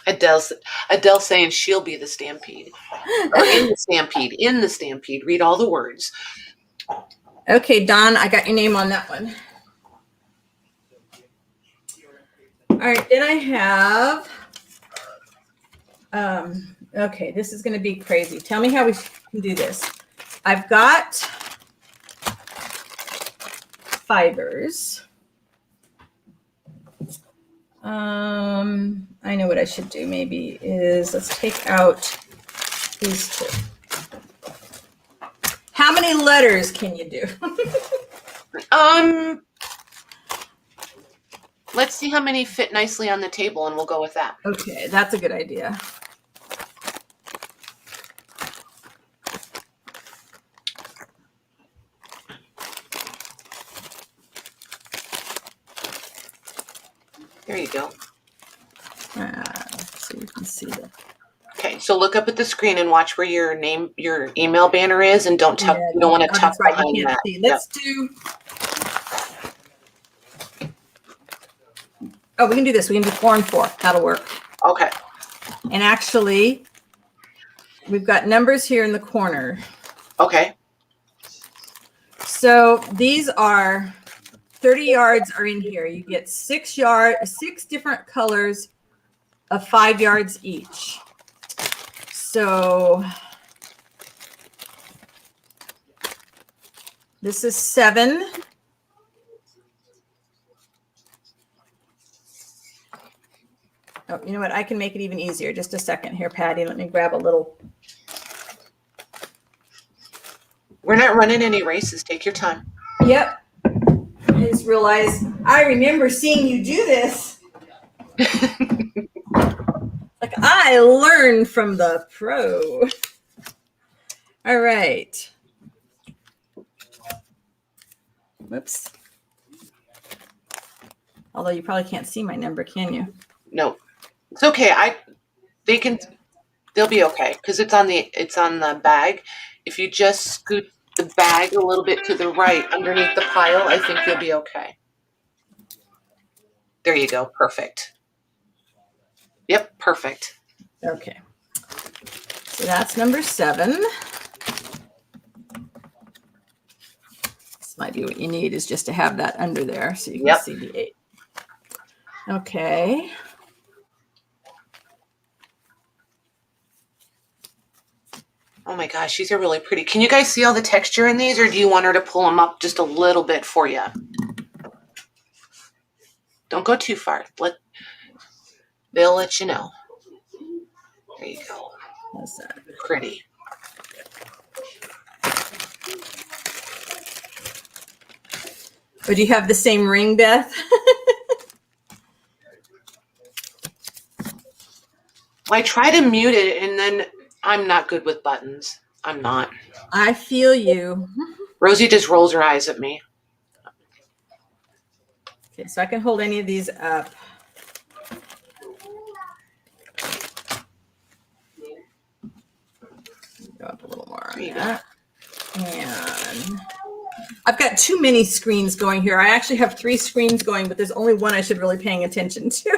Speaker 2: Adele saying she'll be the stampede. Or in the stampede. Read all the words.
Speaker 1: Okay, Don, I got your name on that one. All right, then I have, okay, this is going to be crazy. Tell me how we can do this. I've got fibers. I know what I should do maybe is let's take out these two. How many letters can you do?
Speaker 2: Let's see how many fit nicely on the table and we'll go with that.
Speaker 1: Okay, that's a good idea.
Speaker 2: There you go.
Speaker 1: So you can see that.
Speaker 2: Okay, so look up at the screen and watch where your email banner is, and don't tuck. You don't want to tuck behind that.
Speaker 1: Let's do. Oh, we can do this. We can do 4 and 4. That'll work.
Speaker 2: Okay.
Speaker 1: And actually, we've got numbers here in the corner.
Speaker 2: Okay.
Speaker 1: So these are 30 yards are in here. You get 6 different colors of 5 yards each. So this is 7. Oh, you know what? I can make it even easier. Just a second here, Patty. Let me grab a little.
Speaker 2: We're not running any races. Take your time.
Speaker 1: Yep. I just realized I remember seeing you do this. Like I learned from the pro. All right. Whoops. Although you probably can't see my number, can you?
Speaker 2: No, it's okay. They'll be okay because it's on the bag. If you just scoot the bag a little bit to the right underneath the pile, I think you'll be okay. There you go. Perfect. Yep, perfect.
Speaker 1: Okay. So that's number 7. This might be what you need is just to have that under there so you can see the 8. Okay.
Speaker 2: Oh my gosh, these are really pretty. Can you guys see all the texture in these, or do you want her to pull them up just a little bit for you? Don't go too far. They'll let you know. There you go.
Speaker 1: How's that?
Speaker 2: Pretty.
Speaker 1: But do you have the same ring, Beth?
Speaker 2: I try to mute it, and then I'm not good with buttons. I'm not.
Speaker 1: I feel you.
Speaker 2: Rosie just rolls her eyes at me.
Speaker 1: Okay, so I can hold any of these up. Go up a little more on that. And I've got too many screens going here. I actually have 3 screens going, but there's only one I should really paying attention to.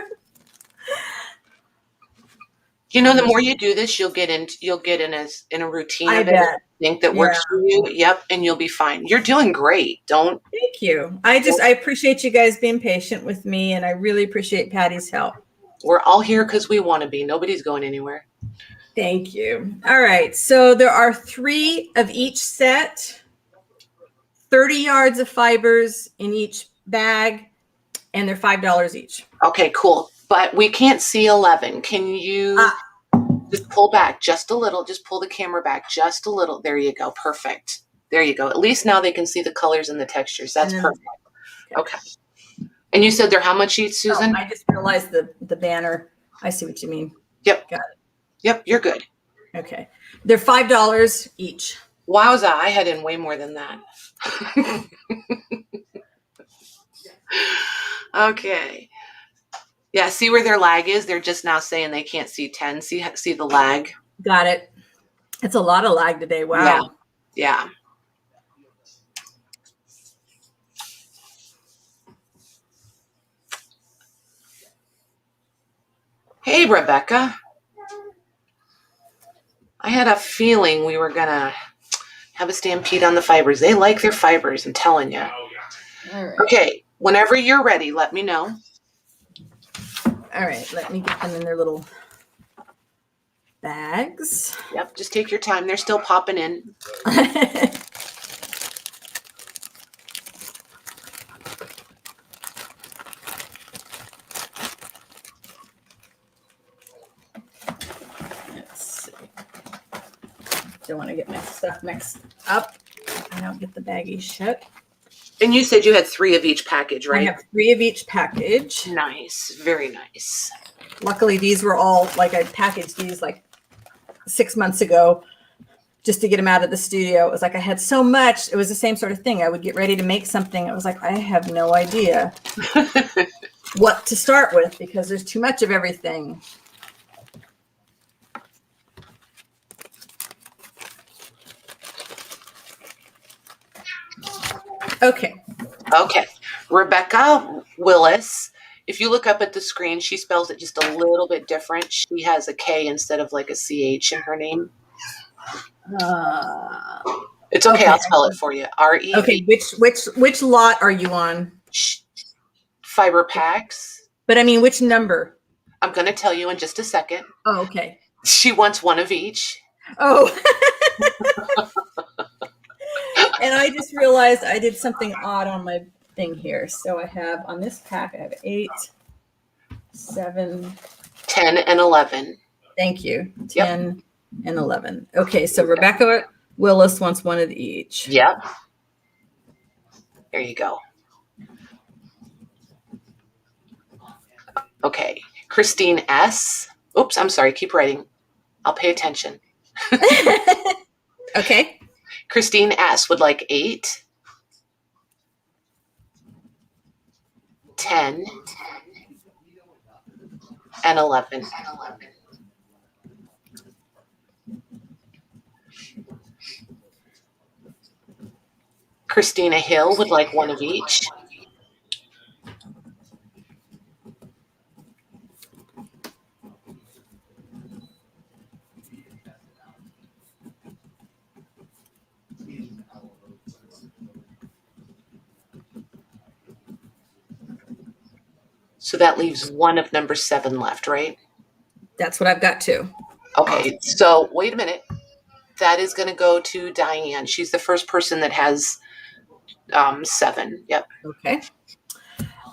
Speaker 2: You know, the more you do this, you'll get in a routine of it.
Speaker 1: bet.
Speaker 2: Think that works for you. Yep, and you'll be fine. You're doing great. Don't.
Speaker 1: Thank you. I appreciate you guys being patient with me, and I really appreciate Patty's help.
Speaker 2: We're all here because we want to be. Nobody's going anywhere.
Speaker 1: Thank you. All right. So there are 3 of each set, 30 yards of fibers in each bag, and they're $5 each.
Speaker 2: Okay, cool. But we can't see 11. Can you just pull back just a little? Just pull the camera back just a little. There you go. Perfect. There you go. At least now they can see the colors and the textures. That's perfect. Okay. And you said they're how much each, Susan?
Speaker 1: I just realized the banner. I see what you mean.
Speaker 2: Yep.
Speaker 1: Got it.
Speaker 2: Yep, you're good.
Speaker 1: Okay. They're $5 each.
Speaker 2: Wowza, I had in way more than that. Okay. Yeah, see where their lag is? They're just now saying they can't see 10. See the lag?
Speaker 1: Got it. It's a lot of lag today. Wow.
Speaker 2: Yeah. Hey, Rebecca. I had a feeling we were going to have a stampede on the fibers. They like their fibers, I'm telling you.
Speaker 1: All right.
Speaker 2: Okay, whenever you're ready, let me know.
Speaker 1: All right, let me get them in their little bags.
Speaker 2: Yep, just take your time. They're still popping in.
Speaker 1: Let's see. Don't want to get my stuff mixed up. I don't get the baggies shut.
Speaker 2: And you said you had 3 of each package, right?
Speaker 1: I have 3 of each package.
Speaker 2: Nice, very nice.
Speaker 1: Luckily, these were all, like, I packaged these like 6 months ago just to get them out of the studio. It was like I had so much. It was the same sort of thing. I would get ready to make something. I was like, I have no idea what to start with because there's too much of everything. Okay.
Speaker 2: Rebecca Willis. If you look up at the screen, she spells it just a little bit different. She has a K instead of like a CH in her name. It's okay. I'll spell it for you. R-E.
Speaker 1: Okay. Which lot are you on?
Speaker 2: Fiber packs.
Speaker 1: But I mean, which number?
Speaker 2: I'm going to tell you in just a second.
Speaker 1: Oh, okay.
Speaker 2: She wants 1 of each.
Speaker 1: Oh. And I just realized I did something odd on my thing here. So I have on this pack, I have 8, 7,
Speaker 2: 10, and 11.
Speaker 1: Thank you. 10 and 11. Okay, so Rebecca Willis wants 1 of each.
Speaker 2: Yep. There you go. Okay. Christine S. Oops, I'm sorry. Keep writing. I'll pay attention.
Speaker 1: Okay.
Speaker 2: Christine S. would like 8, 10, and 11. Christina Hill would like 1 of each. So that leaves 1 of number 7 left, right?
Speaker 1: That's what I've got too.
Speaker 2: Okay, so wait a minute. That is going to go to Diane. She's the first person that has 7. Yep.
Speaker 1: Okay.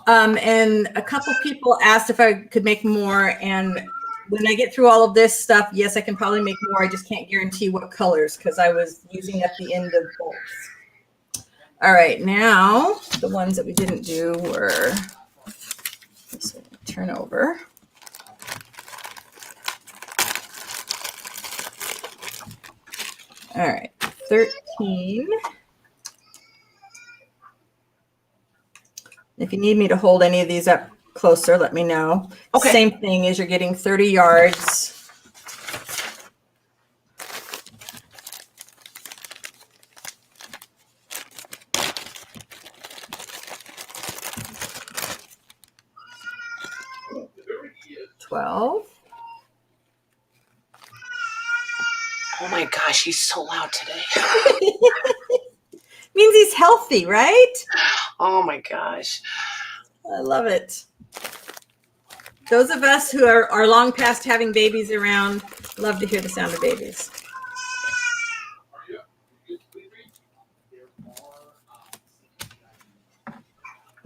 Speaker 1: And a couple people asked if I could make more. And when I get through all of this stuff, yes, I can probably make more. I just can't guarantee what colors because I was using up the end of both. All right, now the ones that we didn't do were, so turn over. All right, 13. If you need me to hold any of these up closer, let me know.
Speaker 2: Okay.
Speaker 1: Same thing as you're getting 30 yards. $12.
Speaker 2: Oh my gosh, he's so loud today.
Speaker 1: Means he's healthy, right?
Speaker 2: Oh my gosh.
Speaker 1: I love it. Those of us who are long past having babies around love to hear the sound of babies.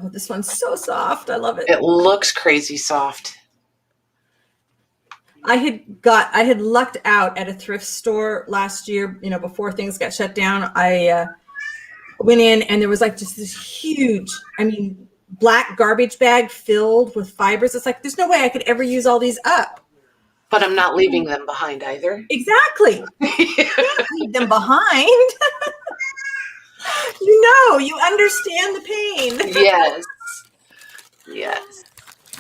Speaker 1: Oh, this one's so soft. I love it.
Speaker 2: It looks crazy soft.
Speaker 1: I had lucked out at a thrift store last year, before things got shut down. I went in and there was like just this huge, black garbage bag filled with fibers. It's like, there's no way I could ever use all these up.
Speaker 2: But I'm not leaving them behind either.
Speaker 1: Exactly. You can't leave them behind. You understand the pain.
Speaker 2: Yes. Yes.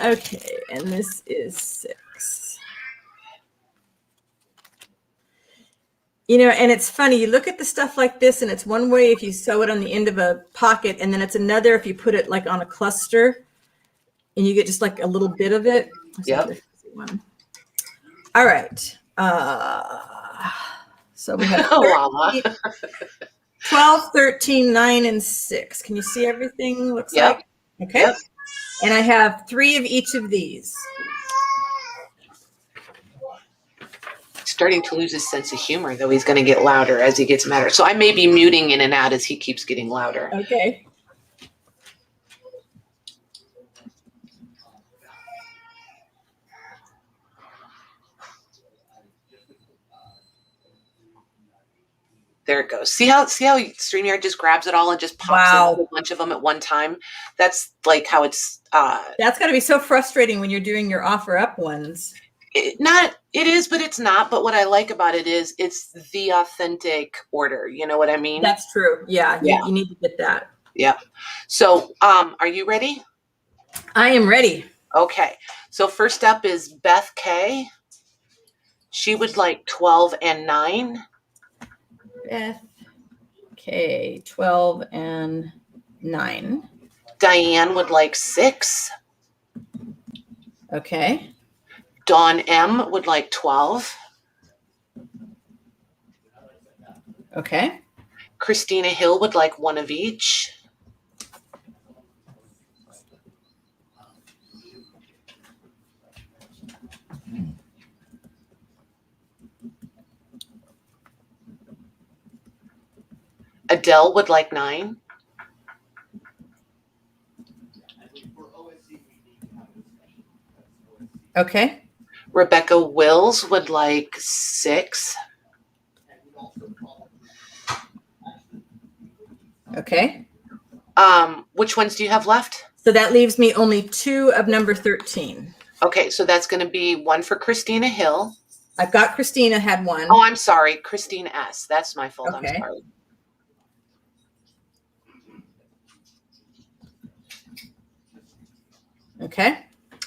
Speaker 1: Okay, and this is 6. And it's funny, you look at the stuff like this and it's one way if you sew it on the end of a pocket, and then it's another if you put it like on a cluster and you get just like a little bit of it.
Speaker 2: Yep.
Speaker 1: All right. So we have 12, 13, 9, and 6. Can you see everything looks like? Okay.
Speaker 2: Yep.
Speaker 1: And I have 3 of each of these.
Speaker 2: Starting to lose his sense of humor, though. He's going to get louder as he gets madder. So I may be muting in and out as he keeps getting louder.
Speaker 1: Okay.
Speaker 2: There it goes. See how StreamYard just grabs it all and just pops in a bunch of them at one time? That's like how it's...
Speaker 1: That's got to be so frustrating when you're doing your offer up ones.
Speaker 2: It is, but it's not. But what I like about it is it's the authentic order. You know what I mean?
Speaker 1: That's true. Yeah. You need to get that.
Speaker 2: Yeah. So are you ready?
Speaker 1: I am ready.
Speaker 2: Okay. So first up is Beth K. She would like 12 and 9.
Speaker 1: Beth K, 12 and 9.
Speaker 2: Diane would like 6.
Speaker 1: Okay.
Speaker 2: Dawn M would like 12.
Speaker 1: Okay.
Speaker 2: Christina Hill would like 1 of each. Adele would like 9.
Speaker 1: Okay.
Speaker 2: Rebecca Wills would like 6.
Speaker 1: Okay.
Speaker 2: Which ones do you have left?
Speaker 1: So that leaves me only 2 of number 13.
Speaker 2: Okay, so that's going to be 1 for Christina Hill.
Speaker 1: I've got Christina had 1.
Speaker 2: Oh, I'm sorry. Christine S. That's my fault.
Speaker 1: Okay.
Speaker 2: I'm sorry.
Speaker 1: Okay.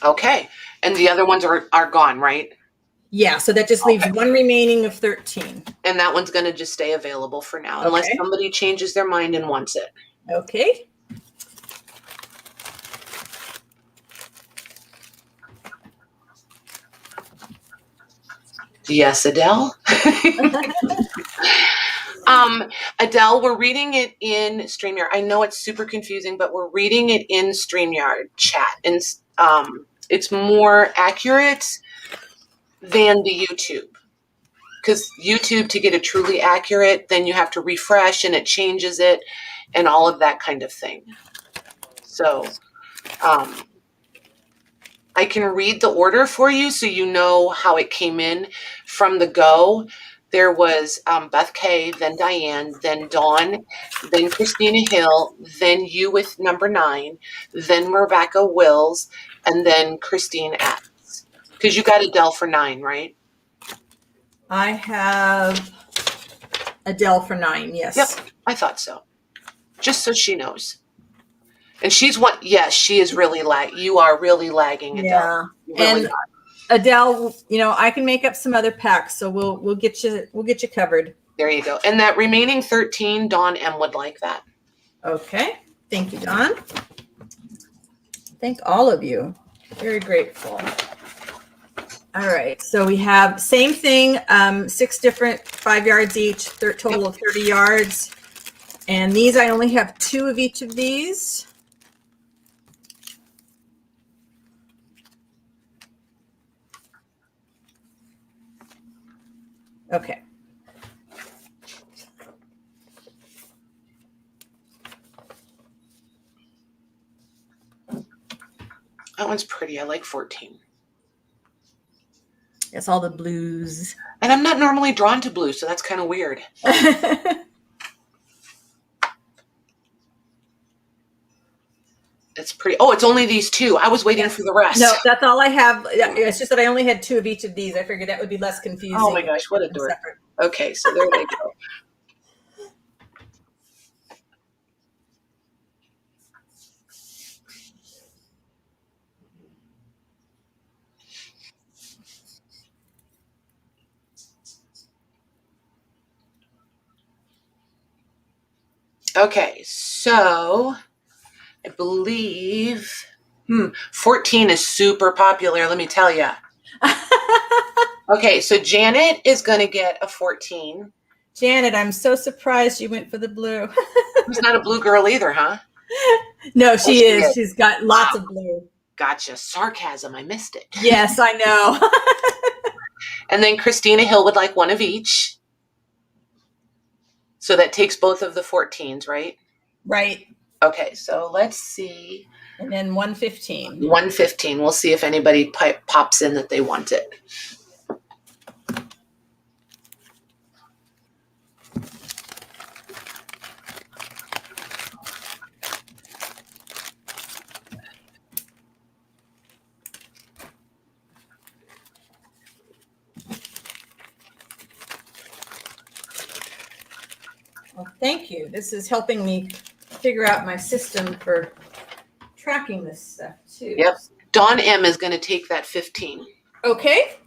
Speaker 2: Okay. And the other ones are gone, right?
Speaker 1: Yeah, so that just leaves 1 remaining of 13.
Speaker 2: And that one's going to just stay available for now, unless somebody changes their mind and wants it.
Speaker 1: Okay.
Speaker 2: Yes, Adele. Adele, we're reading it in StreamYard. I know it's super confusing, but we're reading it in StreamYard Chat. And it's more accurate than the YouTube. Because YouTube, to get it truly accurate, then you have to refresh and it changes it and all of that kind of thing. So I can read the order for you so you know how it came in from the go. There was Beth K, then Diane, then Dawn, then Christina Hill, then you with number 9, then Rebecca Wills, and then Christine S. Because you got Adele for 9, right?
Speaker 1: I have Adele for 9, yes.
Speaker 2: Yep, I thought so. Just so she knows. And she's one, yes, she is really you are really lagging, Adele.
Speaker 1: Yeah. And Adele, I can make up some other packs, so we'll get you covered.
Speaker 2: There you go. And that remaining 13, Dawn M would like that.
Speaker 1: Okay. Thank you, Dawn. Thank all of you. Very grateful. All right. So we have same thing, 6 different 5 yards each, total of 30 yards. And these, I only have 2 of each of these. Okay.
Speaker 2: That one's pretty. I like 14.
Speaker 1: It's all the blues.
Speaker 2: And I'm not normally drawn to blue, so that's kind of weird. It's pretty. Oh, it's only these two. I was waiting for the rest.
Speaker 1: No, that's all I have. It's just that I only had 2 of each of these. I figured that would be less confusing.
Speaker 2: Oh my gosh, what a dork. Separate. Okay, so there they go. Okay, so I believe 14 is super popular, let me tell you. Okay, so Janet is going to get a 14.
Speaker 1: Janet, I'm so surprised you went for the blue.
Speaker 2: She's not a blue girl either, huh?
Speaker 1: No, she is. She's got lots of blue.
Speaker 2: Gotcha. Sarcasm. I missed it.
Speaker 1: Yes, I know.
Speaker 2: And then Christina Hill would like one of each. So that takes both of the 14s, right?
Speaker 1: Right.
Speaker 2: Okay, so let's see.
Speaker 1: And then 115.
Speaker 2: 115. We'll see if anybody pops in that they want it.
Speaker 1: Well, thank you. This is helping me figure out my system for tracking this stuff too.
Speaker 2: Yep. Dawn M is going to take that 15.
Speaker 1: Okay.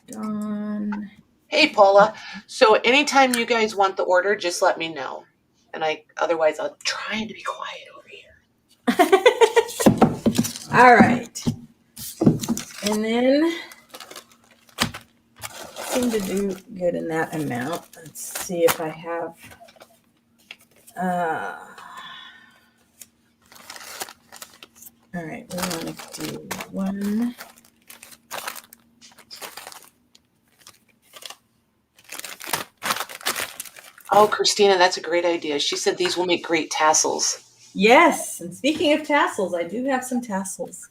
Speaker 1: Dawn.
Speaker 2: Hey, Paula. So anytime you guys want the order, just let me know. And otherwise I'll try to be quiet over here.
Speaker 1: All right. And then seem to do good in that amount. Let's see if I have all right, we want to do 1.
Speaker 2: Oh, Christina, that's a great idea. She said these will make great tassels.
Speaker 1: Yes, and speaking of tassels, I do have some tassels.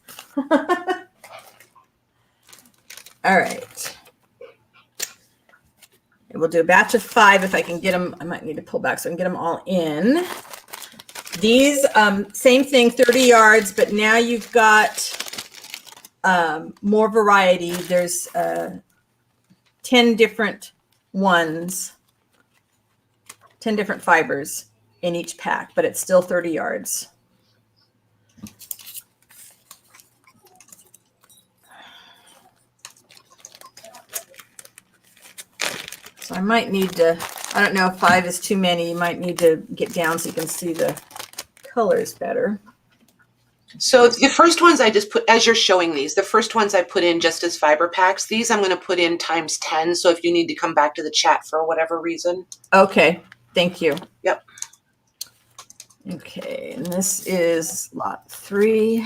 Speaker 1: All right. We'll do a batch of 5 if I can get them. I might need to pull back so I can get them all in. These, same thing, 30 yards, but now you've got more variety. There's 10 different ones, 10 different fibers in each pack, but it's still 30 yards. So I might need to, I don't know if 5 is too many. You might need to get down so you can see the colors better.
Speaker 2: So the first ones I just put, as you're showing these, the first ones I put in just as fiber packs. These I'm going to put in times 10. So if you need to come back to the chat for whatever reason.
Speaker 1: Okay, thank you.
Speaker 2: Yep.
Speaker 1: Okay, and this is lot 3.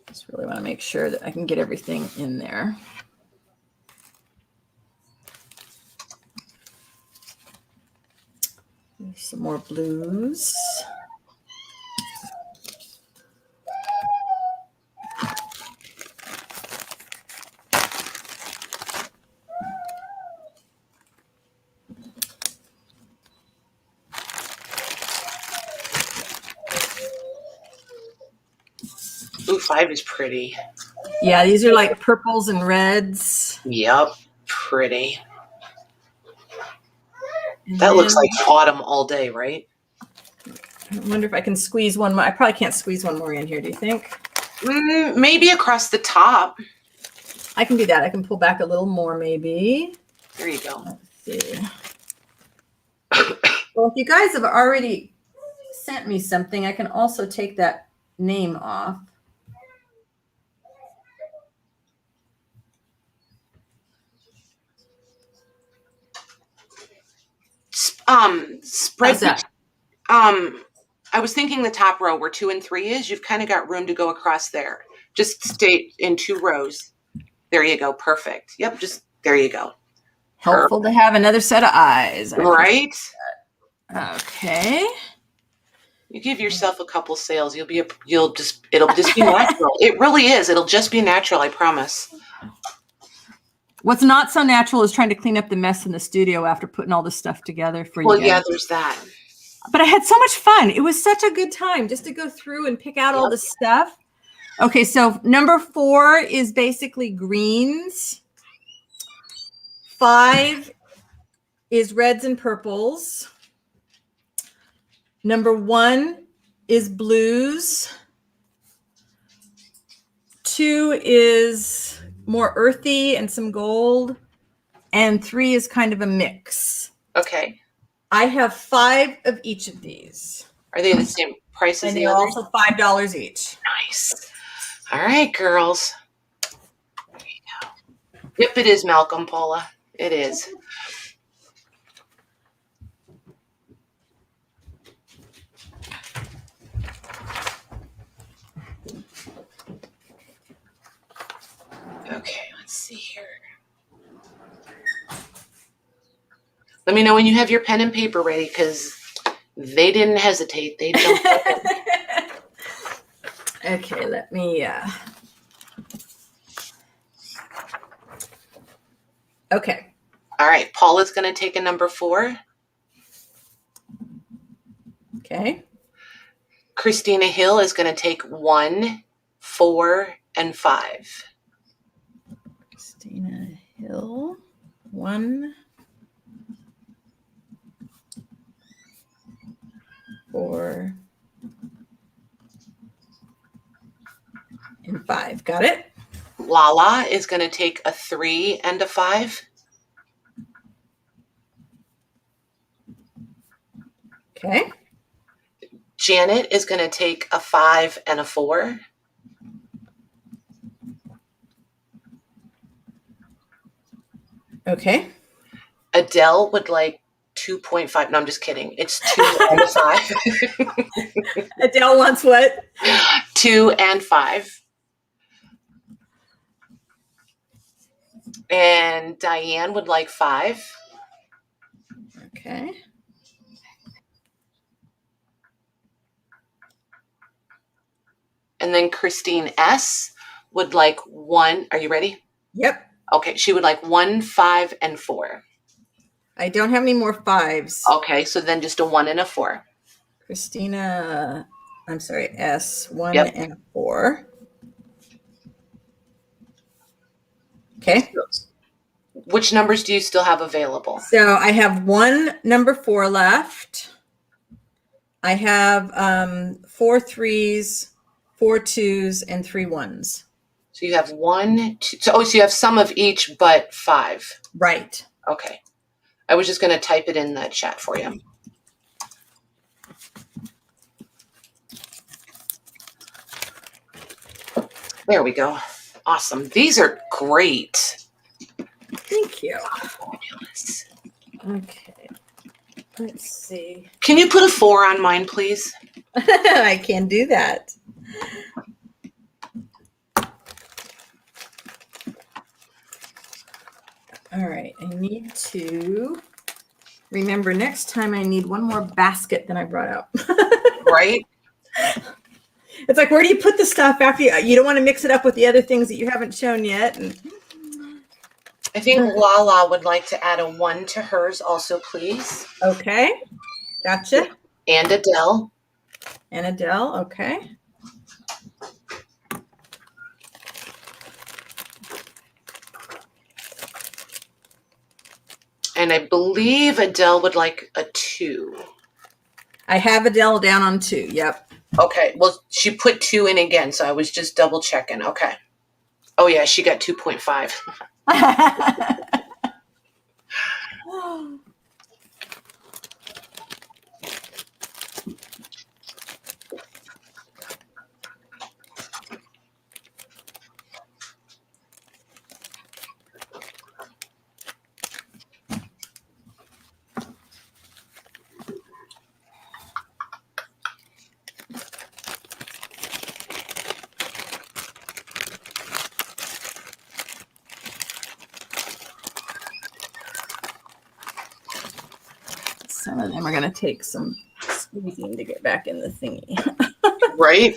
Speaker 1: Just really want to make sure that I can get everything in there. Some more blues.
Speaker 2: Ooh, 5 is pretty.
Speaker 1: Yeah, these are like purples and reds.
Speaker 2: Yep, pretty. And that looks like autumn all day, right?
Speaker 1: I wonder if I can squeeze one more. I probably can't squeeze one more in here, do you think?
Speaker 2: Maybe across the top.
Speaker 1: I can do that. I can pull back a little more, maybe.
Speaker 2: There you go.
Speaker 1: Let's see. Well, if you guys have already sent me something, I can also take that name off.
Speaker 2: Spread
Speaker 1: How's that?
Speaker 2: I was thinking the top row where 2 and 3 is. You've kind of got room to go across there. Just stay in 2 rows. There you go. Perfect. Yep. Just there you go.
Speaker 1: Helpful to have another set of eyes.
Speaker 2: Right.
Speaker 1: Okay.
Speaker 2: You give yourself a couple sales. It'll just be natural. It really is. It'll just be natural. I promise.
Speaker 1: What's not so natural is trying to clean up the mess in the studio after putting all this stuff together for you guys.
Speaker 2: Well, yeah, there's that.
Speaker 1: But I had so much fun. It was such a good time just to go through and pick out all the stuff. Okay, so number 4 is basically greens. 5 is reds and purples. Number 1 is blues. 2 is more earthy and some gold. And 3 is kind of a mix.
Speaker 2: Okay.
Speaker 1: I have 5 of each of these.
Speaker 2: Are they the same price as the others?
Speaker 1: And they're also $5 each.
Speaker 2: Nice. All right, girls. There you go. Yep, it is Malcolm, Paula. It is. Okay, let's see here. Let me know when you have your pen and paper ready, because they didn't hesitate. They jumped in.
Speaker 1: Okay, let me. Okay.
Speaker 2: All right, Paula's going to take a number 4.
Speaker 1: Okay.
Speaker 2: Christina Hill is going to take 1, 4, and 5.
Speaker 1: Christina Hill, 1, 4, and 5. Got it?
Speaker 2: Lala is going to take a 3 and a 5.
Speaker 1: Okay.
Speaker 2: Janet is going to take a 5 and a 4.
Speaker 1: Okay.
Speaker 2: Adele would like 2.5. No, I'm just kidding. It's 2 and a 5.
Speaker 1: Adele wants what?
Speaker 2: 2 and 5. And Diane would like 5.
Speaker 1: Okay.
Speaker 2: And then Christine S. would like 1. Are you ready?
Speaker 1: Yep.
Speaker 2: Okay, she would like 1, 5, and 4.
Speaker 1: I don't have any more 5s.
Speaker 2: Okay, so then just a 1 and a 4.
Speaker 1: Christina, I'm sorry, S, 1
Speaker 2: Yep.
Speaker 1: and 4. Okay.
Speaker 2: Which numbers do you still have available?
Speaker 1: So I have 1 number 4 left. I have 4 3s, 4 2s, and 3 1s.
Speaker 2: So you have 1, 2. So you have some of each, but 5.
Speaker 1: Right.
Speaker 2: Okay. I was just going to type it in the chat for you. There we go. Awesome. These are great.
Speaker 1: Thank you.
Speaker 2: Fabulous.
Speaker 1: Okay. Let's see.
Speaker 2: Can you put a 4 on mine, please?
Speaker 1: I can do that. All right. I need to remember next time I need one more basket than I brought out.
Speaker 2: Right?
Speaker 1: It's like, where do you put the stuff after you don't want to mix it up with the other things that you haven't shown yet? And
Speaker 2: I think Lala would like to add a 1 to hers also, please.
Speaker 1: okay. Gotcha.
Speaker 2: And Adele.
Speaker 1: And Adele. Okay.
Speaker 2: And I believe Adele would like a 2.
Speaker 1: I have Adele down on 2. Yep.
Speaker 2: Okay. Well, she put 2 in again, so I was just double checking. Okay. Oh, yeah, she got 2.5.
Speaker 1: Some of them are going to take some squeezing to get back in the thingy.
Speaker 2: Right?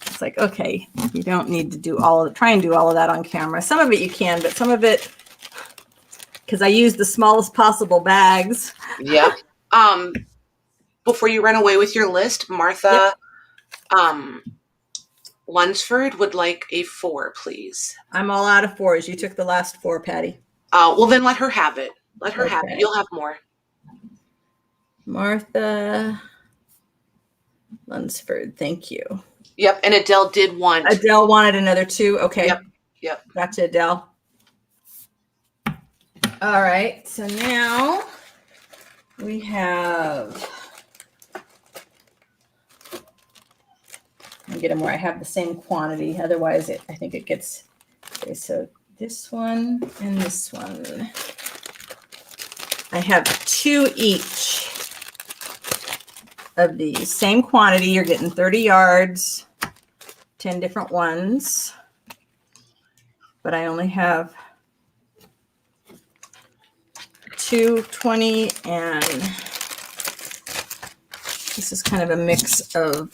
Speaker 1: It's like, okay, you don't need to do all of it. Try and do all of that on camera. Some of it you can, but some of it, because I use the smallest possible bags.
Speaker 2: Yep. Before you run away with your list, Martha Lunsford would like a 4, please.
Speaker 1: I'm all out of 4s. You took the last 4, Patty.
Speaker 2: Well, then let her have it. Let her have it. You'll have more.
Speaker 1: Martha Lunsford, thank you.
Speaker 2: Yep, and Adele did want.
Speaker 1: Adele wanted another 2. Okay.
Speaker 2: Yep.
Speaker 1: Gotcha, Adele. All right, so now we have. I'll get them where I have the same quantity. Otherwise, I think it gets. Okay, so this one and this one. I have 2 each of these. Same quantity. You're getting 30 yards, 10 different ones. But I only have 2 20, and this is kind of a mix of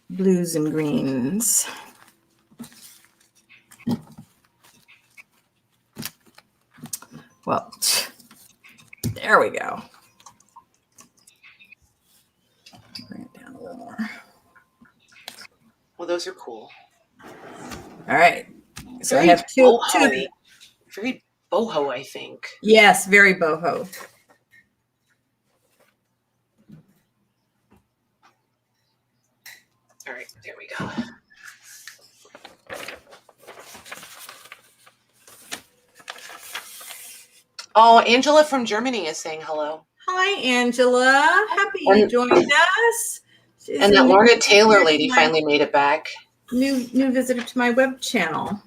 Speaker 1: blues and greens. Well, there we go. Bring it down a little more.
Speaker 2: Well, those are cool.
Speaker 1: All right. So
Speaker 2: Very
Speaker 1: I have two.
Speaker 2: Very boho, I think.
Speaker 1: Yes, very boho.
Speaker 2: All right, there we go. Oh, Angela from Germany is saying hello.
Speaker 1: Hi, Angela. Happy you joined us.
Speaker 2: And that Lorna Taylor lady finally made it back.
Speaker 1: New visitor to my web channel.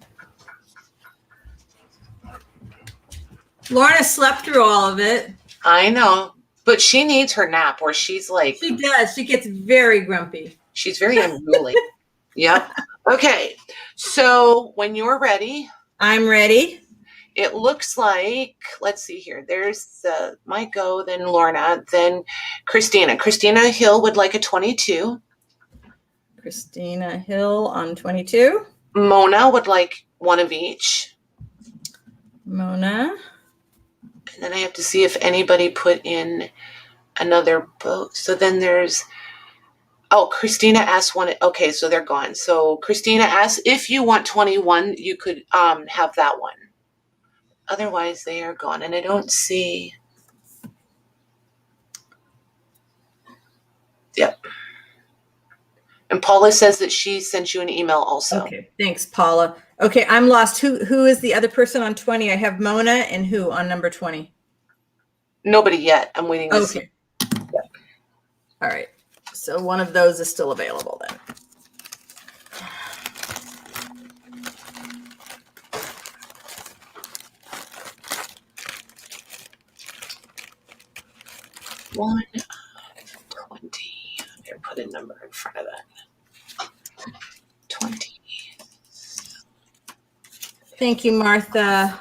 Speaker 1: Lorna slept through all of it.
Speaker 2: I know, but she needs her nap, or she's like.
Speaker 1: She does. She gets very grumpy.
Speaker 2: She's very unruly. Yep. Okay. So when you're ready.
Speaker 1: I'm ready.
Speaker 2: It looks like, let's see here. There's my go, then Lorna, then Christina. Christina Hill would like a 22.
Speaker 1: Christina Hill on 22.
Speaker 2: Mona would like 1 of each.
Speaker 1: Mona.
Speaker 2: And then I have to see if anybody put in another boat. So then there's, Christina asked 1. Okay, so they're gone. So Christina asked if you want 21, you could have that one. Otherwise, they are gone. And I don't see. Yep. And Paula says that she sent you an email also.
Speaker 1: Okay, thanks, Paula. Okay, I'm lost. Who is the other person on 20? I have Mona and who on number 20?
Speaker 2: Nobody yet. I'm waiting to see.
Speaker 1: Yep. All right. So one of those is still available then.
Speaker 2: One of 20. I'm going to put a number in front of that. 20.
Speaker 1: Thank you, Martha.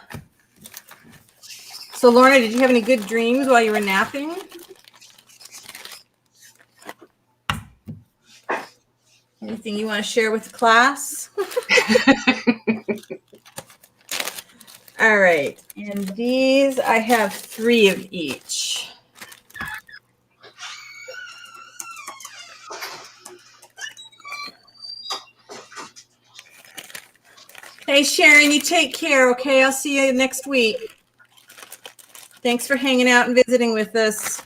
Speaker 1: So, Lorna, did you have any good dreams while you were napping? Anything you want to share with the class? All right. And these, I have 3 of each. Hey, Sharon, you take care, okay? I'll see you next week. Thanks for hanging out and visiting with us.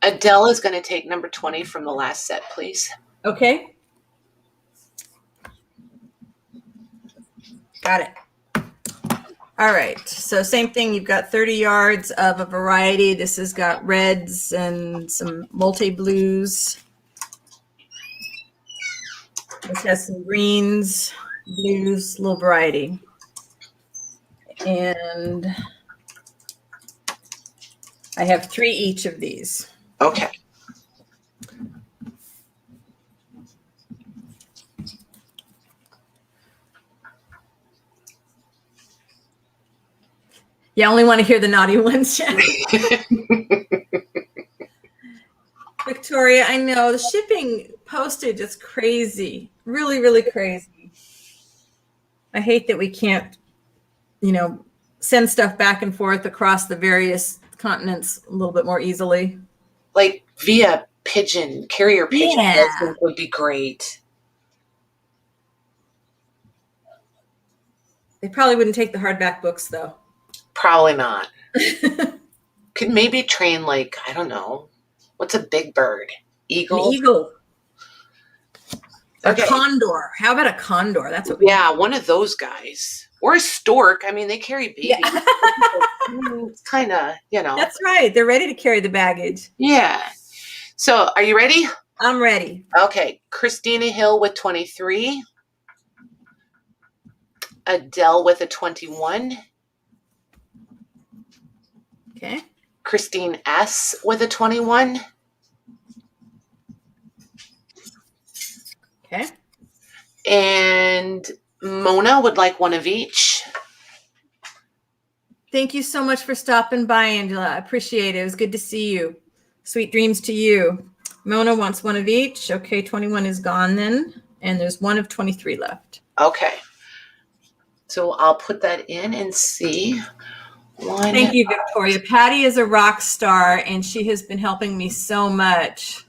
Speaker 2: Adele is going to take number 20 from the last set, please.
Speaker 1: Okay. Got it. All right. So same thing. You've got 30 yards of a variety. This has got reds and some multi-blues. This has some greens, blues, little variety. And I have 3 each of these.
Speaker 2: Okay.
Speaker 1: Yeah, I only want to hear the naughty ones. Victoria, I know the shipping postage is crazy. Really, really crazy. I hate that we can't, send stuff back and forth across the various continents a little bit more easily.
Speaker 2: Like via pigeon, carrier pigeon,
Speaker 1: Yeah.
Speaker 2: I think would be great.
Speaker 1: They probably wouldn't take the hardback books, though.
Speaker 2: Probably not. Could maybe train, like, I don't know. What's a big bird? Eagle?
Speaker 1: An eagle.
Speaker 2: Okay.
Speaker 1: A condor. How about a condor? That's what we
Speaker 2: Yeah, one of those guys. Or a stork. I mean, they carry babies.
Speaker 1: Yeah.
Speaker 2: It's kind of,
Speaker 1: That's right. They're ready to carry the baggage.
Speaker 2: Yeah. So, are you ready?
Speaker 1: I'm ready.
Speaker 2: Okay. Christina Hill with 23. Adele with a 21.
Speaker 1: Okay.
Speaker 2: Christine S. with a 21.
Speaker 1: Okay.
Speaker 2: And Mona would like one of each.
Speaker 1: Thank you so much for stopping by, Angela. I appreciate it. It was good to see you. Sweet dreams to you. Mona wants one of each. Okay, 21 is gone then. And there's one of 23 left.
Speaker 2: Okay. So I'll put that in and see. One.
Speaker 1: Thank you, Victoria. Patty is a rock star, and she has been helping me so much.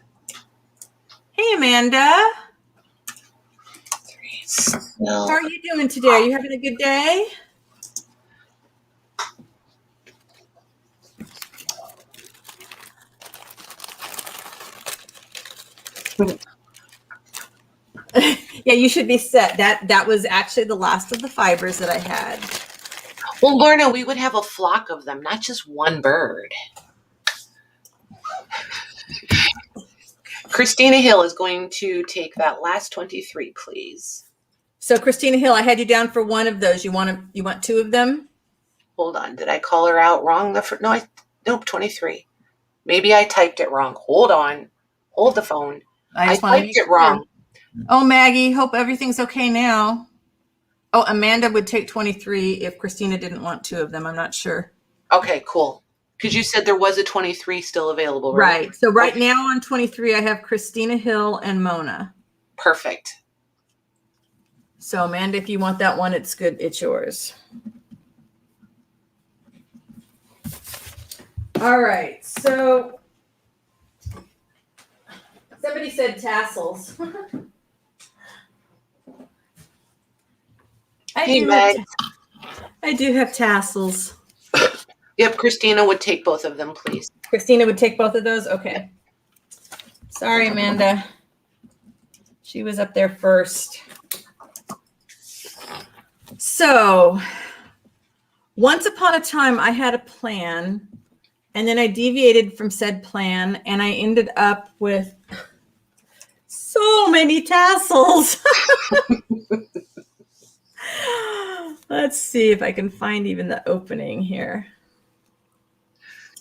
Speaker 1: Hey, Amanda. How are you doing today? Are you having a good day? Yeah, you should be set. That was actually the last of the fibers that I had.
Speaker 2: Well, Lorna, we would have a flock of them, not just one bird. Christina Hill is going to take that last 23, please.
Speaker 1: So, Christina Hill, I had you down for one of those. You want two of them?
Speaker 2: Hold on. Did I call her out wrong? Nope, 23. Maybe I typed it wrong. Hold on. Hold the phone. I typed it wrong.
Speaker 1: Oh, Maggie, hope everything's okay now. Oh, Amanda would take 23 if Christina didn't want two of them. I'm not sure.
Speaker 2: Okay, cool. Because you said there was a 23 still available, right?
Speaker 1: Right. So right now on 23, I have Christina Hill and Mona.
Speaker 2: Perfect.
Speaker 1: So Amanda, if you want that one, it's good. It's yours. All right. So somebody said tassels. I do have tassels.
Speaker 2: Yep, Christina would take both of them, please.
Speaker 1: Christina would take both of those? Okay. Sorry, Amanda. She was up there first. So, once upon a time, I had a plan, and then I deviated from said plan, and I ended up with so many tassels. Let's see if I can find even the opening here.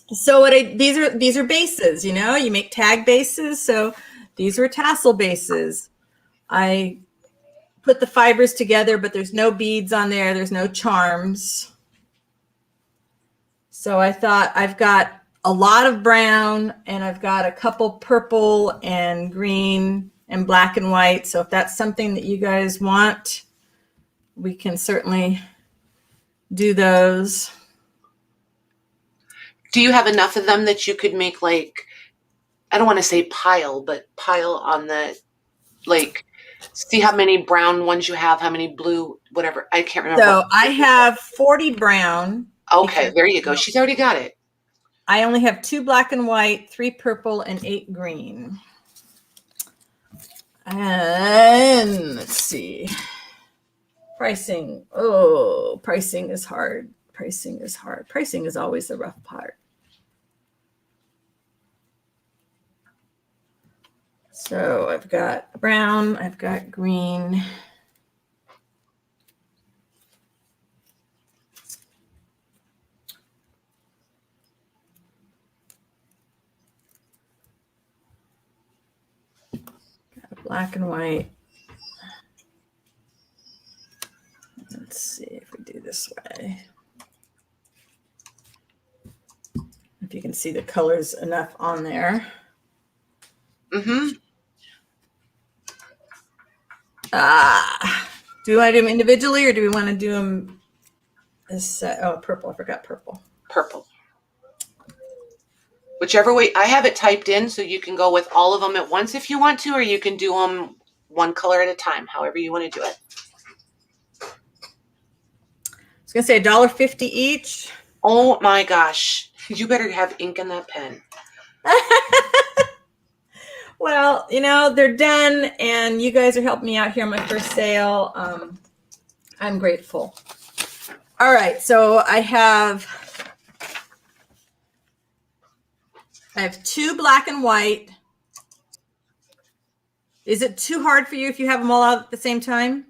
Speaker 1: So these are bases, you make tag bases. So these were tassel bases. I put the fibers together, but there's no beads on there. There's no charms. So I thought I've got a lot of brown and I've got a couple purple and green and black and white. So if that's something that you guys want, we can certainly do those.
Speaker 2: Do you have enough of them that you could make, like, I don't want to say pile, but pile on the, like, see how many brown ones you have, how many blue, whatever. I can't remember.
Speaker 1: So I have 40 brown.
Speaker 2: Okay, there you go. She's already got it.
Speaker 1: I only have 2 black and white, 3 purple, and 8 green. And let's see. Pricing. Oh, pricing is hard. Pricing is hard. Pricing is always the rough part. So I've got brown, I've got green. Got black and white. Let's see if we do this way. if you can see the colors enough on there.
Speaker 2: Mm-hmm.
Speaker 1: Do we want to do them individually or do we want to do them as set? Oh, purple. I forgot purple.
Speaker 2: Purple. Whichever way. I have it typed in so you can go with all of them at once if you want to, or you can do them one color at a time, however you want to do it.
Speaker 1: I was going to say $1.50 each.
Speaker 2: Oh my gosh. You better have ink in that pen.
Speaker 1: Well, you know, they're done and you guys are helping me out here on my first sale. I'm grateful. All right. So I have 2 black and white. Is it too hard for you if you have them all out at the same time?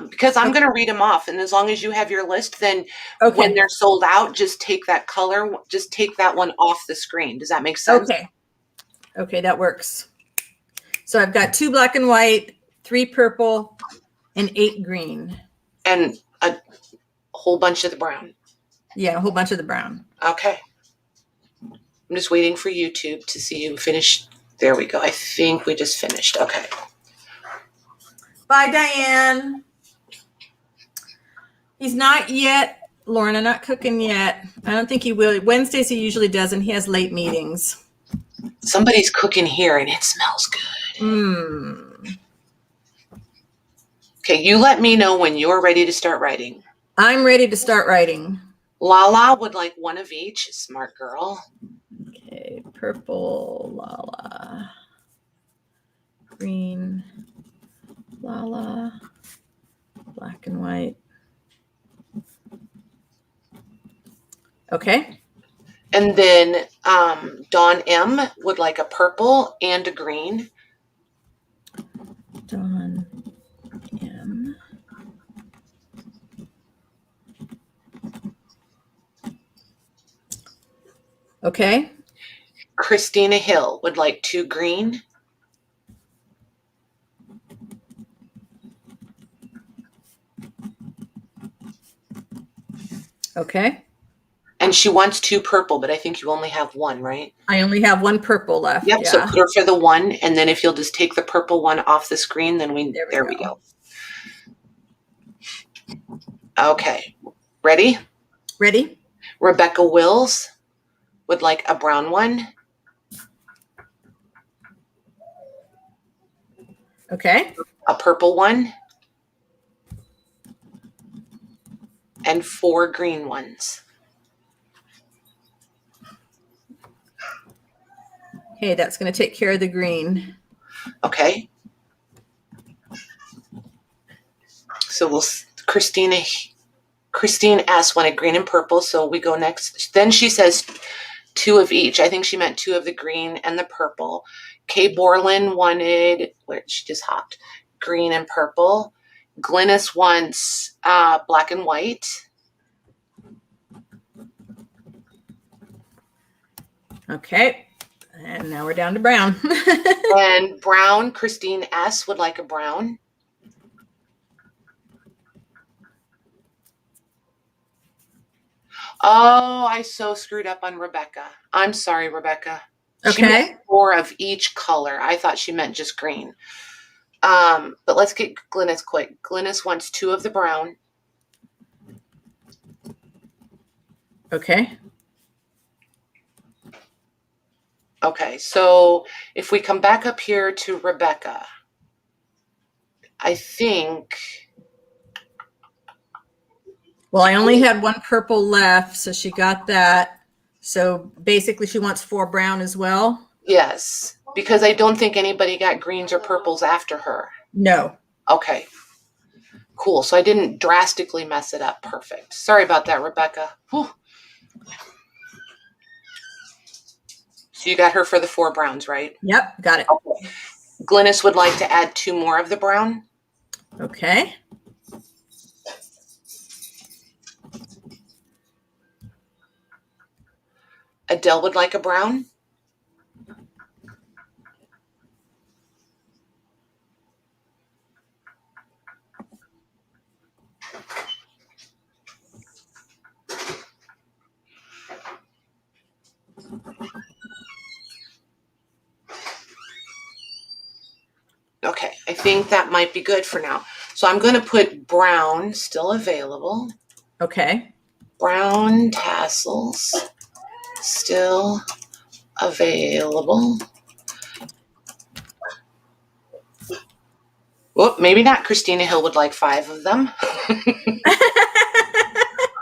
Speaker 2: Because I'm going to read them off. And as long as you have your list, then
Speaker 1: Okay.
Speaker 2: when they're sold out, just take that color, just take that one off the screen. Does that make sense?
Speaker 1: Okay. Okay, that works. So I've got 2 black and white, 3 purple, and 8 green.
Speaker 2: And a whole bunch of the brown.
Speaker 1: Yeah, a whole bunch of the brown.
Speaker 2: Okay. I'm just waiting for YouTube to see you finish. There we go. I think we just finished. Okay.
Speaker 1: Bye, Diane. He's not yet, Lorna, not cooking yet. I don't think he will. Wednesdays he usually doesn't. He has late meetings.
Speaker 2: Somebody's cooking here and it smells good. Okay, you let me know when you're ready to start writing.
Speaker 1: I'm ready to start writing.
Speaker 2: Lala would like one of each. Smart girl.
Speaker 1: Okay, purple, Lala. Green, Lala. Black and white. Okay.
Speaker 2: And then Dawn M would like a purple and a green.
Speaker 1: Dawn M. Okay.
Speaker 2: Christina Hill would like 2 green.
Speaker 1: Okay.
Speaker 2: And she wants 2 purple, but I think you only have 1, right?
Speaker 1: I only have 1 purple left.
Speaker 2: Yep.
Speaker 1: Yeah.
Speaker 2: So put her for the 1, and then if you'll just take the purple one off the screen, then there we go. Okay. Ready?
Speaker 1: Ready?
Speaker 2: Rebecca Wills would like a brown one.
Speaker 1: Okay.
Speaker 2: A purple one. And 4 green ones.
Speaker 1: Okay, that's going to take care of the green.
Speaker 2: Okay. So Christine S wanted green and purple, so we go next. Then she says 2 of each. I think she meant 2 of the green and the purple. Kay Borland wanted, where she just hopped, green and purple. Glynis wants black and white.
Speaker 1: Okay. And now we're down to brown.
Speaker 2: And brown, Christine S would like a brown. Oh, I so screwed up on Rebecca. I'm sorry, Rebecca. She
Speaker 1: Okay.
Speaker 2: meant 4 of each color. I thought she meant just green. But let's get Glynis quick. Glynis wants 2 of the brown.
Speaker 1: Okay.
Speaker 2: Okay, so if we come back up here to Rebecca, I think...
Speaker 1: Well, I only had 1 purple left, so she got that. So basically she wants 4 brown as well?
Speaker 2: Yes, because I don't think anybody got greens or purples after her.
Speaker 1: No.
Speaker 2: Okay, cool. So I didn't drastically mess it up. Perfect. Sorry about that, Rebecca. Whew. So you got her for the 4 browns, right?
Speaker 1: Yep, got it.
Speaker 2: Okay. Glynis would like to add 2 more of the brown.
Speaker 1: Okay.
Speaker 2: Adele would like a brown. think that might be good for now. So I'm going to put brown, still available.
Speaker 1: Okay.
Speaker 2: Brown tassels, still available. Well, maybe not. Christina Hill would like 5 of them.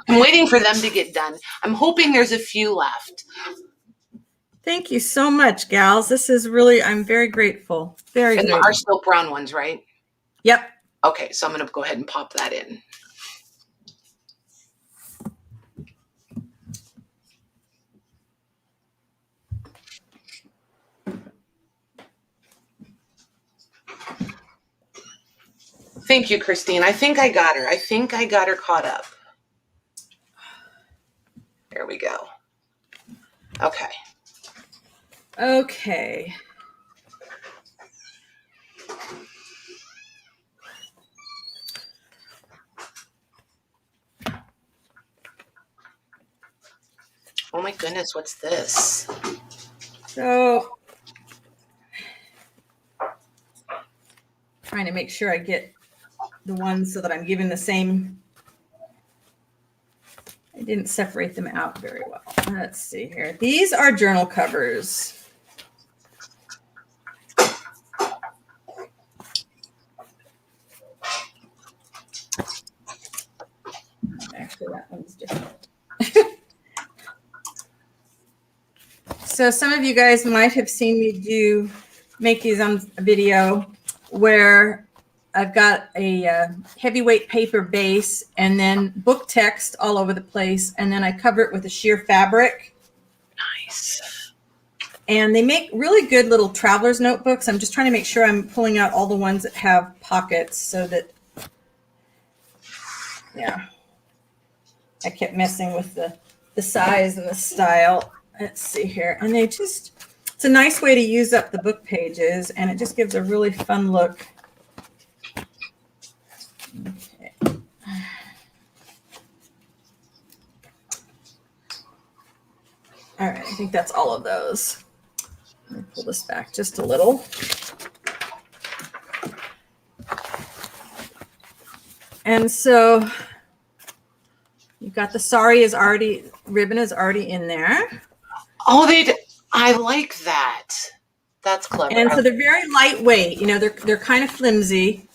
Speaker 2: I'm waiting for them to get done. I'm hoping there's a few left.
Speaker 1: Thank you so much, gals. This is really, I'm very grateful. Very
Speaker 2: And
Speaker 1: grateful.
Speaker 2: there are still brown ones, right?
Speaker 1: Yep.
Speaker 2: Okay, so I'm going to go ahead and pop that in. Thank you, Christine. I think I got her. I think I got her caught up. There we go. Okay.
Speaker 1: Okay.
Speaker 2: Oh my goodness, what's this?
Speaker 1: So, trying to make sure I get the ones so that I'm giving the same. I didn't separate them out very well. Let's see here. These are journal covers. Actually, that one's different. So some of you guys might have seen me make these on a video where I've got a heavyweight paper base and then book text all over the place. And then I cover it with a sheer fabric.
Speaker 2: Nice.
Speaker 1: And they make really good little traveler's notebooks. I'm just trying to make sure I'm pulling out all the ones that have pockets so that, yeah. I kept messing with the size and the style. Let's see here. And it's a nice way to use up the book pages, and it just gives a really fun look. Okay. All right, I think that's all of those. Let me pull this back just a little. And so you've got the ribbon is already in there.
Speaker 2: Oh, I like that. That's clever.
Speaker 1: And so they're very lightweight. You know, they're kind of flimsy,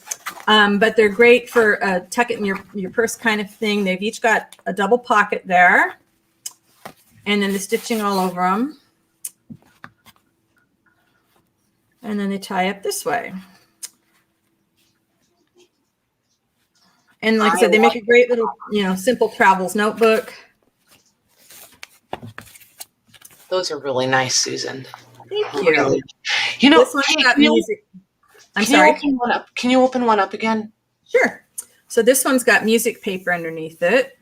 Speaker 1: but they're great for tuck it in your purse kind of thing. They've each got a double pocket there, and then the stitching all over them. And then they tie up this way. And like I said, they make a great little, simple travels notebook.
Speaker 2: Those are really nice, Susan.
Speaker 1: Thank you.
Speaker 2: Really.
Speaker 1: This one's got music. I'm sorry.
Speaker 2: Can you open one up again?
Speaker 1: Sure. So this one's got music paper underneath it.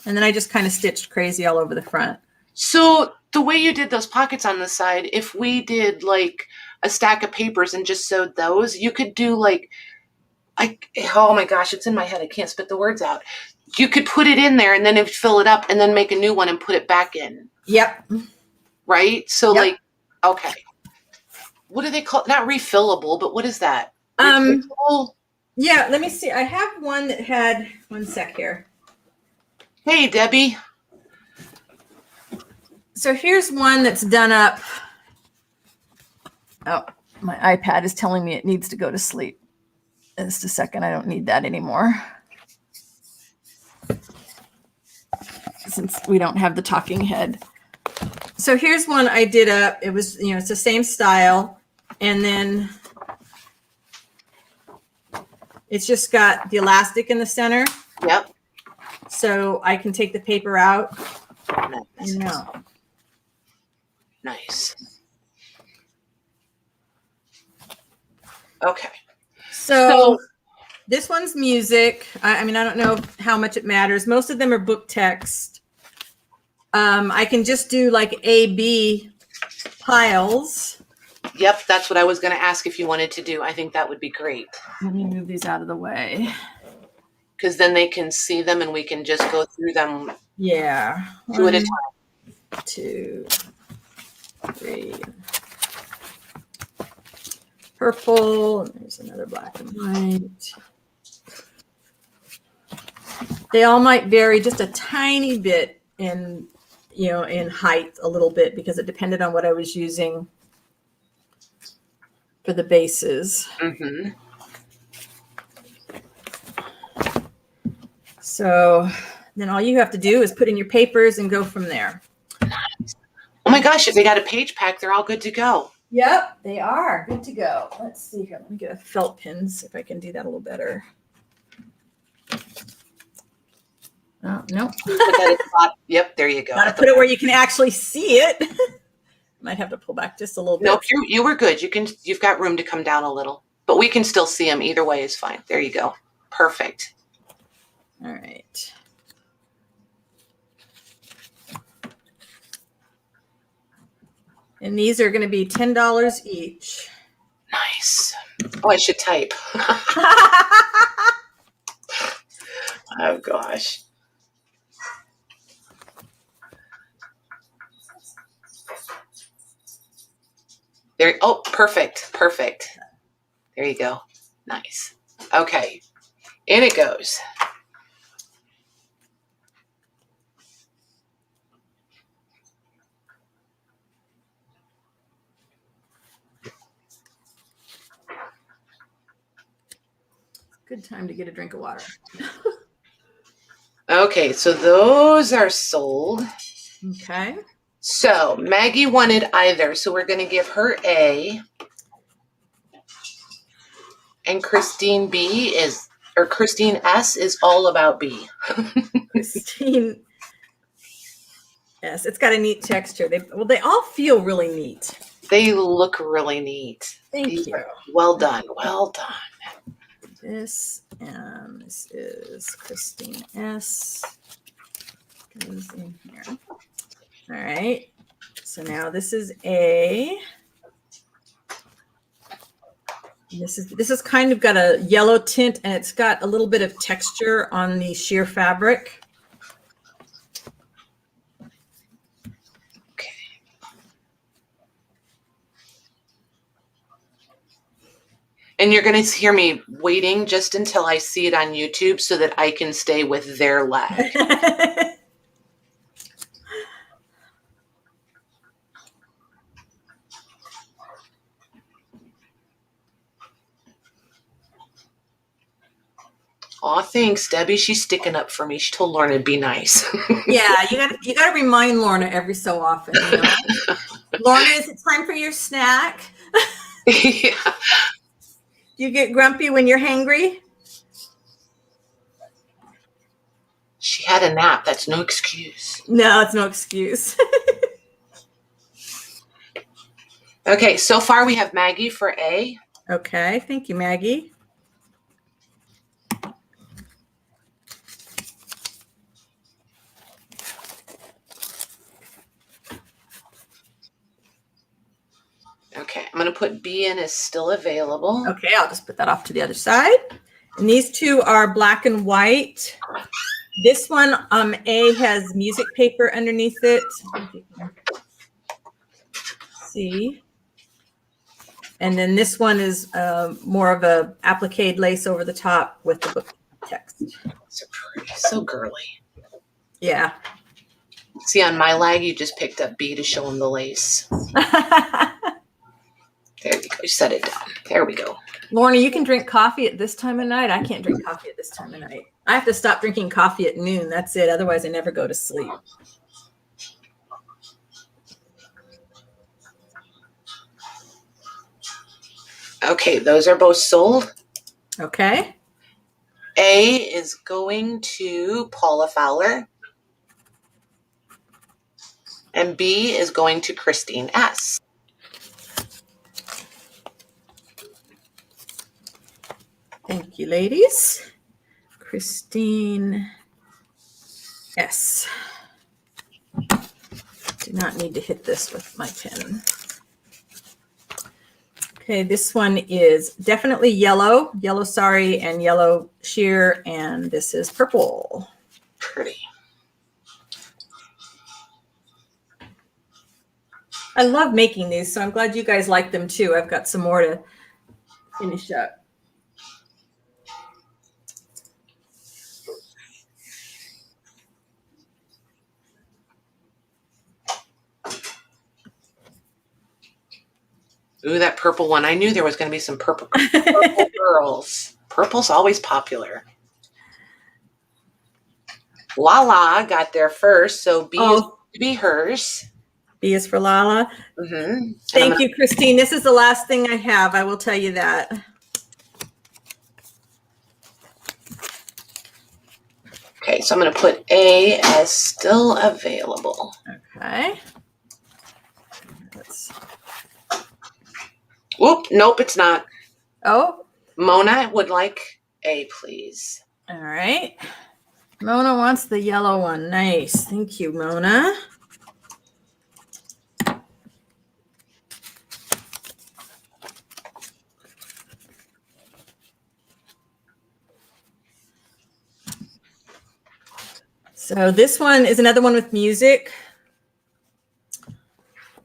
Speaker 1: And then I just kind of stitched crazy all over the front.
Speaker 2: So the way you did those pockets on the side, if we did like a stack of papers and just sewed those, you could do like, oh my gosh, it's in my head. I can't spit the words out. You could put it in there and then fill it up and then make a new one and put it back in.
Speaker 1: Yep.
Speaker 2: Right? So
Speaker 1: yep.
Speaker 2: Like, okay. What do they call it? Not refillable, but what is that? Refillable?
Speaker 1: Yeah, let me see. I have one that had, one sec here.
Speaker 2: Hey, Debbie.
Speaker 1: So here's one that's done up. Oh, my iPad is telling me it needs to go to sleep. Just a second. I don't need that anymore. Since we don't have the talking head. So here's one I did up. It was, it's the same style. And then it's just got the elastic in the center.
Speaker 2: Yep.
Speaker 1: So I can take the paper out.
Speaker 2: Nice.
Speaker 1: No.
Speaker 2: Nice. Okay.
Speaker 1: So this one's music. I mean, I don't know how much it matters. Most of them are book text. I can just do like A-B piles.
Speaker 2: Yep, that's what I was going to ask if you wanted to do. I think that would be great.
Speaker 1: Let me move these out of the way.
Speaker 2: Because then they can see them and we can just go through them.
Speaker 1: Yeah.
Speaker 2: 2 at a time. 2,
Speaker 1: 3. purple. And there's another black and white. They all might vary just a tiny bit in, in height a little bit because it depended on what I was using for the bases.
Speaker 2: Mm-hmm.
Speaker 1: So then all you have to do is put in your papers and go from there.
Speaker 2: Nice. Oh my gosh, if they got a page pack, they're all good to go.
Speaker 1: Yep, they are good to go. Let's see here. Let me get a felt pin, see if I can do that a little better. Oh, no.
Speaker 2: Yep, there you go.
Speaker 1: Gotta put it where you can actually see it. Might have to pull back just a little bit.
Speaker 2: Nope, you were good. You've got room to come down a little, but we can still see them. Either way is fine. There you go. Perfect.
Speaker 1: All right. And these are going to be $10 each.
Speaker 2: Nice. Oh, I should type. Oh gosh. There. Oh, perfect. Perfect. There you go. Nice. Okay. In it goes.
Speaker 1: Good time to get a drink of water.
Speaker 2: Okay, so those are sold.
Speaker 1: Okay.
Speaker 2: So Maggie wanted either, so we're going to give her A. And Christine Christine S is all about B.
Speaker 1: Christine S. It's got a neat texture. They all feel really neat.
Speaker 2: They look really neat.
Speaker 1: Thank you.
Speaker 2: Well done. Well done.
Speaker 1: This and this is Christine S. Goes in here. All right. So now this is A. This is kind of got a yellow tint and it's got a little bit of texture on the sheer fabric.
Speaker 2: Okay. And you're going to hear me waiting just until I see it on YouTube so that I can stay with their lag. Aw, thanks, Debbie. She's sticking up for me. She told Lorna to be nice.
Speaker 1: Yeah, you got to remind Lorna every so often. Lorna, is it time for your snack?
Speaker 2: Yeah.
Speaker 1: You get grumpy when you're hangry?
Speaker 2: She had a nap. That's no excuse.
Speaker 1: No, it's no excuse.
Speaker 2: Okay, so far we have Maggie for A.
Speaker 1: Okay, thank you, Maggie.
Speaker 2: Okay, I'm going to put B in as still available.
Speaker 1: Okay, I'll just put that off to the other side. And these two are black and white. This one, A, has music paper underneath it. See? And then this one is more of a applique lace over the top with the book text.
Speaker 2: So pretty, so girly.
Speaker 1: Yeah.
Speaker 2: See, on my lag, you just picked up B to show them the lace. There you go. You set it down. There we go.
Speaker 1: Lorna, you can drink coffee at this time of night. I can't drink coffee at this time of night. I have to stop drinking coffee at noon. That's it. Otherwise, I never go to sleep.
Speaker 2: Okay, those are both sold.
Speaker 1: Okay.
Speaker 2: A is going to Paula Fowler. And B is going to Christine S.
Speaker 1: Thank you, ladies. Christine S. Do not need to hit this with my pen. Okay, this one is definitely yellow sari and yellow sheer, and this is purple.
Speaker 2: Pretty.
Speaker 1: I love making these, so I'm glad you guys like them too. I've got some more finish up.
Speaker 2: Ooh, that purple one. I knew there was going to be some purple girls. Purple's always popular. Lala got there first, so B is to be hers.
Speaker 1: B is for Lala.
Speaker 2: Mm-hmm.
Speaker 1: Thank you, Christine. This is the last thing I have. I will tell you that.
Speaker 2: Okay, so I'm going to put A as still available.
Speaker 1: Okay.
Speaker 2: Whoop, nope, it's not.
Speaker 1: Oh.
Speaker 2: Mona would like A, please.
Speaker 1: All right. Mona wants the yellow one. Nice. Thank you, Mona. So this one is another one with music.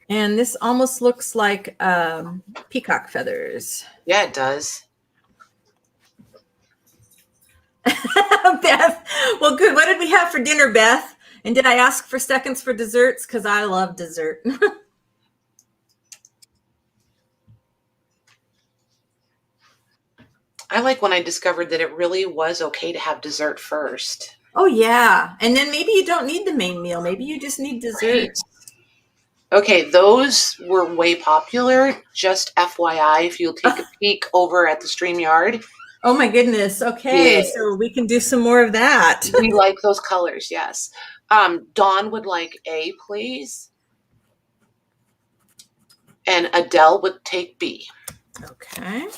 Speaker 1: And this almost looks like peacock feathers.
Speaker 2: Yeah, it does.
Speaker 1: Beth. Well, good. What did we have for dinner, Beth? And did I ask for seconds for desserts? Because I love dessert.
Speaker 2: I like when I discovered that it really was okay to have dessert first.
Speaker 1: Oh, yeah. And then maybe you don't need the main meal. Maybe you just need dessert.
Speaker 2: Right. Okay, those were way popular. Just FYI, if you'll take a peek over at the Streamyard.
Speaker 1: Oh, my goodness. Okay, yeah. So we can do some more of that.
Speaker 2: We like those colors, yes. Dawn would like A, please. And Adele would take B.
Speaker 1: Okay.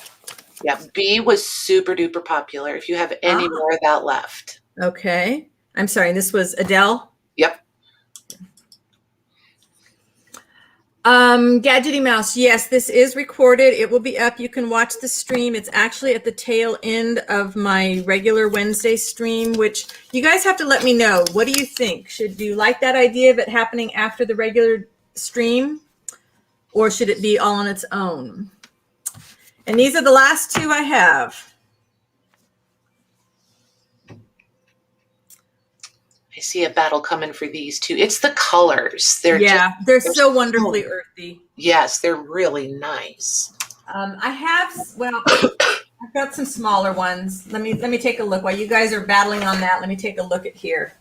Speaker 2: Yeah, B was super duper popular. If you have any more of that left.
Speaker 1: Okay. I'm sorry, this was Adele?
Speaker 2: Yep.
Speaker 1: Gadgety Mouse, yes, this is recorded. It will be up. You can watch the stream. It's actually at the tail end of my regular Wednesday stream, which you guys have to let me know. What do you think? Should you like that idea of it happening after the regular stream? Or should it be all on its own? And these are the last two I have.
Speaker 2: I see a battle coming for these two. It's the colors.
Speaker 1: They're so wonderfully earthy.
Speaker 2: Yes, they're really nice.
Speaker 1: I've got some smaller ones. Let me take a look. While you guys are battling on that, let me take a look at here.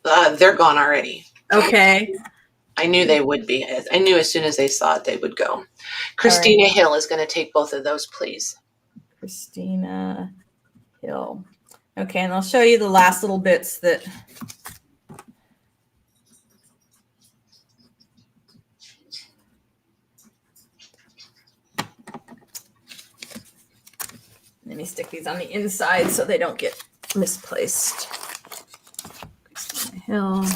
Speaker 2: They're gone already.
Speaker 1: Okay.
Speaker 2: I knew they would be. I knew as soon as they saw it, they would go. Christina Hill is going to take both of those, please.
Speaker 1: Christina Hill. Okay, and I'll show you the last little bits that. Let me stick these on the inside so they don't get misplaced. Christina Hill.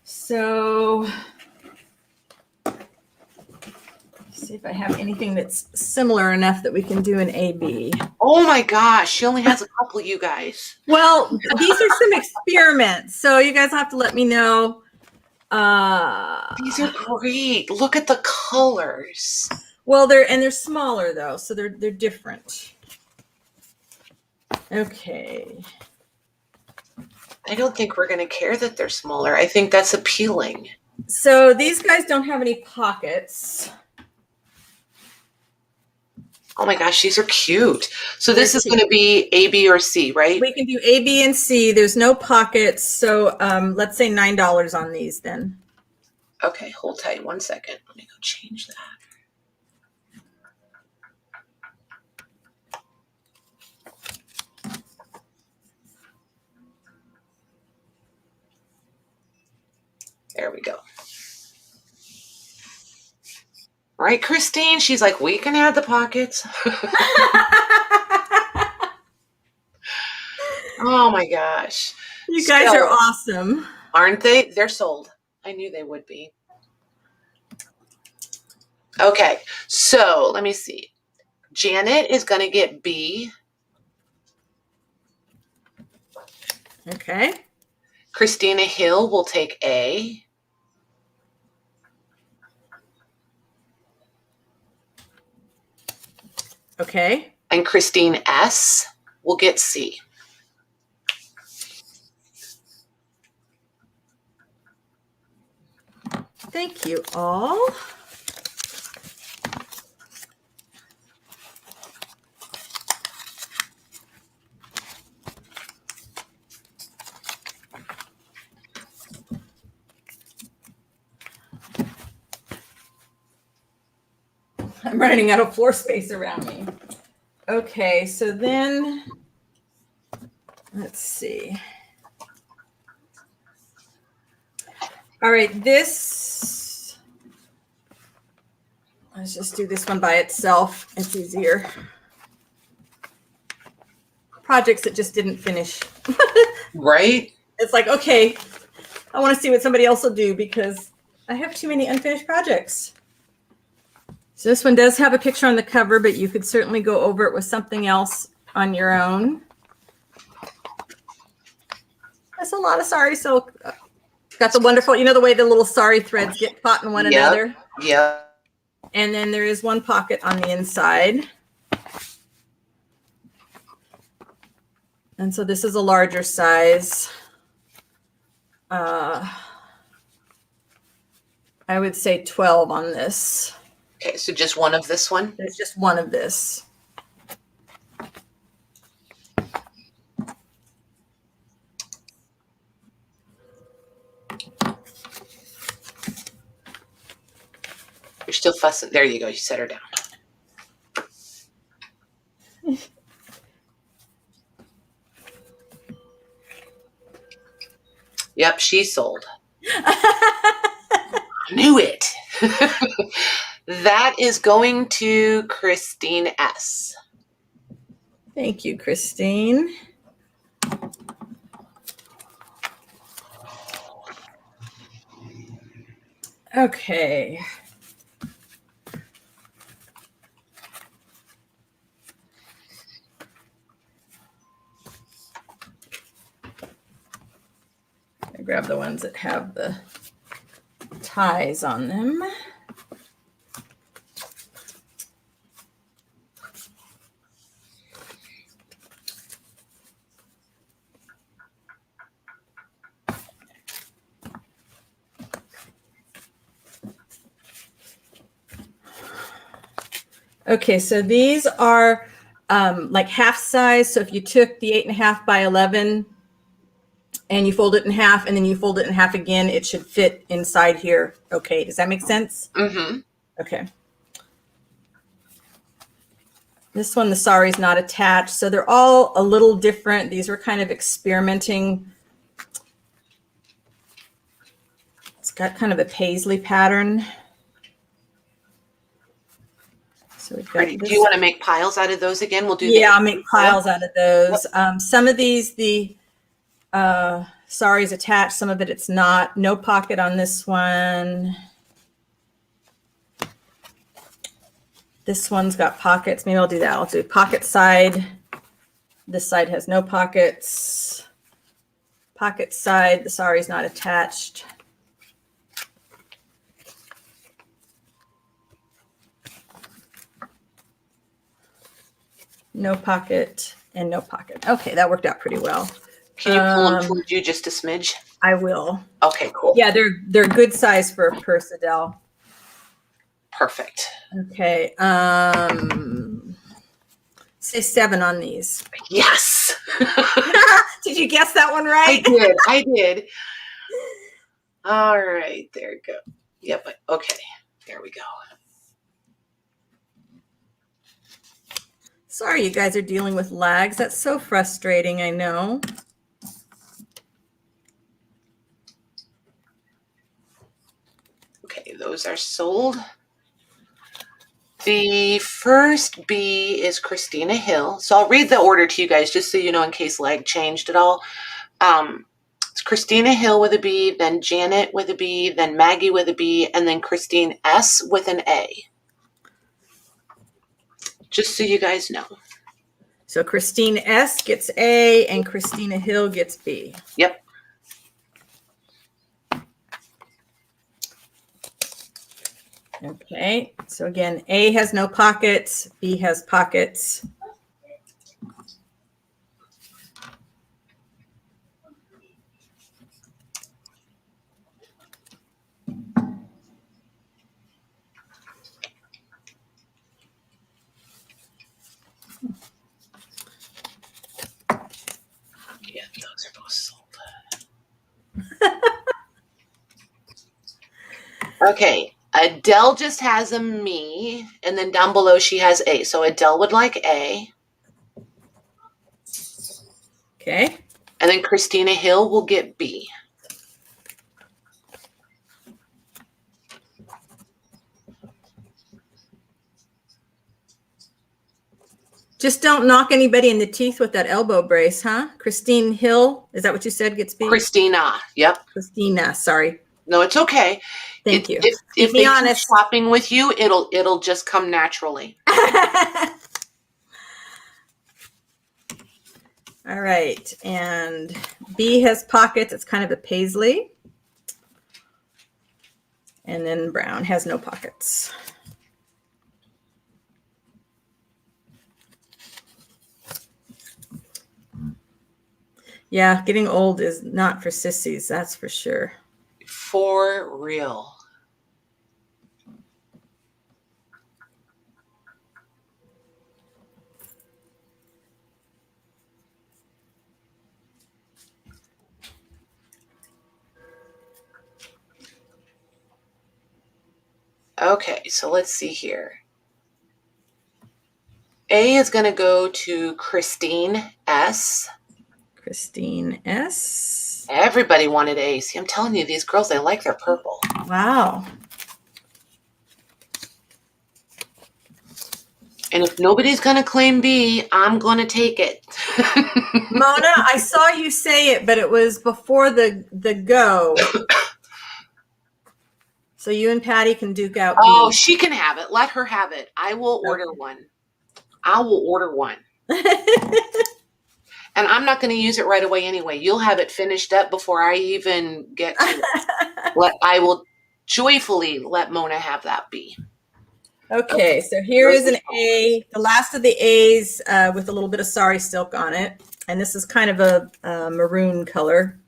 Speaker 1: So. See if I have anything that's similar enough that we can do an AB.
Speaker 2: Oh my gosh, she only has a couple, you guys.
Speaker 1: Well, these are some experiments, so you guys have to let me know.
Speaker 2: These are great. Look at the colors.
Speaker 1: Well, they're smaller though, so they're different. Okay.
Speaker 2: I don't think we're going to care that they're smaller. I think that's appealing.
Speaker 1: So these guys don't have any pockets.
Speaker 2: Oh my gosh, these are cute. So this is going to be A, B, or C, right?
Speaker 1: We can do A, B, and C. There's no pockets. So let's say $9 on these then.
Speaker 2: Okay, hold tight 1 second. Let me go change that. There we go. All right, Christine, she's like, we can add the pockets. Oh my gosh.
Speaker 1: You guys are awesome.
Speaker 2: Aren't they? They're sold. I knew they would be. Okay, so let me see. Janet is going to get B.
Speaker 1: Okay.
Speaker 2: Christina Hill will take A.
Speaker 1: Okay.
Speaker 2: And Christine S. will get C.
Speaker 1: Thank you all. I'm running out of floor space around me. Okay, so then let's see. All right, let's just do this one by itself. It's easier. Projects that just didn't finish.
Speaker 2: Right?
Speaker 1: It's like, okay, I want to see what somebody else will do because I have too many unfinished projects. So this one does have a picture on the cover, but you could certainly go over it with something else on your own. That's a lot of sari silk. Got the wonderful, you know, the way the little sari threads get caught in one another.
Speaker 2: Yep.
Speaker 1: And then there is one pocket on the inside. And so this is a larger size. I would say 12 on this.
Speaker 2: Okay, so just one of this one?
Speaker 1: There's just one of this.
Speaker 2: You're still fussing. There you go. You set her down. Yep, she sold. Knew it. That is going to Christine S.
Speaker 1: Thank you, Christine. Okay. I grab the ones that have the ties on them. Okay, so these are like half size. So if you took the 8.5 by 11 and you fold it in half and then you fold it in half again, it should fit inside here. Okay, does that make sense?
Speaker 2: Mm-hmm.
Speaker 1: Okay. This one, the sari is not attached. So they're all a little different. These were kind of experimenting. It's got kind of a paisley pattern. So we've got
Speaker 2: Do you want to make piles out of those again? We'll do.
Speaker 1: Yeah, I'll make piles out of those. Yep. Some of these, the sari is attached. Some of it, it's not. No pocket on this one. This one's got pockets. Maybe I'll do that. I'll do pocket side. This side has no pockets. Pocket side, the sari is not attached. No pocket and no pocket. Okay, that worked out pretty well.
Speaker 2: Can you pull them towards you just a smidge?
Speaker 1: I will.
Speaker 2: Okay, cool.
Speaker 1: Yeah, they're good size for a purse, Adele.
Speaker 2: Perfect.
Speaker 1: Okay. Say 7 on these.
Speaker 2: Yes.
Speaker 1: Did you guess that one right?
Speaker 2: I did. All right, there you go. Yep. Okay, there we go.
Speaker 1: Sorry, you guys are dealing with lags. That's so frustrating, I know.
Speaker 2: Okay, those are sold. The first B is Christina Hill. So I'll read the order to you guys just so you know in case lag changed at all. It's Christina Hill with a B, then Janet with a B, then Maggie with a B, and then Christine S with an A. Just so you guys know.
Speaker 1: So Christine S gets A and Christina Hill gets B.
Speaker 2: Yep.
Speaker 1: Okay, so again, A has no pockets, B has pockets.
Speaker 2: Yeah, those are both sold. Okay, Adele just has a me, and then down below she has A. So Adele would like A.
Speaker 1: Okay.
Speaker 2: And then Christina Hill will get B.
Speaker 1: Just don't knock anybody in the teeth with that elbow brace, huh? Christine Hill, is that what you said gets B?
Speaker 2: Christina, yep.
Speaker 1: Christina, sorry.
Speaker 2: No, it's okay.
Speaker 1: Thank you.
Speaker 2: If
Speaker 1: Keep
Speaker 2: they
Speaker 1: me honest.
Speaker 2: keep shopping with you, it'll just come naturally.
Speaker 1: All right, and B has pockets. It's kind of a paisley. And then Brown has no pockets. Yeah, getting old is not for sissies, that's for sure.
Speaker 2: For real. Okay, so let's see here. A is going to go to Christine S.
Speaker 1: Christine S.
Speaker 2: Everybody wanted A. See, I'm telling you, these girls, they like their purple.
Speaker 1: Wow.
Speaker 2: And if nobody's going to claim B, I'm going to take it.
Speaker 1: Mona, I saw you say it, but it was before the go. So you and Patty can duke out B.
Speaker 2: Oh, she can have it. Let her have it. I will order one. I will order one. And I'm not going to use it right away anyway. You'll have it finished up before I even get to it. I will joyfully let Mona have that B.
Speaker 1: Okay, so here is an A, the last of the A's with a little bit of sari silk on it. And this is kind of a maroon color.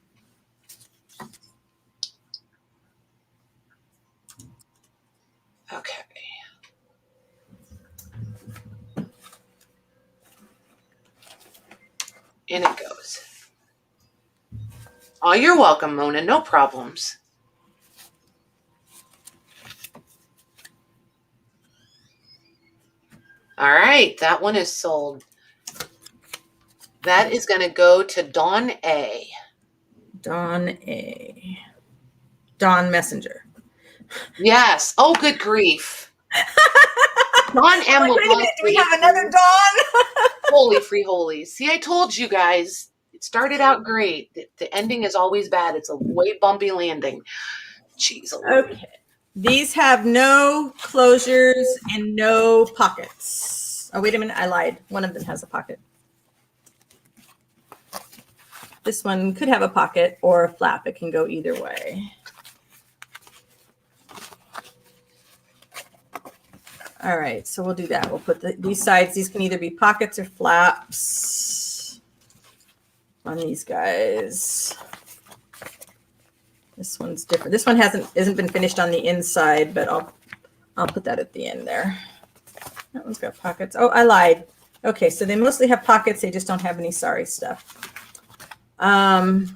Speaker 2: Okay. In it goes. Oh, you're welcome, Mona. No problems. All right, that one is sold. That is going to go to Dawn A.
Speaker 1: Dawn A. Dawn Messenger.
Speaker 2: Yes. Oh, good grief. Dawn M will
Speaker 1: wait a minute, do we have another Dawn?
Speaker 2: Holy free holies. See, I told you guys, it started out great. The ending is always bad. It's a way bumpy landing. Jeez.
Speaker 1: Okay. These have no closures and no pockets. Oh, wait a minute. I lied. One of them has a pocket. This one could have a pocket or a flap. It can go either way. All right, so we'll do that. We'll put these sides. These can either be pockets or flaps on these guys. This one's different. This one isn't been finished on the inside, but I'll put that at the end there. That one's got pockets. Oh, I lied. Okay, so they mostly have pockets. They just don't have any sari stuff. We'll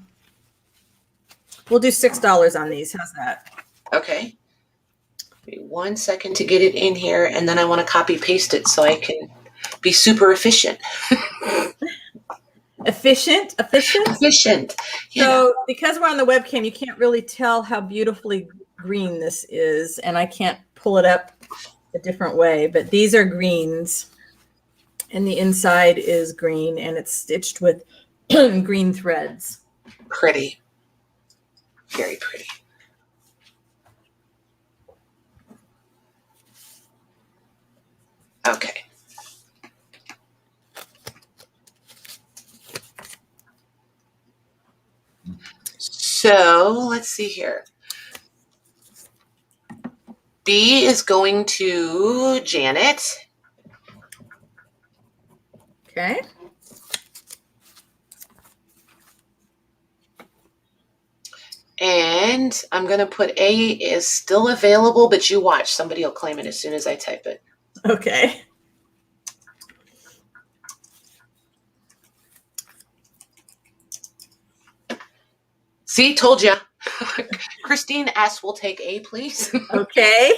Speaker 1: do $6 on these. How's that?
Speaker 2: Okay. Give me 1 second to get it in here, and then I want to copy paste it so I can be super efficient.
Speaker 1: Efficient?
Speaker 2: Efficient.
Speaker 1: So because we're on the webcam, you can't really tell how beautifully green this is, and I can't pull it up a different way, but these are greens, and the inside is green, and it's stitched with green threads.
Speaker 2: Pretty. Very pretty. Okay. So let's see here. B is going to Janet.
Speaker 1: Okay.
Speaker 2: And I'm going to put A is still available, but you watch. Somebody will claim it as soon as I type it.
Speaker 1: Okay.
Speaker 2: See, told you. Christine S. will take A, please.
Speaker 1: Okay.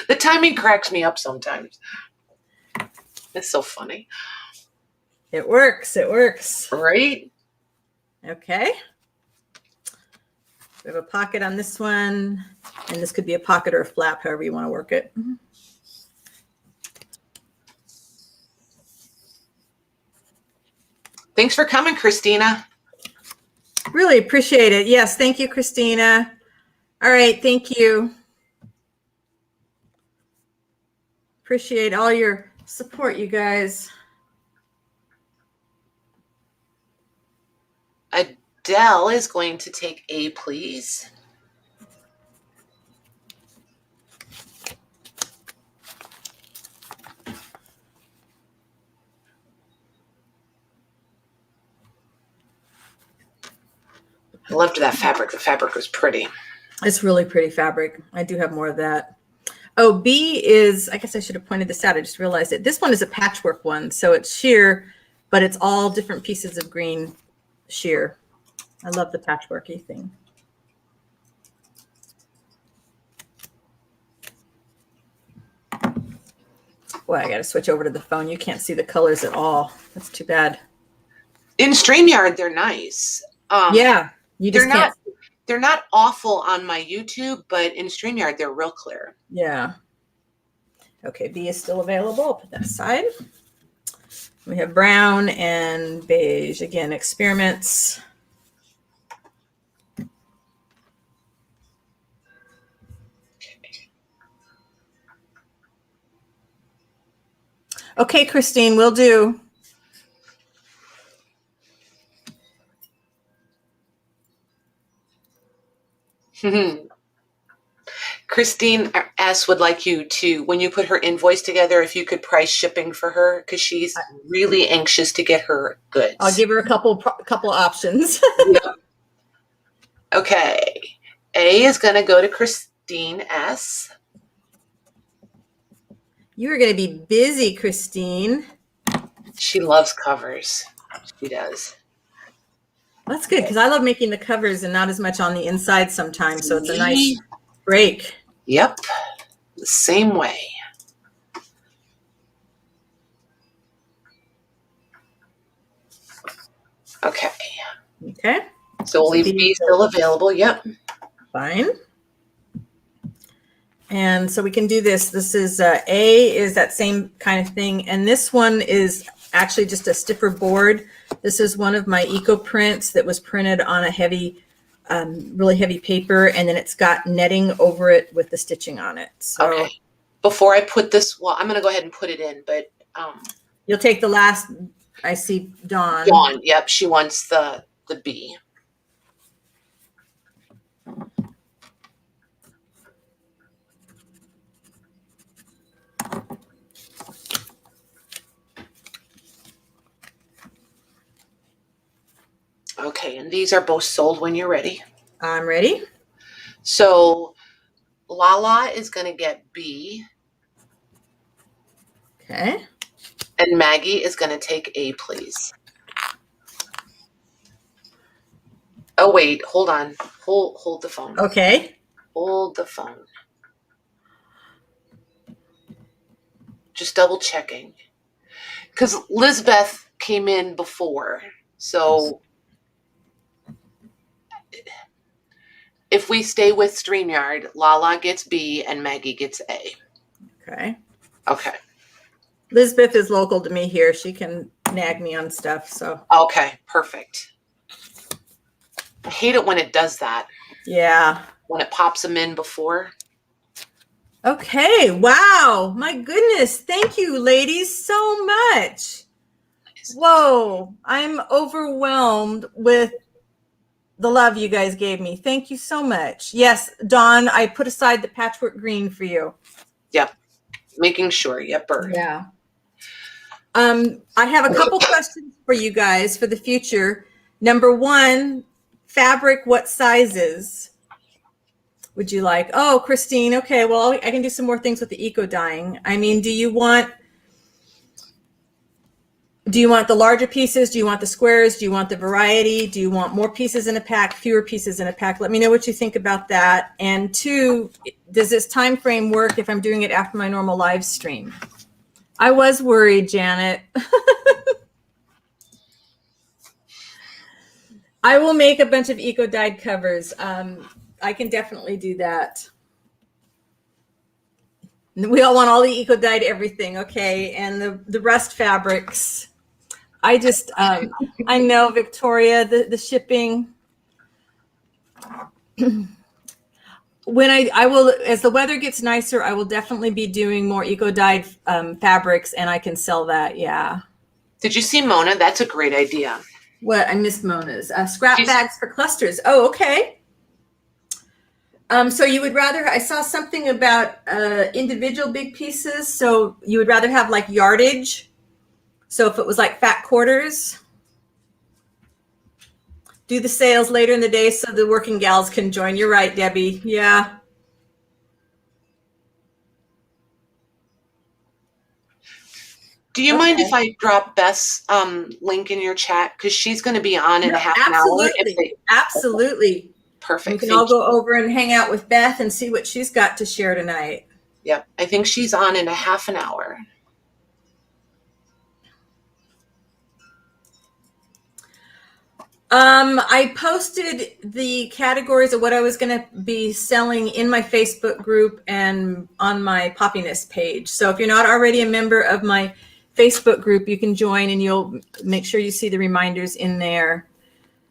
Speaker 2: The timing cracks me up sometimes. It's so funny.
Speaker 1: It works. It works.
Speaker 2: Right?
Speaker 1: Okay. We have a pocket on this one, and this could be a pocket or a flap, however you want to work it.
Speaker 2: Thanks for coming, Christina.
Speaker 1: Really appreciate it. Yes, thank you, Christina. All right, thank you. Appreciate all your support, you guys.
Speaker 2: Adele is going to take A, please. I loved that fabric. The fabric was pretty.
Speaker 1: It's really pretty fabric. I do have more of that. Oh, B is, I guess I should have pointed this out. I just realized it. This one is a patchwork one. So it's sheer, but it's all different pieces of green sheer. I love the patchworky thing. Boy, I got to switch over to the phone. You can't see the colors at all. That's too bad.
Speaker 2: In StreamYard, they're nice.
Speaker 1: Yeah, you just can't.
Speaker 2: They're not awful on my YouTube, but in StreamYard, they're real clear.
Speaker 1: Yeah. Okay, B is still available. I'll put that aside. We have brown and beige. Again, experiments. Okay, Christine, will do.
Speaker 2: Christine S. would like you to, when you put her invoice together, if you could price shipping for her, because she's really anxious to get her goods.
Speaker 1: I'll give her a couple options.
Speaker 2: Yep. Okay. A is going to go to Christine S.
Speaker 1: You're going to be busy, Christine.
Speaker 2: She loves covers. She does.
Speaker 1: That's good, because I love making the covers and not as much on the inside sometimes, so it's a nice break.
Speaker 2: Yep. The same way. Okay.
Speaker 1: Okay.
Speaker 2: So we'll leave B still available. Yep.
Speaker 1: Fine. And so we can do this. This is A is that same kind of thing. And this one is actually just a stiffer board. This is one of my eco prints that was printed on a heavy, really heavy paper. And then it's got netting over it with the stitching on it. So
Speaker 2: okay. Before I put this, well, I'm going to go ahead and put it in, but
Speaker 1: you'll take the last, I see Dawn.
Speaker 2: Dawn, yep. She wants the B. Okay, and these are both sold when you're ready.
Speaker 1: I'm ready.
Speaker 2: So Lala is going to get B.
Speaker 1: Okay.
Speaker 2: And Maggie is going to take A, please. Oh, wait, hold on. Hold the phone.
Speaker 1: Okay.
Speaker 2: Hold the phone. Just double checking. Because Lizbeth came in before. So if we stay with StreamYard, Lala gets B and Maggie gets A.
Speaker 1: Okay.
Speaker 2: Okay.
Speaker 1: Lisbeth is local to me here. She can nag me on stuff. So
Speaker 2: okay, perfect. I hate it when it does that.
Speaker 1: Yeah.
Speaker 2: When it pops them in before.
Speaker 1: Okay. Wow. My goodness. Thank you, ladies, so much. Whoa. I'm overwhelmed with the love you guys gave me. Thank you so much. Yes, Dawn, I put aside the patchwork green for you.
Speaker 2: Yep. Making sure. Yep.
Speaker 1: Yeah. I have a couple questions for you guys for the future. Number one, fabric, what sizes would you like? Oh, Christine. Okay. Well, I can do some more things with the eco dyeing. I mean, do you want the larger pieces? Do you want the squares? Do you want the variety? Do you want more pieces in a pack, fewer pieces in a pack? Let me know what you think about that. And two, does this time frame work if I'm doing it after my normal live stream? I was worried, Janet. I will make a bunch of eco-dyed covers. I can definitely do that. We all want all the eco-dyed everything, okay? And the rust fabrics. I just, I know, Victoria, the shipping. When I will, as the weather gets nicer, I will definitely be doing more eco-dyed fabrics, and I can sell that, yeah.
Speaker 2: Did you see Mona? That's a great idea.
Speaker 1: What? I missed Mona's. Scrap bags for clusters. Oh, okay. So you would rather, I saw something about individual big pieces. So you would rather have like yardage. So if it was like fat quarters, do the sales later in the day so the working gals can join. You're right, Debbie. Yeah.
Speaker 2: Do you mind if I drop Beth's link in your chat? Because she's going to be on in a half an hour.
Speaker 1: Absolutely.
Speaker 2: Perfect.
Speaker 1: We can all go over and hang out with Beth and see what she's got to share tonight.
Speaker 2: Yep. I think she's on in a half an hour.
Speaker 1: I posted the categories of what I was going to be selling in my Facebook group and on my Poppiness page. So if you're not already a member of my Facebook group, you can join and you'll make sure you see the reminders in there.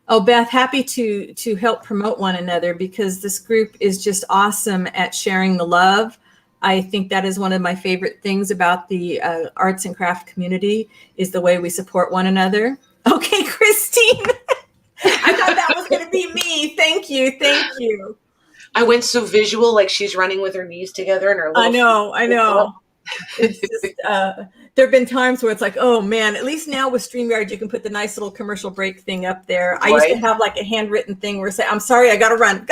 Speaker 1: Oh, Beth, happy to help promote one another because this group is just awesome at sharing the love. I think that is one of my favorite things about the arts and craft community is the way we support one another. Okay, Christine. I thought that was going to be me. Thank you. Thank you.
Speaker 2: I went so visual, like she's running with her knees together and her little
Speaker 1: I know. It's just, there have been times where it's like, oh man, at least now with StreamYard, you can put the nice little commercial break thing up there. I used to have like a handwritten thing where I say, I'm sorry, I got to run.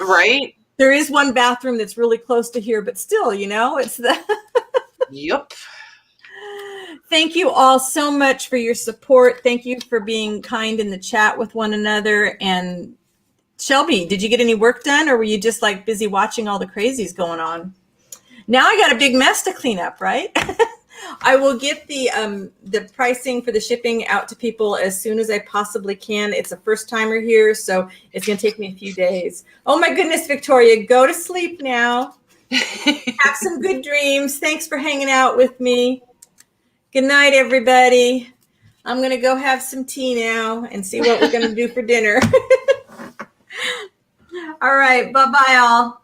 Speaker 2: Right.
Speaker 1: There is one bathroom that's really close to here, but still, it's the.
Speaker 2: Yep.
Speaker 1: Thank you all so much for your support. Thank you for being kind in the chat with one another. And Shelby, did you get any work done or were you just like busy watching all the crazies going on? Now I got a big mess to clean up, right? I will get the pricing for the shipping out to people as soon as I possibly can. It's a first timer here, so it's going to take me a few days. Oh my goodness, Victoria, go to sleep now. Have some good dreams. Thanks for hanging out with me. Good night, everybody. I'm going to go have some tea now and see what we're going to do for dinner. All right. Bye-bye, all.